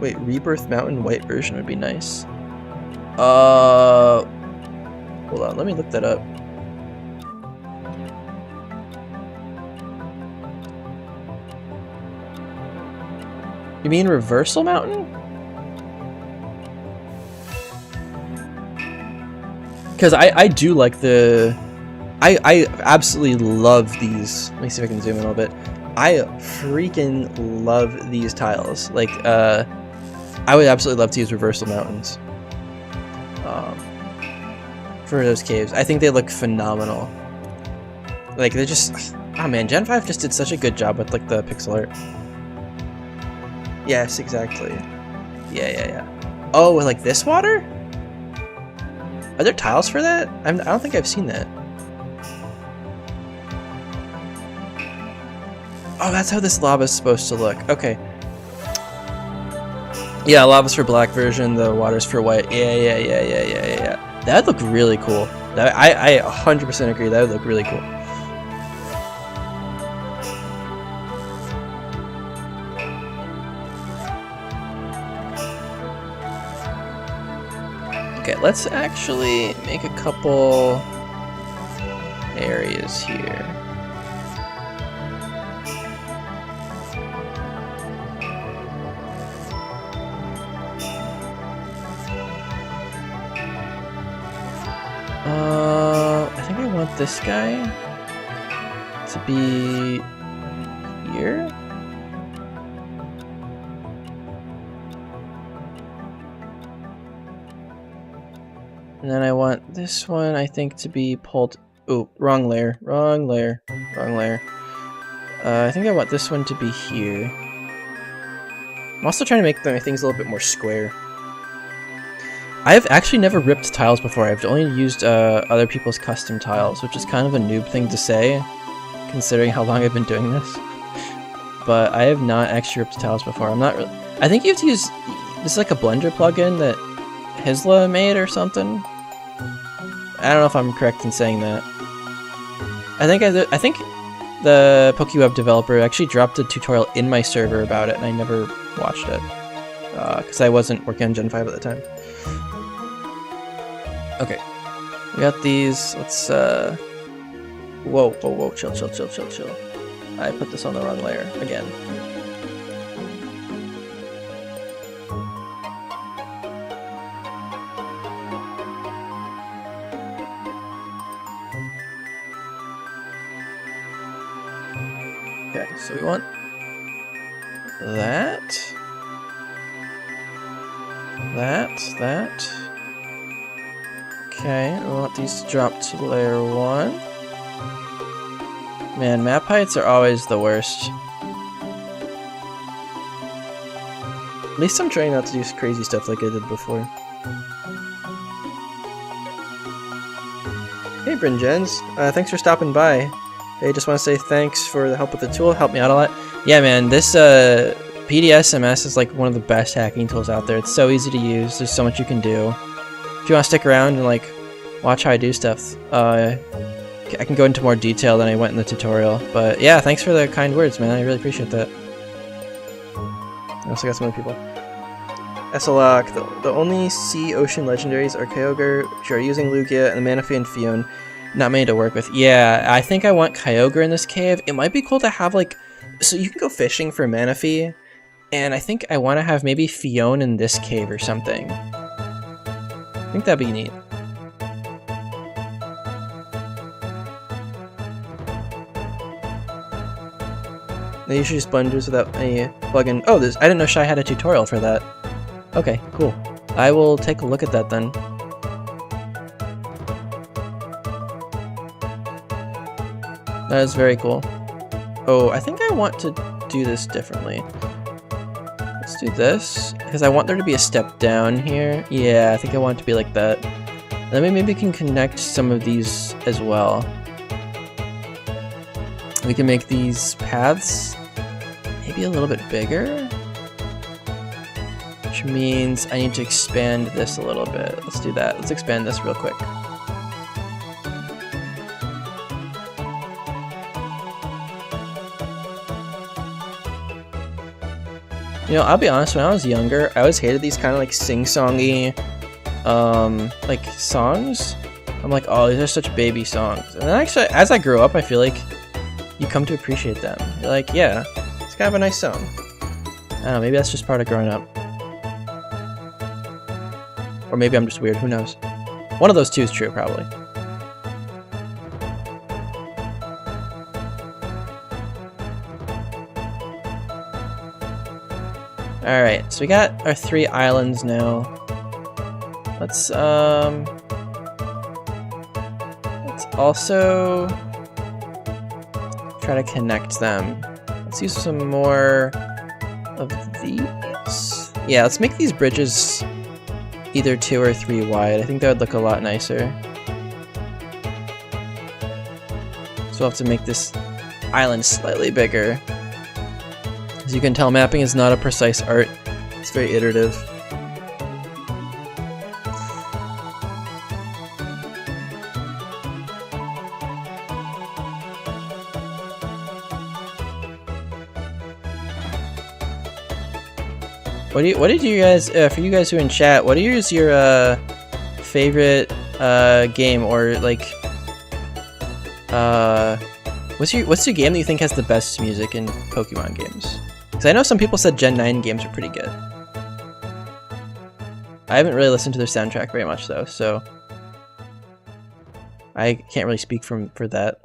Speaker 1: Wait, Rebirth Mountain white version would be nice. Hold on, let me look that up. You mean Reversal Mountain? Because I do like the... I absolutely love these. Let me see if I can zoom in a little bit. I freaking love these tiles. Like, I would absolutely love to use Reversal Mountains for those caves. I think they look phenomenal. Like, they're just... Oh man, Gen 5 just did such a good job with like the pixel art. Yes, exactly. Yeah. Oh, like this water? Are there tiles for that? I don't think I've seen that. Oh, that's how this lava is supposed to look. Okay. Yeah, lava's for black version, the water's for white. Yeah. That'd look really cool. I 100% agree. That would look really cool. Okay, let's actually make a couple areas here. I think I want this guy to be here. And then I want this one, I think, to be pulled... Oh, wrong layer. I think I want this one to be here. I'm also trying to make things a little bit more square. I've actually never ripped tiles before. I've only used other people's custom tiles, which is kind of a noob thing to say, considering how long I've been doing this. But I have not actually ripped tiles before. I'm not really... I think you have to use... This is like a Blender plugin that Hisla made or something. I don't know if I'm correct in saying that. I think the PokeWeb developer actually dropped a tutorial in my server about it, and I never watched it because I wasn't working on Gen 5 at the time. Okay, we got these. Let's whoa, whoa, whoa, chill, chill, chill, chill, chill. I put this on the wrong layer again. Okay, so we want that, that. Okay, we want these to drop to layer 1. Man, map heights are always the worst. At least I'm trying not to do crazy stuff like I did before. Hey Brinjens, thanks for stopping by. Hey, just want to say thanks for the help with the tool, helped me out a lot. Yeah man, this PDSMS is like one of the best hacking tools out there. It's so easy to use, there's so much you can do. If you want to stick around and like watch how I do stuff, I can go into more detail than I went in the tutorial. But yeah, thanks for the kind words, man. I really appreciate that. I also got some other people. Esolok, the only sea ocean legendaries are Kyogre, which are using Lugia, and the Manaphy and Fion. Not many to work with. Yeah, I think I want Kyogre in this cave. It might be cool to have like, so you can go fishing for Manaphy, and I think I want to have maybe Fion in this cave or something. I think that'd be neat. They usually just blenders without any plugin. Oh, I didn't know Shy had a tutorial for that. Okay, cool. I will take a look at that then. That is very cool. Oh, I think I want to do this differently. Let's do this, because I want there to be a step down here. Yeah, I think I want it to be like that. And then maybe we can connect some of these as well. We can make these paths maybe a little bit bigger, which means I need to expand this a little bit. Let's do that. Let's expand this real quick. You know, I'll be honest, when I was younger, I always hated these kind of like sing-songy, like songs. I'm like, oh, these are such baby songs. And then actually, as I grew up, I feel like you come to appreciate them. You're like, yeah, it's kind of a nice song. I don't know, maybe that's just part of growing up. Or maybe I'm just weird, who knows? One of those two is true, probably. Alright, so we got our 3 islands now. Let's also try to connect them. Let's use some more of these. Yeah, let's make these bridges either 2 or 3 wide. I think that would look a lot nicer. So we'll have to make this island slightly bigger. As you can tell, mapping is not a precise art. It's very iterative. What did you guys, for you guys who are in chat, what is your favorite game, or like what's your game that you think has the best music in Pokemon games? Because I know some people said Gen 9 games are pretty good. I haven't really listened to their soundtrack very much though, so I can't really speak for that.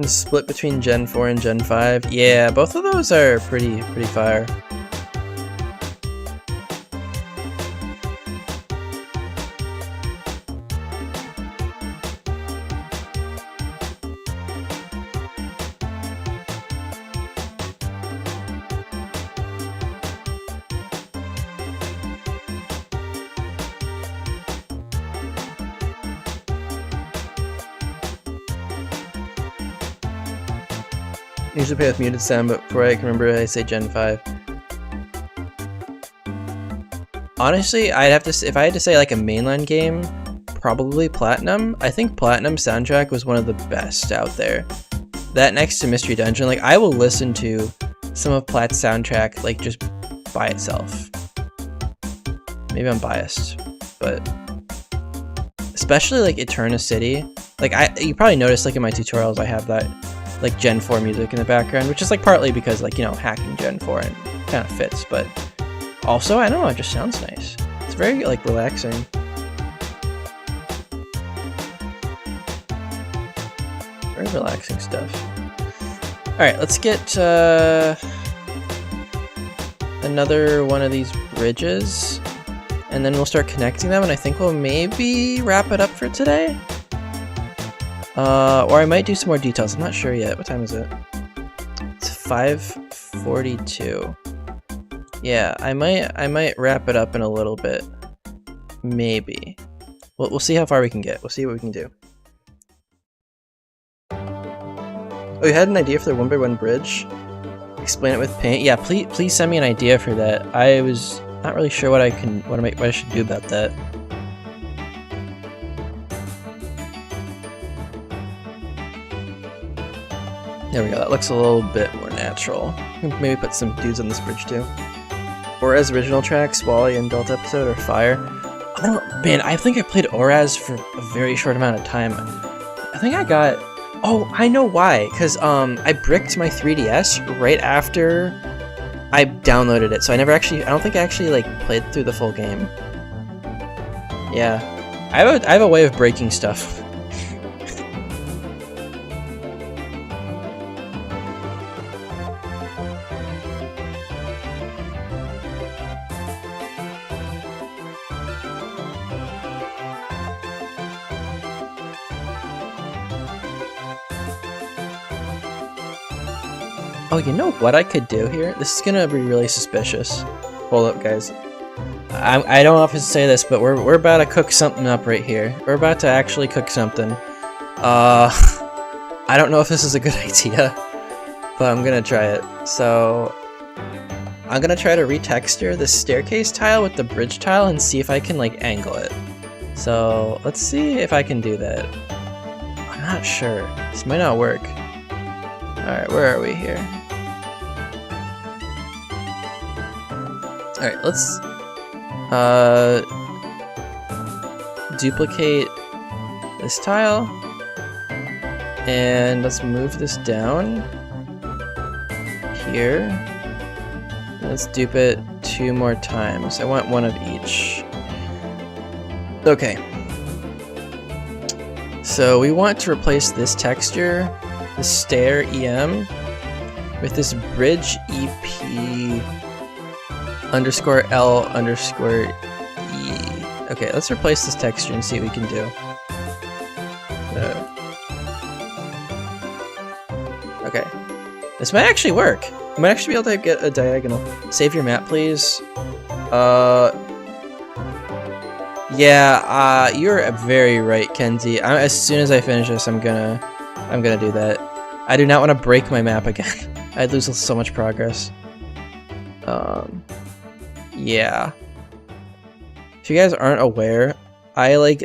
Speaker 1: Split between Gen 4 and Gen 5. Yeah, both of those are pretty fire. usually play with muted sound, but before I can remember, I say Gen 5. Honestly, I'd have to. If I had to say like a mainline game, probably Platinum. I think Platinum soundtrack was one of the best out there. That next to Mystery Dungeon, like I will listen to some of Plat's soundtrack like just by itself. Maybe I'm biased, but especially like Eterna City. Like you probably noticed like in my tutorials I have that like Gen 4 music in the background, which is like partly because like, you know, hacking Gen 4 and kind of fits, but also I don't know, it just sounds nice. It's very like relaxing. Very relaxing stuff. Alright, let's get another one of these bridges, and then we'll start connecting them, and I think we'll maybe wrap it up for today. Or I might do some more details, I'm not sure yet. What time is it? It's 5:42. Yeah, I might wrap it up in a little bit. Maybe. We'll see how far we can get. We'll see what we can do. Oh, you had an idea for the 1x1 bridge? Explain it with paint? Yeah, please send me an idea for that. I was not really sure what I should do about that. There we go, that looks a little bit more natural. Maybe put some dudes on this bridge too. Oraz original tracks, Wally and Delta episode, or Fire. I think I played Oraz for a very short amount of time. I think I got... Oh, I know why, because I bricked my 3DS right after I downloaded it, so I don't think I actually like played through the full game. Yeah, I have a way of breaking stuff. Oh, you know what I could do here? This is gonna be really suspicious. Hold up, guys. I don't often say this, but we're about to cook something up right here. We're about to actually cook something. I don't know if this is a good idea, but I'm gonna try it. So I'm gonna try to retexture the staircase tile with the bridge tile and see if I can like angle it. So let's see if I can do that. I'm not sure. This might not work. Alright, where are we here? Alright, let's duplicate this tile, and let's move this down here. Let's dupe it 2 more times. I want one of each. Okay. So we want to replace this texture, the stair EM, with this bridge EP underscore L underscore E. Okay, let's replace this texture and see what we can do. Okay. This might actually work. I might actually be able to get a diagonal. Save your map, please. Yeah, you're very right, Kenzie. As soon as I finish this, I'm gonna do that. I do not want to break my map again. I'd lose so much progress. Yeah. If you guys aren't aware, I like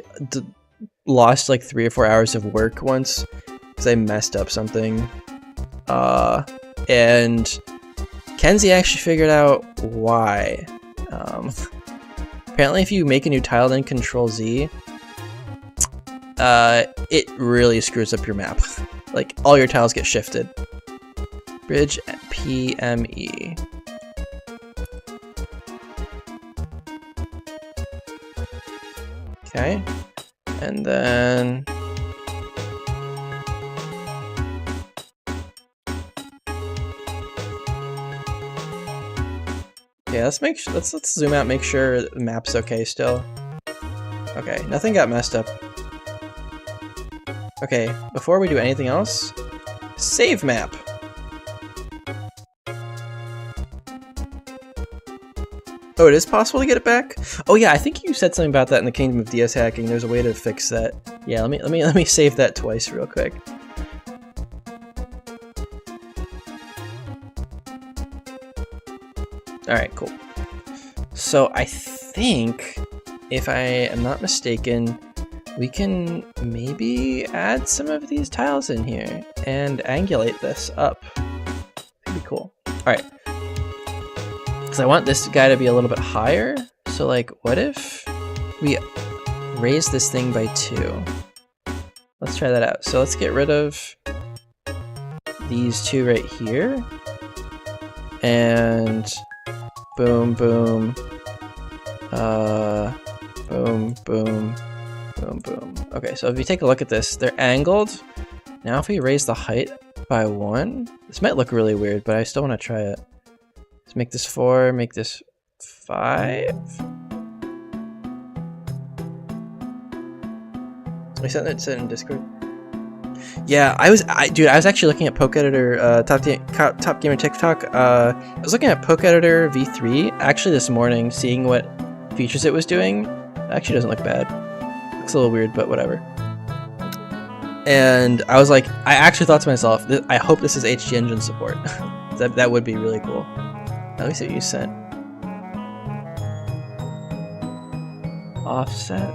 Speaker 1: lost like 3 or 4 hours of work once because I messed up something. And Kenzie actually figured out why. Apparently if you make a new tile then Control Z, it really screws up your map. Like, all your tiles get shifted. Bridge PME. Okay. And then... Okay, let's zoom out, make sure the map's okay still. Okay, nothing got messed up. Okay, before we do anything else, save map. Oh, it is possible to get it back? Oh yeah, I think you said something about that in the Kingdom of DS hacking. There's a way to fix that. Yeah, let me save that twice real quick. Alright, cool. So I think, if I am not mistaken, we can maybe add some of these tiles in here and angulate this up. That'd be cool. Alright. Because I want this guy to be a little bit higher. So like, what if we raise this thing by 2? Let's try that out. So let's get rid of these 2 right here. And boom, boom. Boom, boom, boom, boom. Okay, so if you take a look at this, they're angled. Now if we raise the height by 1, this might look really weird, but I still want to try it. Let's make this 4, make this 5. I sent it in Discord. Yeah, I was actually looking at Poke Editor, Top Gamer TikTok. I was looking at Poke Editor V3 actually this morning, seeing what features it was doing. It actually doesn't look bad. Looks a little weird, but whatever. And I was like, I actually thought to myself, I hope this is HG Engine support. that would be really cool. Let me see what you sent. Offset.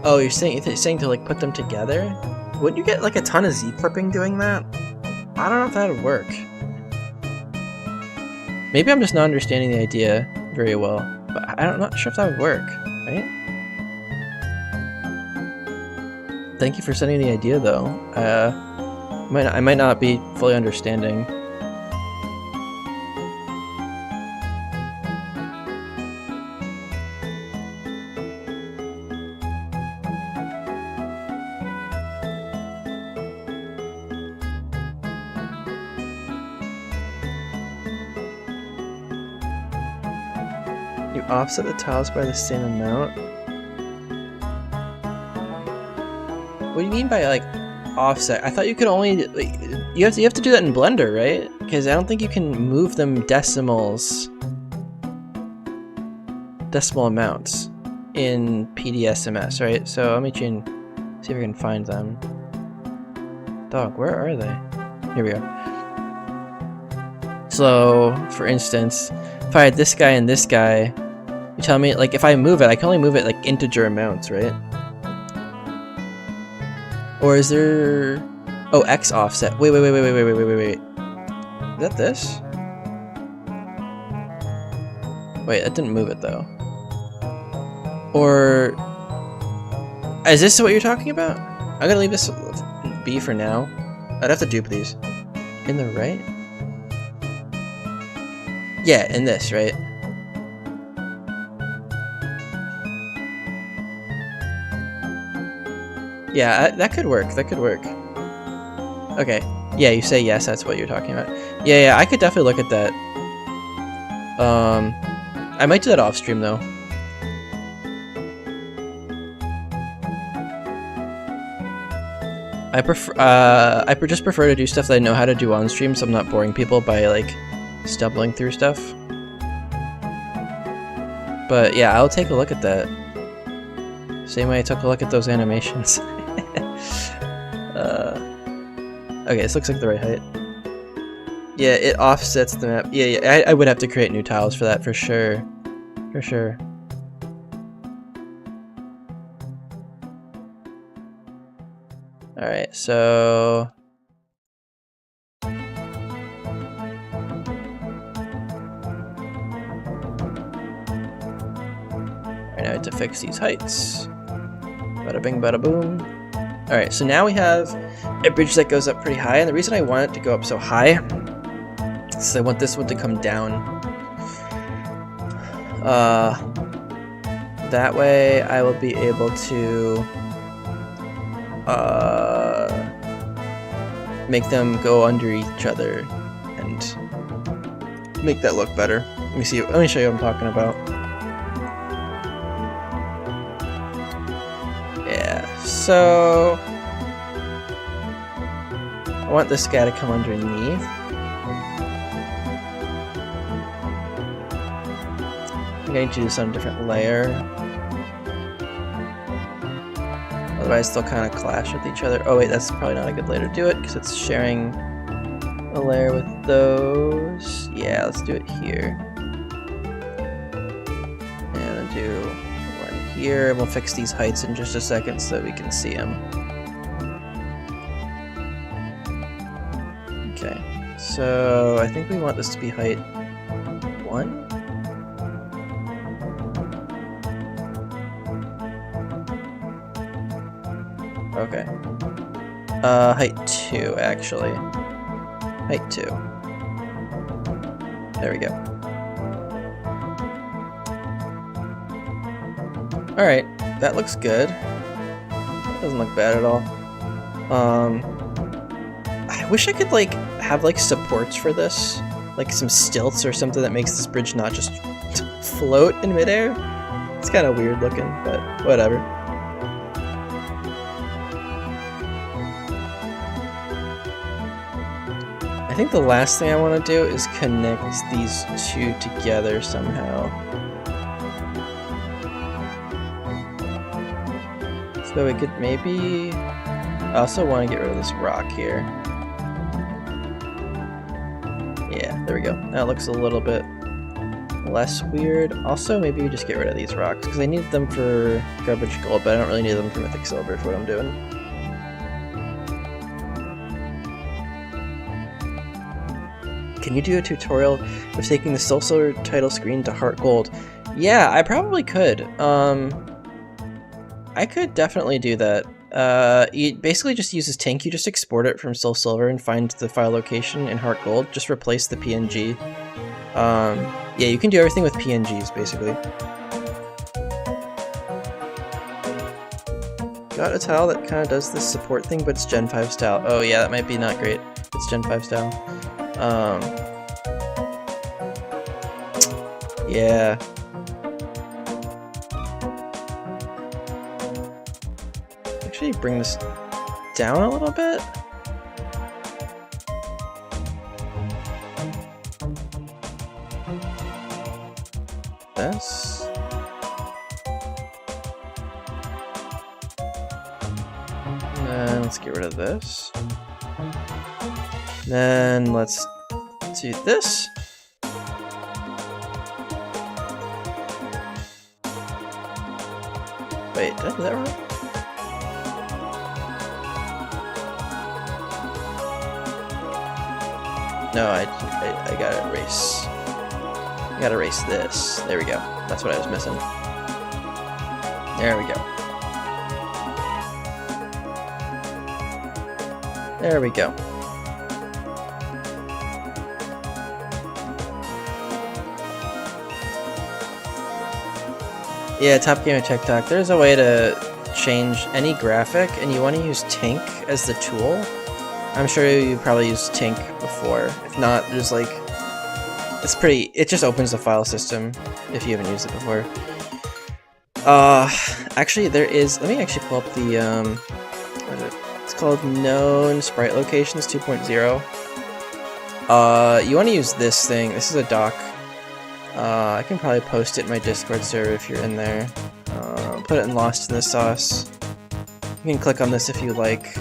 Speaker 1: Oh, you're saying to like put them together? Wouldn't you get like a ton of Z clipping doing that? I don't know if that would work. Maybe I'm just not understanding the idea very well, but I'm not sure if that would work, right? Thank you for sending the idea though. I might not be fully understanding. You offset the tiles by the same amount? What do you mean by like offset? I thought you could only like, you have to do that in Blender, right? Because I don't think you can move them decimal amounts in PDSMS, right? So let me see if I can find them. Dog, where are they? Here we go. So, for instance, if I had this guy and this guy, you tell me, like, if I move it, I can only move it, like, integer amounts, right? Or is there... Oh, X offset. Wait. Is that this? Wait, that didn't move it, though. Or... Is this what you're talking about? I'm gonna leave this be for now. I'd have to dupe these. In the right? Yeah, in this, right? Yeah, that could work. That could work. Okay. Yeah, you say yes, that's what you're talking about. Yeah, I could definitely look at that. I might do that off stream though. I just prefer to do stuff that I know how to do on stream, so I'm not boring people by like stumbling through stuff. But yeah, I'll take a look at that. Same way I took a look at those animations. Okay, this looks like the right height. Yeah, it offsets the map. Yeah, I would have to create new tiles for that, for sure. For sure. Alright, so... I now have to fix these heights. Bada bing, bada boom. Alright, so now we have a bridge that goes up pretty high, and the reason I want it to go up so high is I want this one to come down. That way I will be able to make them go under each other and make that look better. Let me show you what I'm talking about. So I want this guy to come underneath. I'm going to do this on a different layer. Otherwise they'll kind of clash with each other. Oh wait, that's probably not a good layer to do it because it's sharing a layer with those. Yeah, let's do it here. And then do one here. We'll fix these heights in just a second so that we can see them. Okay, so I think we want this to be height 1. Okay. Height 2, actually. Height 2. There we go. Alright, that looks good. Doesn't look bad at all. I wish I could, like, have, like, supports for this. Like, some stilts or something that makes this bridge not just float in midair. It's kind of weird looking, but whatever. I think the last thing I want to do is connect these two together somehow. So we could maybe... I also want to get rid of this rock here. Yeah, there we go. That looks a little bit less weird. Also, maybe we just get rid of these rocks, because I need them for garbage gold, but I don't really need them for mythic silver for what I'm doing. Can you do a tutorial of taking the Soul Silver title screen to Heart Gold? Yeah, I probably could. I could definitely do that. It basically just uses Tink. You just export it from Soul Silver and find the file location in Heart Gold. Just replace the PNG. Yeah, you can do everything with PNGs, basically. Got a tile that kind of does this support thing, but it's Gen 5 style. Oh yeah, that might be not great. It's Gen 5 style. Yeah. Actually, bring this down a little bit. This. And then let's get rid of this. Then let's do this. Wait, did I do that right? No, I gotta erase. I gotta erase this. There we go. That's what I was missing. There we go. There we go. Yeah, Top Gamer TikTok. There's a way to change any graphic, and you want to use Tink as the tool. I'm sure you probably used Tink before. If not, there's like... It's pretty... It just opens the file system if you haven't used it before. Actually, there is... Let me actually pull up the... what is it? It's called Known Sprite Locations 2.0. You want to use this thing. This is a doc. I can probably post it in my Discord server if you're in there. Put it in Lost in the Sauce. You can click on this if you like.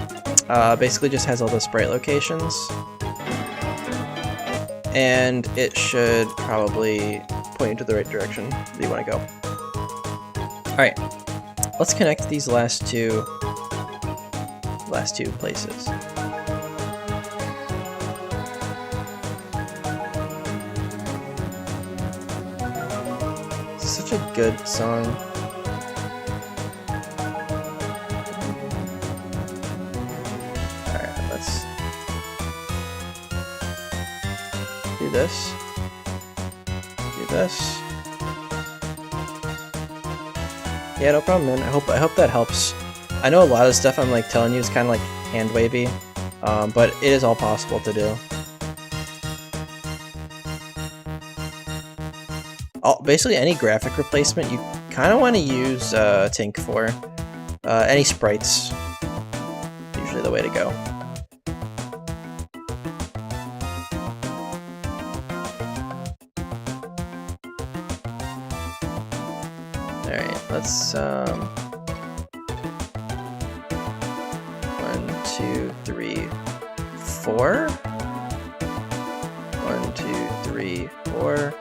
Speaker 1: Basically just has all the sprite locations. And it should probably point you to the right direction that you want to go. Alright, let's connect these last two places. Such a good song. Alright, let's do this. Do this. Yeah, no problem, man. I hope that helps. I know a lot of the stuff I'm like telling you is kind of like hand wavy, but it is all possible to do. Basically any graphic replacement you kind of want to use Tink for. Any sprites, usually the way to go. Alright, let's 1, 2, 3, 4. 2, 3, 4.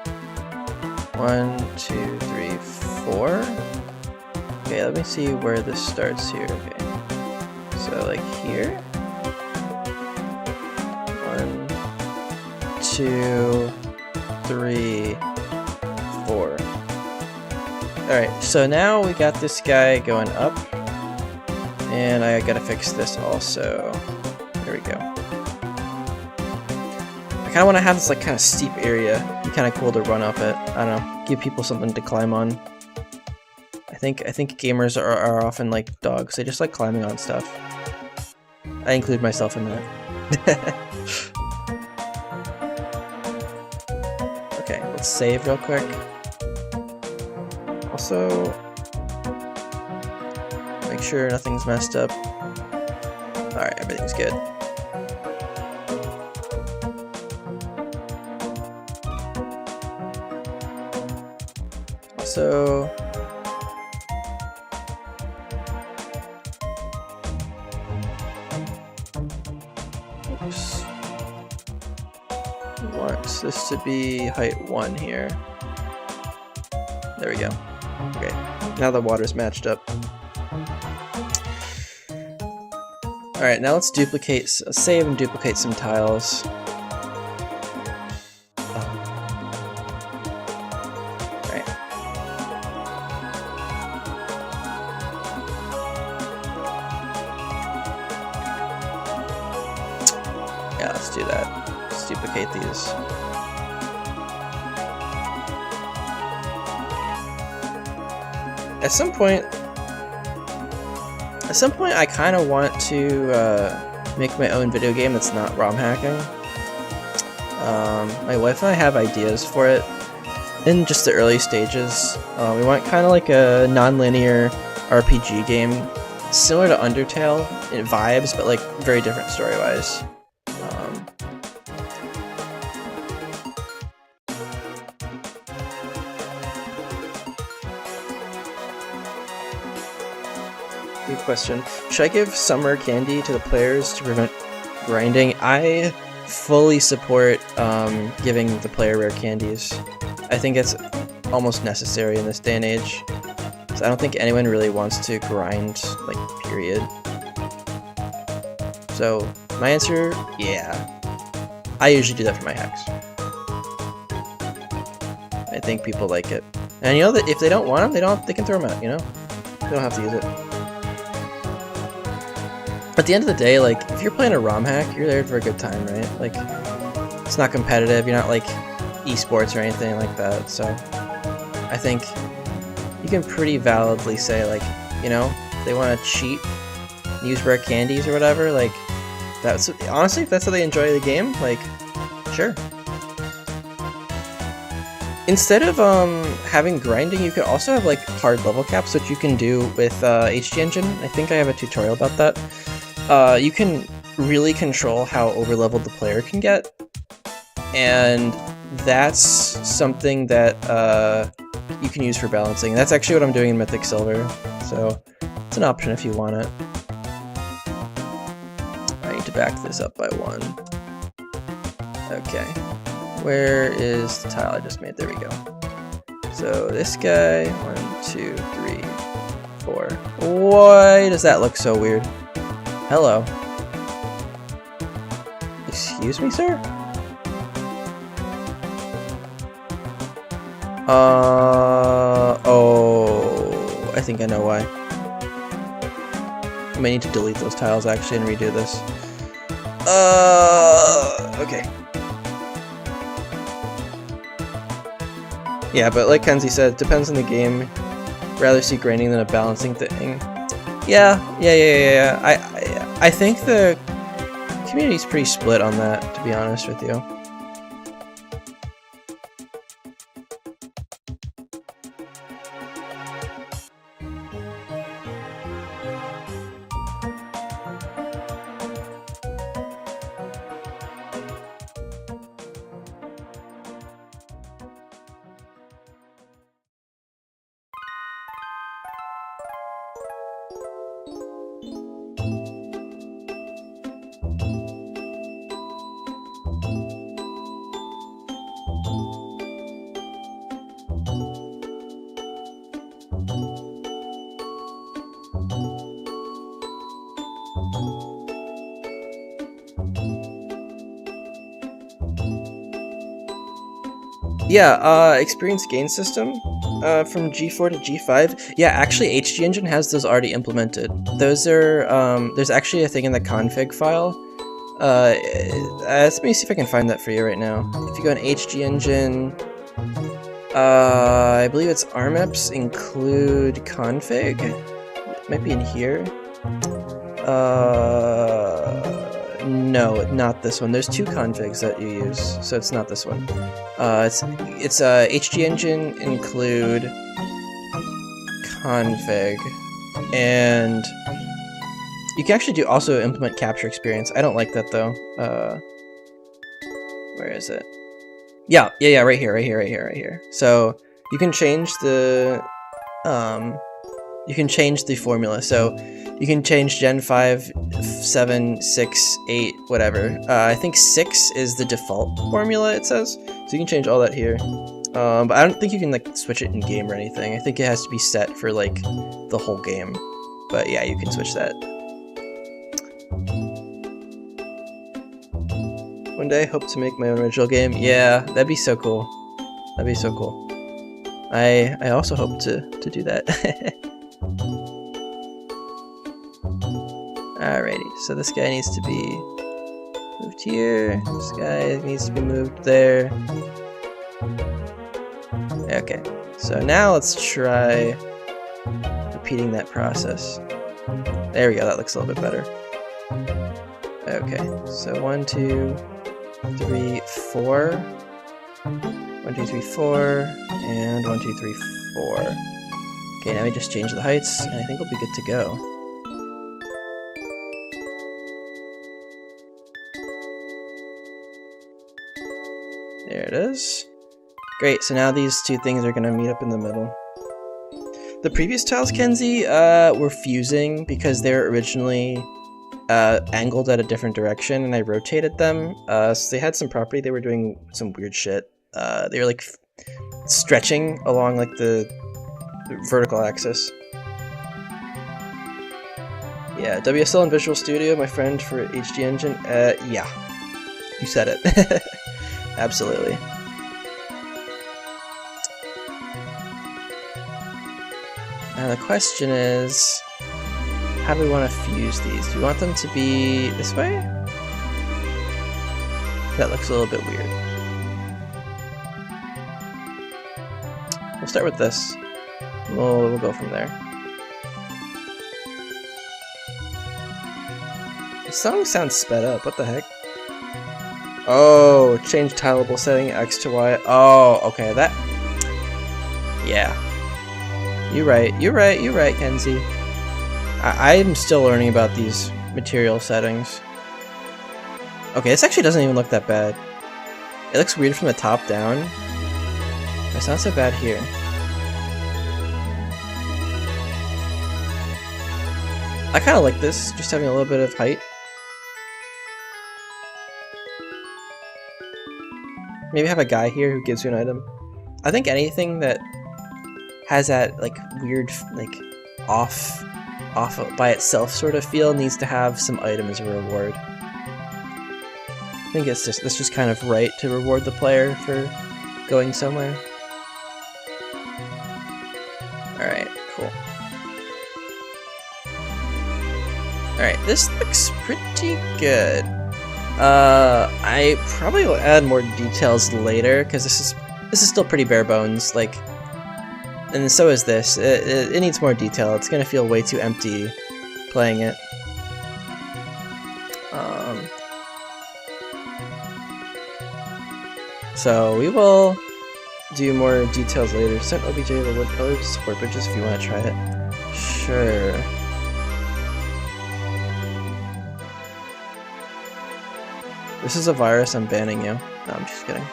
Speaker 1: 1, 2, 3, 4. Okay, let me see where this starts here. Okay, so like here. 1, 2, 3, 4. Alright, so now we got this guy going up. And I gotta fix this also. There we go. I kinda wanna have this like kinda steep area. It'd be kinda cool to run up it. I don't know. Give people something to climb on. I think gamers are often like dogs. They just like climbing on stuff. I include myself in that. Okay, let's save real quick. Also, make sure nothing's messed up. Alright, everything's good. Also, oops. Wants this to be height 1 here. There we go. Okay, now the water's matched up. Alright, now let's save and duplicate some tiles. Alright. Yeah, let's do that. Let's duplicate these. At some point I kind of want to make my own video game that's not ROM hacking. My wife and I have ideas for it in just the early stages. We want kind of like a non-linear RPG game, similar to Undertale in vibes, but like very different story-wise. Good question. Should I give summer candy to the players to prevent grinding? I fully support giving the player rare candies. I think it's almost necessary in this day and age. So I don't think anyone really wants to grind, like, period. So, my answer, yeah. I usually do that for my hacks. I think people like it. And you know that if they don't want them, they can throw them out, you know? They don't have to use it. At the end of the day, like, if you're playing a ROM hack, you're there for a good time, right? Like, it's not competitive, you're not, like, esports or anything like that, so I think you can pretty validly say, like, you know, if they want to cheat, use rare candies or whatever, like, that's, honestly, if that's how they enjoy the game, like, sure. Instead of having grinding, you could also have, like, hard level caps, which you can do with HD Engine. I think I have a tutorial about that. You can really control how overleveled the player can get, and that's something that you can use for balancing. That's actually what I'm doing in Mythic Silver, so it's an option if you want it. I need to back this up by 1. Okay, where is the tile I just made? There we go. So this guy, 1, 2, 3, 4. Why does that look so weird? Hello. Excuse me, sir? Oh, I think I know why. I may need to delete those tiles actually and redo this. Okay. Yeah, but like Kenzie said, it depends on the game. Rather see grinding than a balancing thing. Yeah. I think the community's pretty split on that, to be honest with you. Yeah, experience gain system from G4 to G5. Yeah, actually HG Engine has those already implemented. Those are, there's actually a thing in the config file. Let me see if I can find that for you right now. If you go on HG Engine, I believe it's armeps include config. It might be in here. No, not this one. There's two configs that you use, so it's not this one. It's HG Engine include config, and you can actually also implement capture experience. I don't like that though. Where is it? Yeah, right here. So you can change the formula. So you can change Gen 5, 7, 6, 8, whatever. I think 6 is the default formula, it says. So you can change all that here. But I don't think you can like switch it in game or anything. I think it has to be set for like the whole game. But yeah, you can switch that. One day I hope to make my own original game. Yeah, that'd be so cool. That'd be so cool. I also hope to do that. Alrighty, so this guy needs to be moved here. This guy needs to be moved there. Okay, so now let's try repeating that process. There we go, that looks a little bit better. Okay, so 1, 2, 3, 4. 1, 2, 3, 4, and 1, 2, 3, 4. Okay, now we just change the heights, and I think we'll be good to go. There it is. Great, so now these two things are going to meet up in the middle. The previous tiles, Kenzie, were fusing because they were originally angled at a different direction, and I rotated them. So they had some property, they were doing some weird shit. They were like stretching along like the vertical axis. Yeah, WSL and Visual Studio, my friend for HG Engine. Yeah, you said it. Absolutely. Now the question is, how do we want to fuse these? Do we want them to be this way? That looks a little bit weird. We'll start with this. We'll go from there. The song sounds sped up. What the heck? Oh, change tileable setting X to Y. Oh, okay, that... Yeah. You're right, Kenzie. I'm still learning about these material settings. Okay, this actually doesn't even look that bad. It looks weird from the top down. It's not so bad here. I kind of like this, just having a little bit of height. Maybe have a guy here who gives you an item. I think anything that has that like weird, like off by itself sort of feel needs to have some item as a reward. I think it's just kind of right to reward the player for going somewhere. Alright, cool. Alright, this looks pretty good. I probably will add more details later, because this is still pretty bare bones, like, and so is this. It needs more detail. It's gonna feel way too empty playing it. So we will do more details later. Send OBJ the wood colors to support bridges if you want to try it. Sure. This is a virus, I'm banning you. No, I'm just kidding.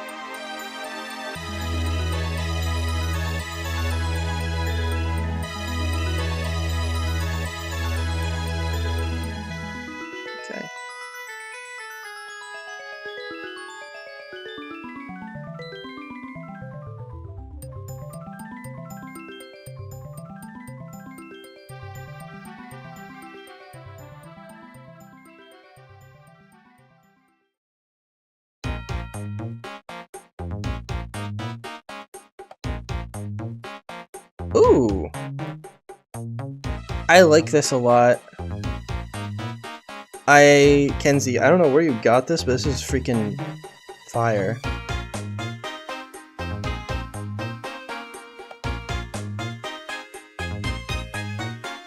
Speaker 1: Ooh! I like this a lot. Kenzie, I don't know where you got this, but this is freaking fire.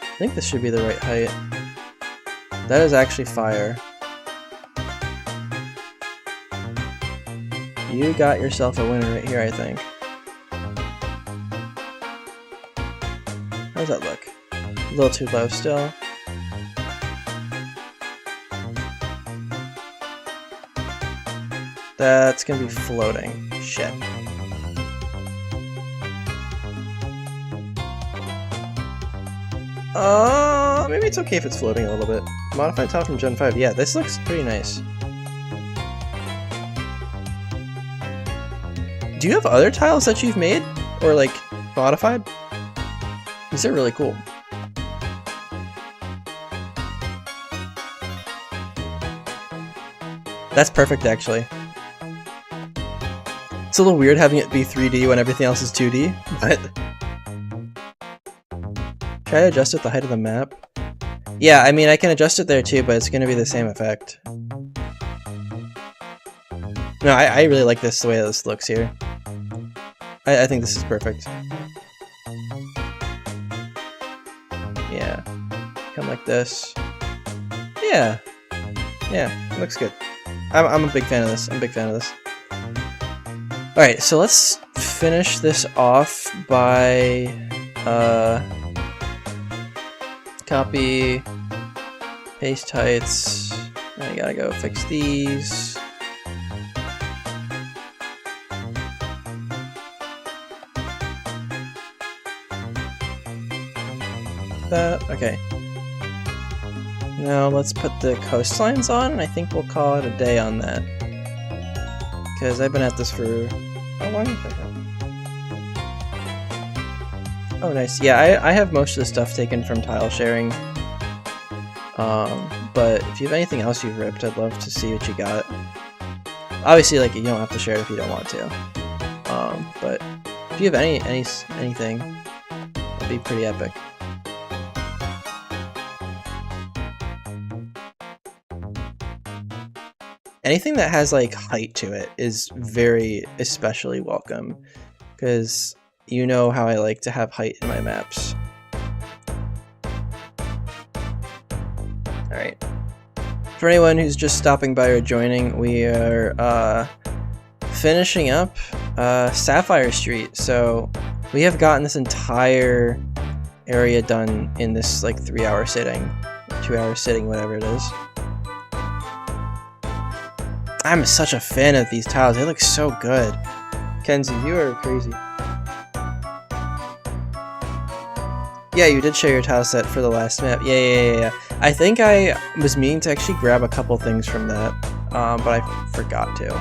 Speaker 1: I think this should be the right height. That is actually fire. You got yourself a winner right here, I think. How does that look? A little too low still. That's gonna be floating. Shit. Maybe it's okay if it's floating a little bit. Modified tile from Gen 5. Yeah, this looks pretty nice. Do you have other tiles that you've made? Or, like, modified? These are really cool. That's perfect, actually. It's a little weird having it be 3D when everything else is 2D, but... Try to adjust it the height of the map. Yeah, I mean, I can adjust it there too, but it's going to be the same effect. No, I really like this, the way this looks here. I think this is perfect. Yeah. Come like this. Yeah. Yeah, it looks good. I'm a big fan of this. I'm a big fan of this. Alright, so let's finish this off by... copy, paste heights, and I gotta go fix these. That, okay. Now let's put the coastlines on, and I think we'll call it a day on that. Because I've been at this for... how long have I been? Oh, nice. Yeah, I have most of the stuff taken from tile sharing. But if you have anything else you've ripped, I'd love to see what you got. Obviously, like, you don't have to share it if you don't want to. But if you have anything, that'd be pretty epic. Anything that has, like, height to it is very especially welcome, because you know how I like to have height in my maps. Alright. For anyone who's just stopping by or joining, we are finishing up Sapphire Street. So we have gotten this entire area done in this like 3-hour sitting, 2-hour sitting, whatever it is. I'm such a fan of these tiles. They look so good. Kenzie, you are crazy. Yeah, you did share your tile set for the last map. Yeah. I think I was meaning to actually grab a couple things from that, but I forgot to.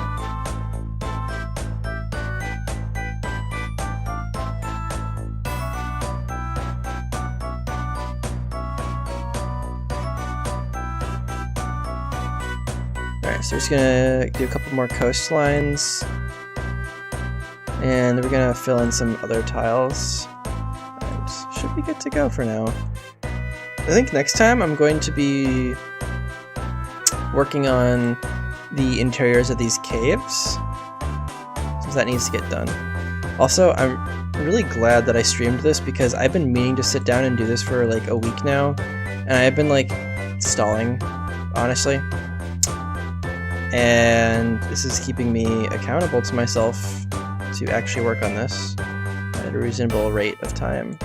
Speaker 1: Alright, so we're just gonna do a couple more coastlines, and then we're gonna fill in some other tiles. Should be good to go for now. I think next time I'm going to be working on the interiors of these caves, since that needs to get done. Also, I'm really glad that I streamed this because I've been meaning to sit down and do this for like a week now, and I've been like stalling, honestly. And this is keeping me accountable to myself to actually work on this at a reasonable rate of time.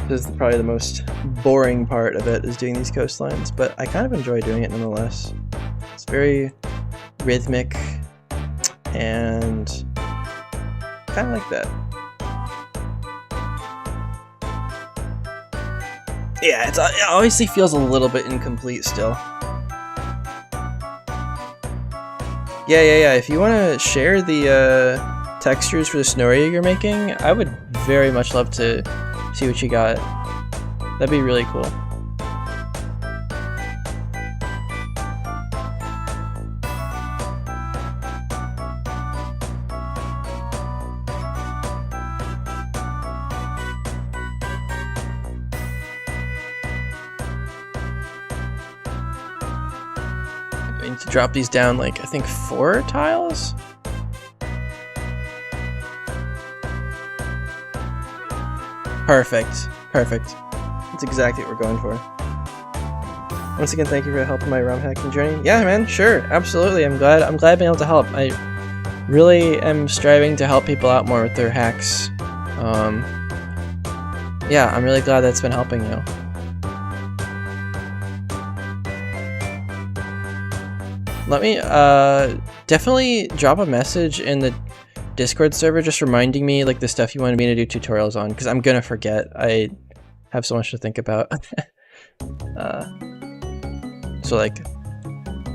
Speaker 1: This is probably the most boring part of it, is doing these coastlines, but I kind of enjoy doing it nonetheless. It's very rhythmic and kind of like that. Yeah, it obviously feels a little bit incomplete still. Yeah, if you want to share the textures for the snow area you're making, I would very much love to see what you got. That'd be really cool. need to drop these down like, I think 4 tiles? Perfect. Perfect. That's exactly what we're going for. Once again, thank you for helping my ROM hacking journey. Yeah, man, sure, absolutely. I'm glad being able to help. I really am striving to help people out more with their hacks. Yeah, I'm really glad that's been helping you. Let me definitely drop a message in the Discord server just reminding me like the stuff you wanted me to do tutorials on, because I'm gonna forget. I have so much to think about. So like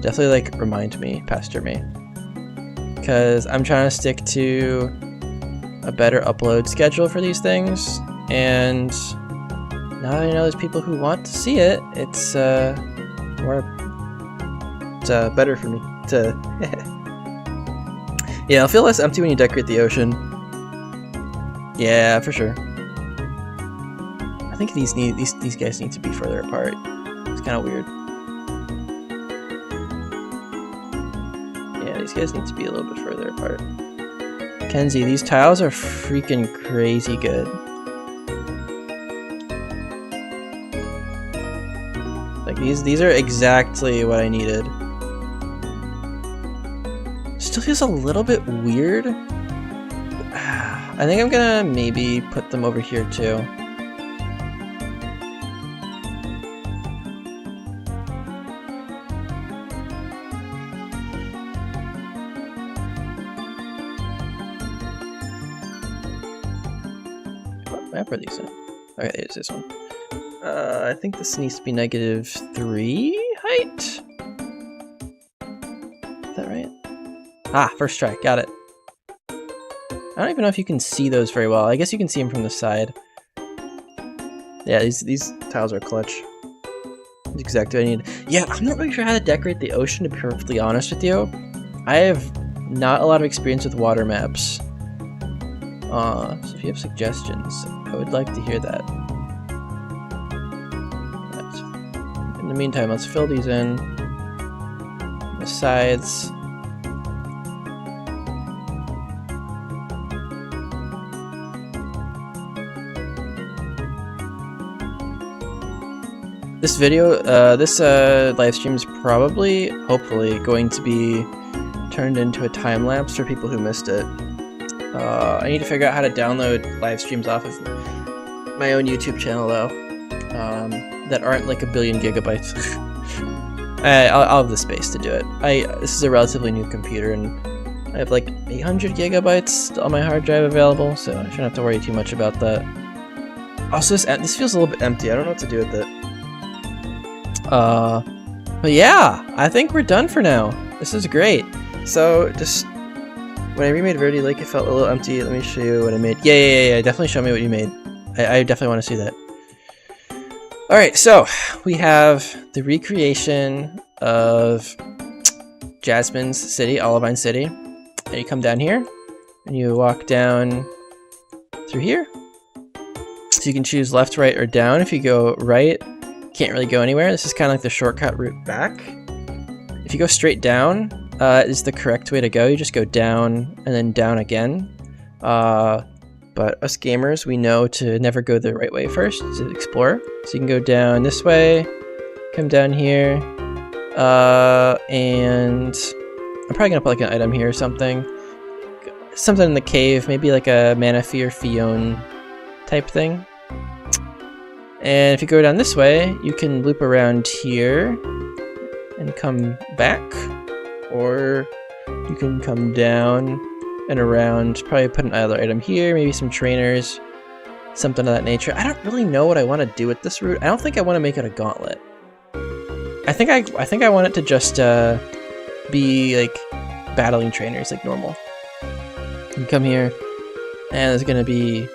Speaker 1: definitely like remind me, pester me, because I'm trying to stick to a better upload schedule for these things, and now that I know there's people who want to see it, it's better for me to yeah, it'll feel less empty when you decorate the ocean. Yeah, for sure. I think these guys need to be further apart. It's kind of weird. Yeah, these guys need to be a little bit further apart. Kenzie, these tiles are freaking crazy good. Like these are exactly what I needed. Still feels a little bit weird. I think I'm gonna maybe put them over here too. What map are these in? Okay, there's this one. I think this needs to be -3 height. Is that right? Ah, first try, got it. I don't even know if you can see those very well. I guess you can see them from the side. Yeah, these tiles are clutch. That's exactly what I need. Yeah, I'm not really sure how to decorate the ocean, to be perfectly honest with you. I have not a lot of experience with water maps. So if you have suggestions, I would like to hear that. Right. In the meantime, let's fill these in. The sides. This video, this live stream is probably, hopefully, going to be turned into a time lapse for people who missed it. I need to figure out how to download live streams off of my own YouTube channel, though, that aren't like 1 billion gigabytes. I'll have the space to do it. This is a relatively new computer, and I have like 800 gigabytes on my hard drive available, so I shouldn't have to worry too much about that. Also, this feels a little bit empty. I don't know what to do with it. But yeah, I think we're done for now. This is great. So just when I remade Verdi Lake, it felt a little empty. Let me show you what I made. Yeah. Definitely show me what you made. I definitely want to see that. All right, so we have the recreation of Jasmine's city, Olivine City. And you come down here, and you walk down through here. So you can choose left, right, or down. If you go right, can't really go anywhere. This is kind of like the shortcut route back. If you go straight down, is the correct way to go. You just go down and then down again. But us gamers, we know to never go the right way first, to explore. So you can go down this way, come down here, and I'm probably gonna put like an item here or something. Something in the cave, maybe like a Manaphy or Fion type thing. And if you go down this way, you can loop around here and come back, or you can come down and around, probably put an other item here, maybe some trainers, something of that nature. I don't really know what I want to do with this route. I don't think I want to make it a gauntlet. I think I want it to just be like battling trainers like normal. You come here, and there's gonna be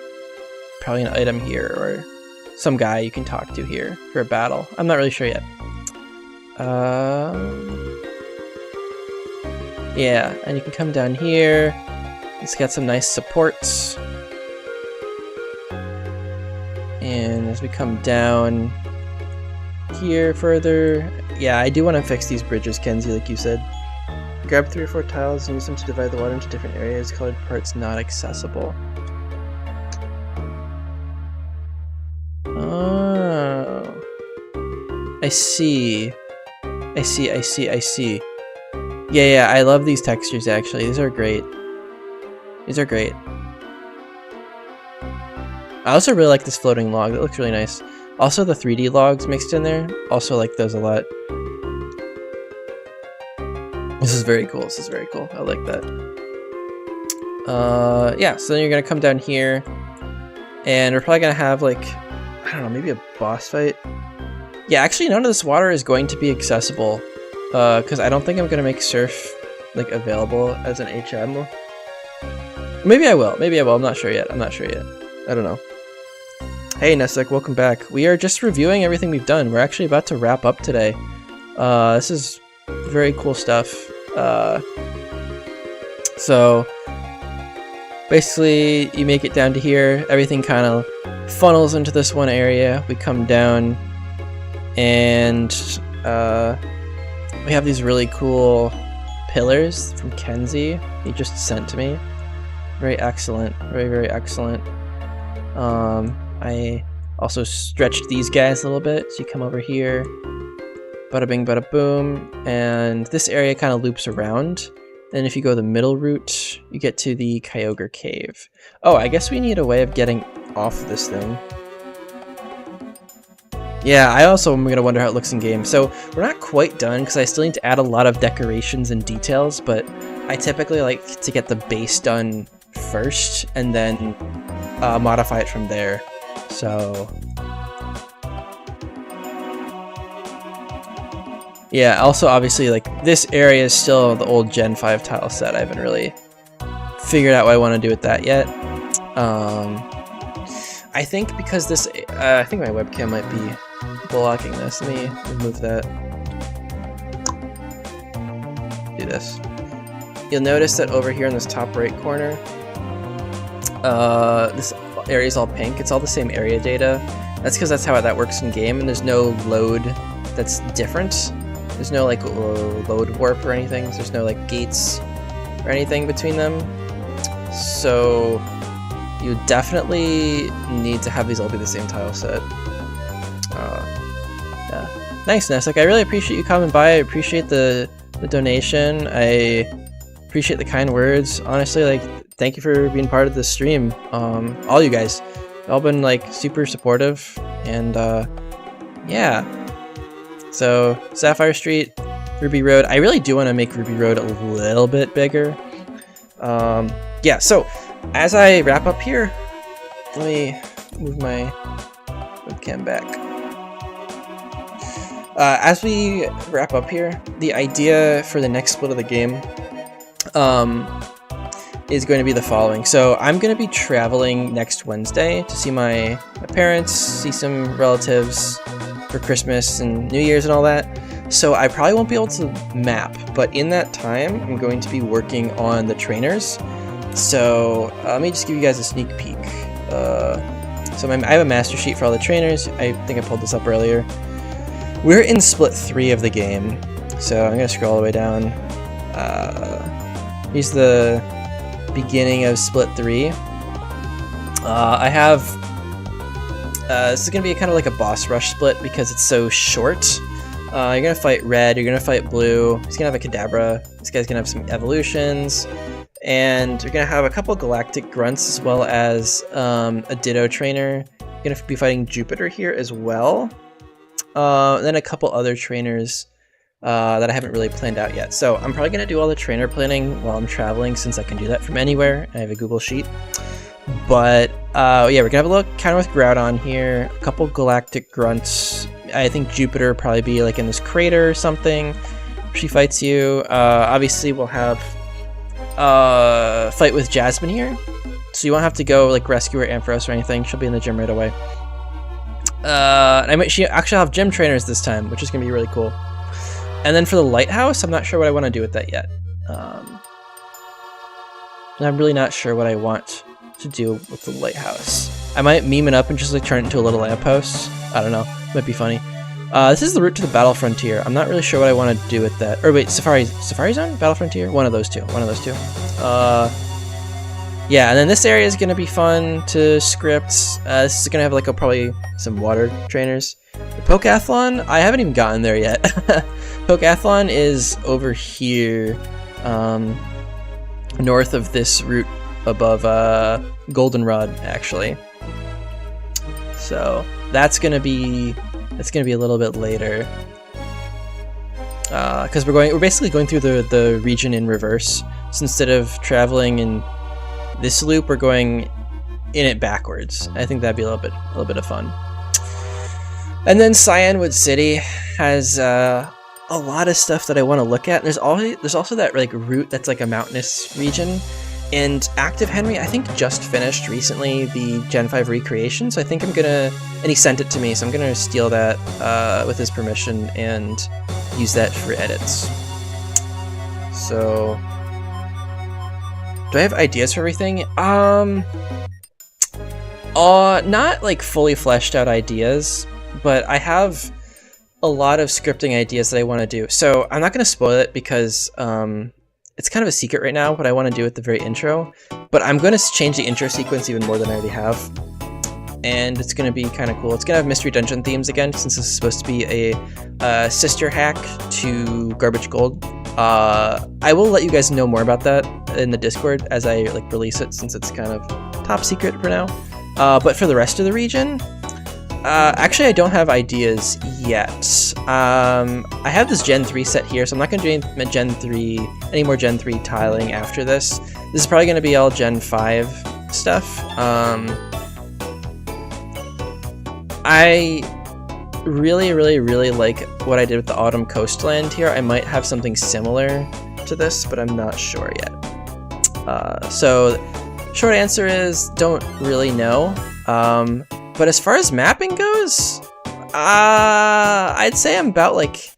Speaker 1: probably an item here, or some guy you can talk to here for a battle. I'm not really sure yet. Yeah, and you can come down here. It's got some nice supports. And as we come down, here further. Yeah, I do want to fix these bridges, Kenzie, like you said. Grab 3 or 4 tiles and use them to divide the water into different areas. Colored parts not accessible. Oh. I see. I see. Yeah, I love these textures, actually. These are great. These are great. I also really like this floating log. That looks really nice. Also, the 3D logs mixed in there. Also like those a lot. This is very cool. This is very cool. I like that. Yeah, so then you're gonna come down here, and we're probably gonna have like, I don't know, maybe a boss fight. Yeah, actually none of this water is going to be accessible, because I don't think I'm gonna make surf like available as an HM. Maybe I will. Maybe I will. I'm not sure yet. I don't know. Hey Nessek, welcome back. We are just reviewing everything we've done. We're actually about to wrap up today. This is very cool stuff. So basically you make it down to here, everything kind of funnels into this one area. We come down and we have these really cool pillars from Kenzie he just sent to me. Very excellent, very excellent. I also stretched these guys a little bit, so you come over here, bada bing bada boom, and this area kind of loops around. Then if you go the middle route, you get to the Kyogre Cave. Oh, I guess we need a way of getting off of this thing. Yeah, I also am gonna wonder how it looks in game. So we're not quite done because I still need to add a lot of decorations and details, but I typically like to get the base done first and then modify it from there. So yeah, also obviously like this area is still the old Gen 5 tile set. I haven't really figured out what I want to do with that yet. I think because this, I think my webcam might be blocking this. Let me remove that. Do this. You'll notice that over here in this top right corner, this area is all pink. It's all the same area data. That's because that's how that works in game, and there's no load that's different. There's no like load warp or anything. There's no like gates or anything between them. So you definitely need to have these all be the same tile set. Yeah. Nice, Ness. I really appreciate you coming by. I appreciate the donation. I appreciate the kind words. Honestly, like, thank you for being part of this stream. All you guys. You've all been like super supportive, and yeah. So Sapphire Street, Ruby Road. I really do want to make Ruby Road a little bit bigger. Yeah, so as I wrap up here, let me move my webcam back. As we wrap up here, the idea for the next split of the game is going to be the following. So I'm going to be traveling next Wednesday to see my parents, see some relatives for Christmas and New Year's and all that. So I probably won't be able to map, but in that time, I'm going to be working on the trainers. So let me just give you guys a sneak peek. So I have a master sheet for all the trainers. I think I pulled this up earlier. We're in split 3 of the game. So I'm going to scroll all the way down. Here's the beginning of split 3. I have... this is going to be kind of like a boss rush split because it's so short. You're going to fight Red, you're going to fight Blue. He's going to have a Kadabra. This guy's going to have some evolutions. And you're going to have a couple Galactic Grunts as well as a Ditto trainer. You're going to be fighting Jupiter here as well. And then a couple other trainers that I haven't really planned out yet. So I'm probably going to do all the trainer planning while I'm traveling since I can do that from anywhere. I have a Google Sheet. But yeah, we're going to have a little counter with Groudon here. A couple Galactic Grunts. I think Jupiter will probably be like in this crater or something. She fights you. Obviously we'll have fight with Jasmine here, so you won't have to go like rescue her Ampharos or anything. She'll be in the gym right away. She actually have gym trainers this time, which is gonna be really cool. And then for the lighthouse, I'm not sure what I want to do with that yet. I'm really not sure what I want to do with the lighthouse. I might meme it up and just like turn it into a little lamppost. I don't know, might be funny. This is the route to the Battle Frontier. I'm not really sure what I want to do with that. Or wait, Safari Zone? Battle Frontier? One of those two. Yeah, and then this area is going to be fun to script. This is going to have like probably some water trainers. The Pokeathlon, I haven't even gotten there yet. Pokeathlon is over here, north of this route above Goldenrod, actually. So that's gonna be a little bit later, because we're basically going through the region in reverse. So instead of traveling in this loop, we're going in it backwards. I think that'd be a little bit of fun. And then Cyanwood City has a lot of stuff that I want to look at. There's also that like route that's like a mountainous region. And Active Henry, I think, just finished recently the Gen 5 recreation, so I think and he sent it to me, so I'm gonna steal that with his permission and use that for edits. So, do I have ideas for everything? Not like fully fleshed out ideas, but I have a lot of scripting ideas that I want to do. So I'm not gonna spoil it because it's kind of a secret right now what I want to do at the very intro, but I'm going to change the intro sequence even more than I already have, and it's going to be kind of cool. It's going to have Mystery Dungeon themes again, since this is supposed to be a sister hack to Garbage Gold. I will let you guys know more about that in the Discord as I like release it, since it's kind of top secret for now. But for the rest of the region, actually I don't have ideas yet. I have this Gen 3 set here, so I'm not going to do any more Gen 3 tiling after this. This is probably going to be all Gen 5 stuff. I really like what I did with the Autumn Coastland here. I might have something similar to this, but I'm not sure yet. So short answer is don't really know. But as far as mapping goes, I'd say I'm about like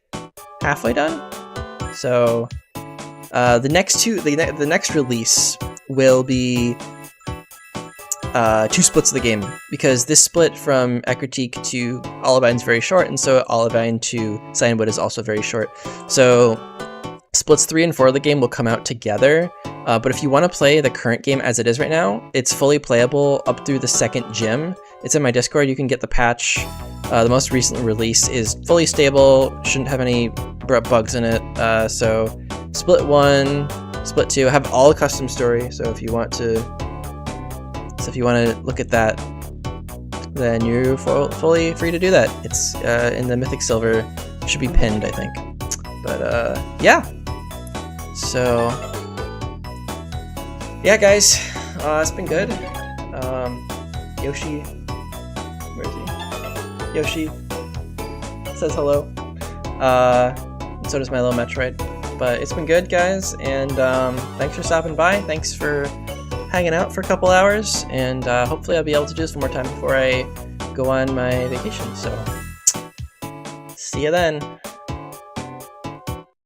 Speaker 1: halfway done. So the next release will be 2 splits of the game, because this split from Ecruteak to Olivine is very short, and so Olivine to Cyanwood is also very short. So splits 3 and 4 of the game will come out together. But if you want to play the current game as it is right now, it's fully playable up through the 2nd gym. It's in my Discord. You can get the patch. The most recent release is fully stable. Shouldn't have any bugs in it. So split 1, split 2. I have all custom story. So if you want to look at that, then you're fully free to do that. It's in the Mythic Silver. It should be pinned, I think. But yeah. So yeah, guys, it's been good. Yoshi, where is he? Yoshi says hello. And so does my little Metroid. But it's been good, guys, and thanks for stopping by. Thanks for hanging out for a couple hours, and hopefully I'll be able to do this one more time before I go on my vacation. So, see you then.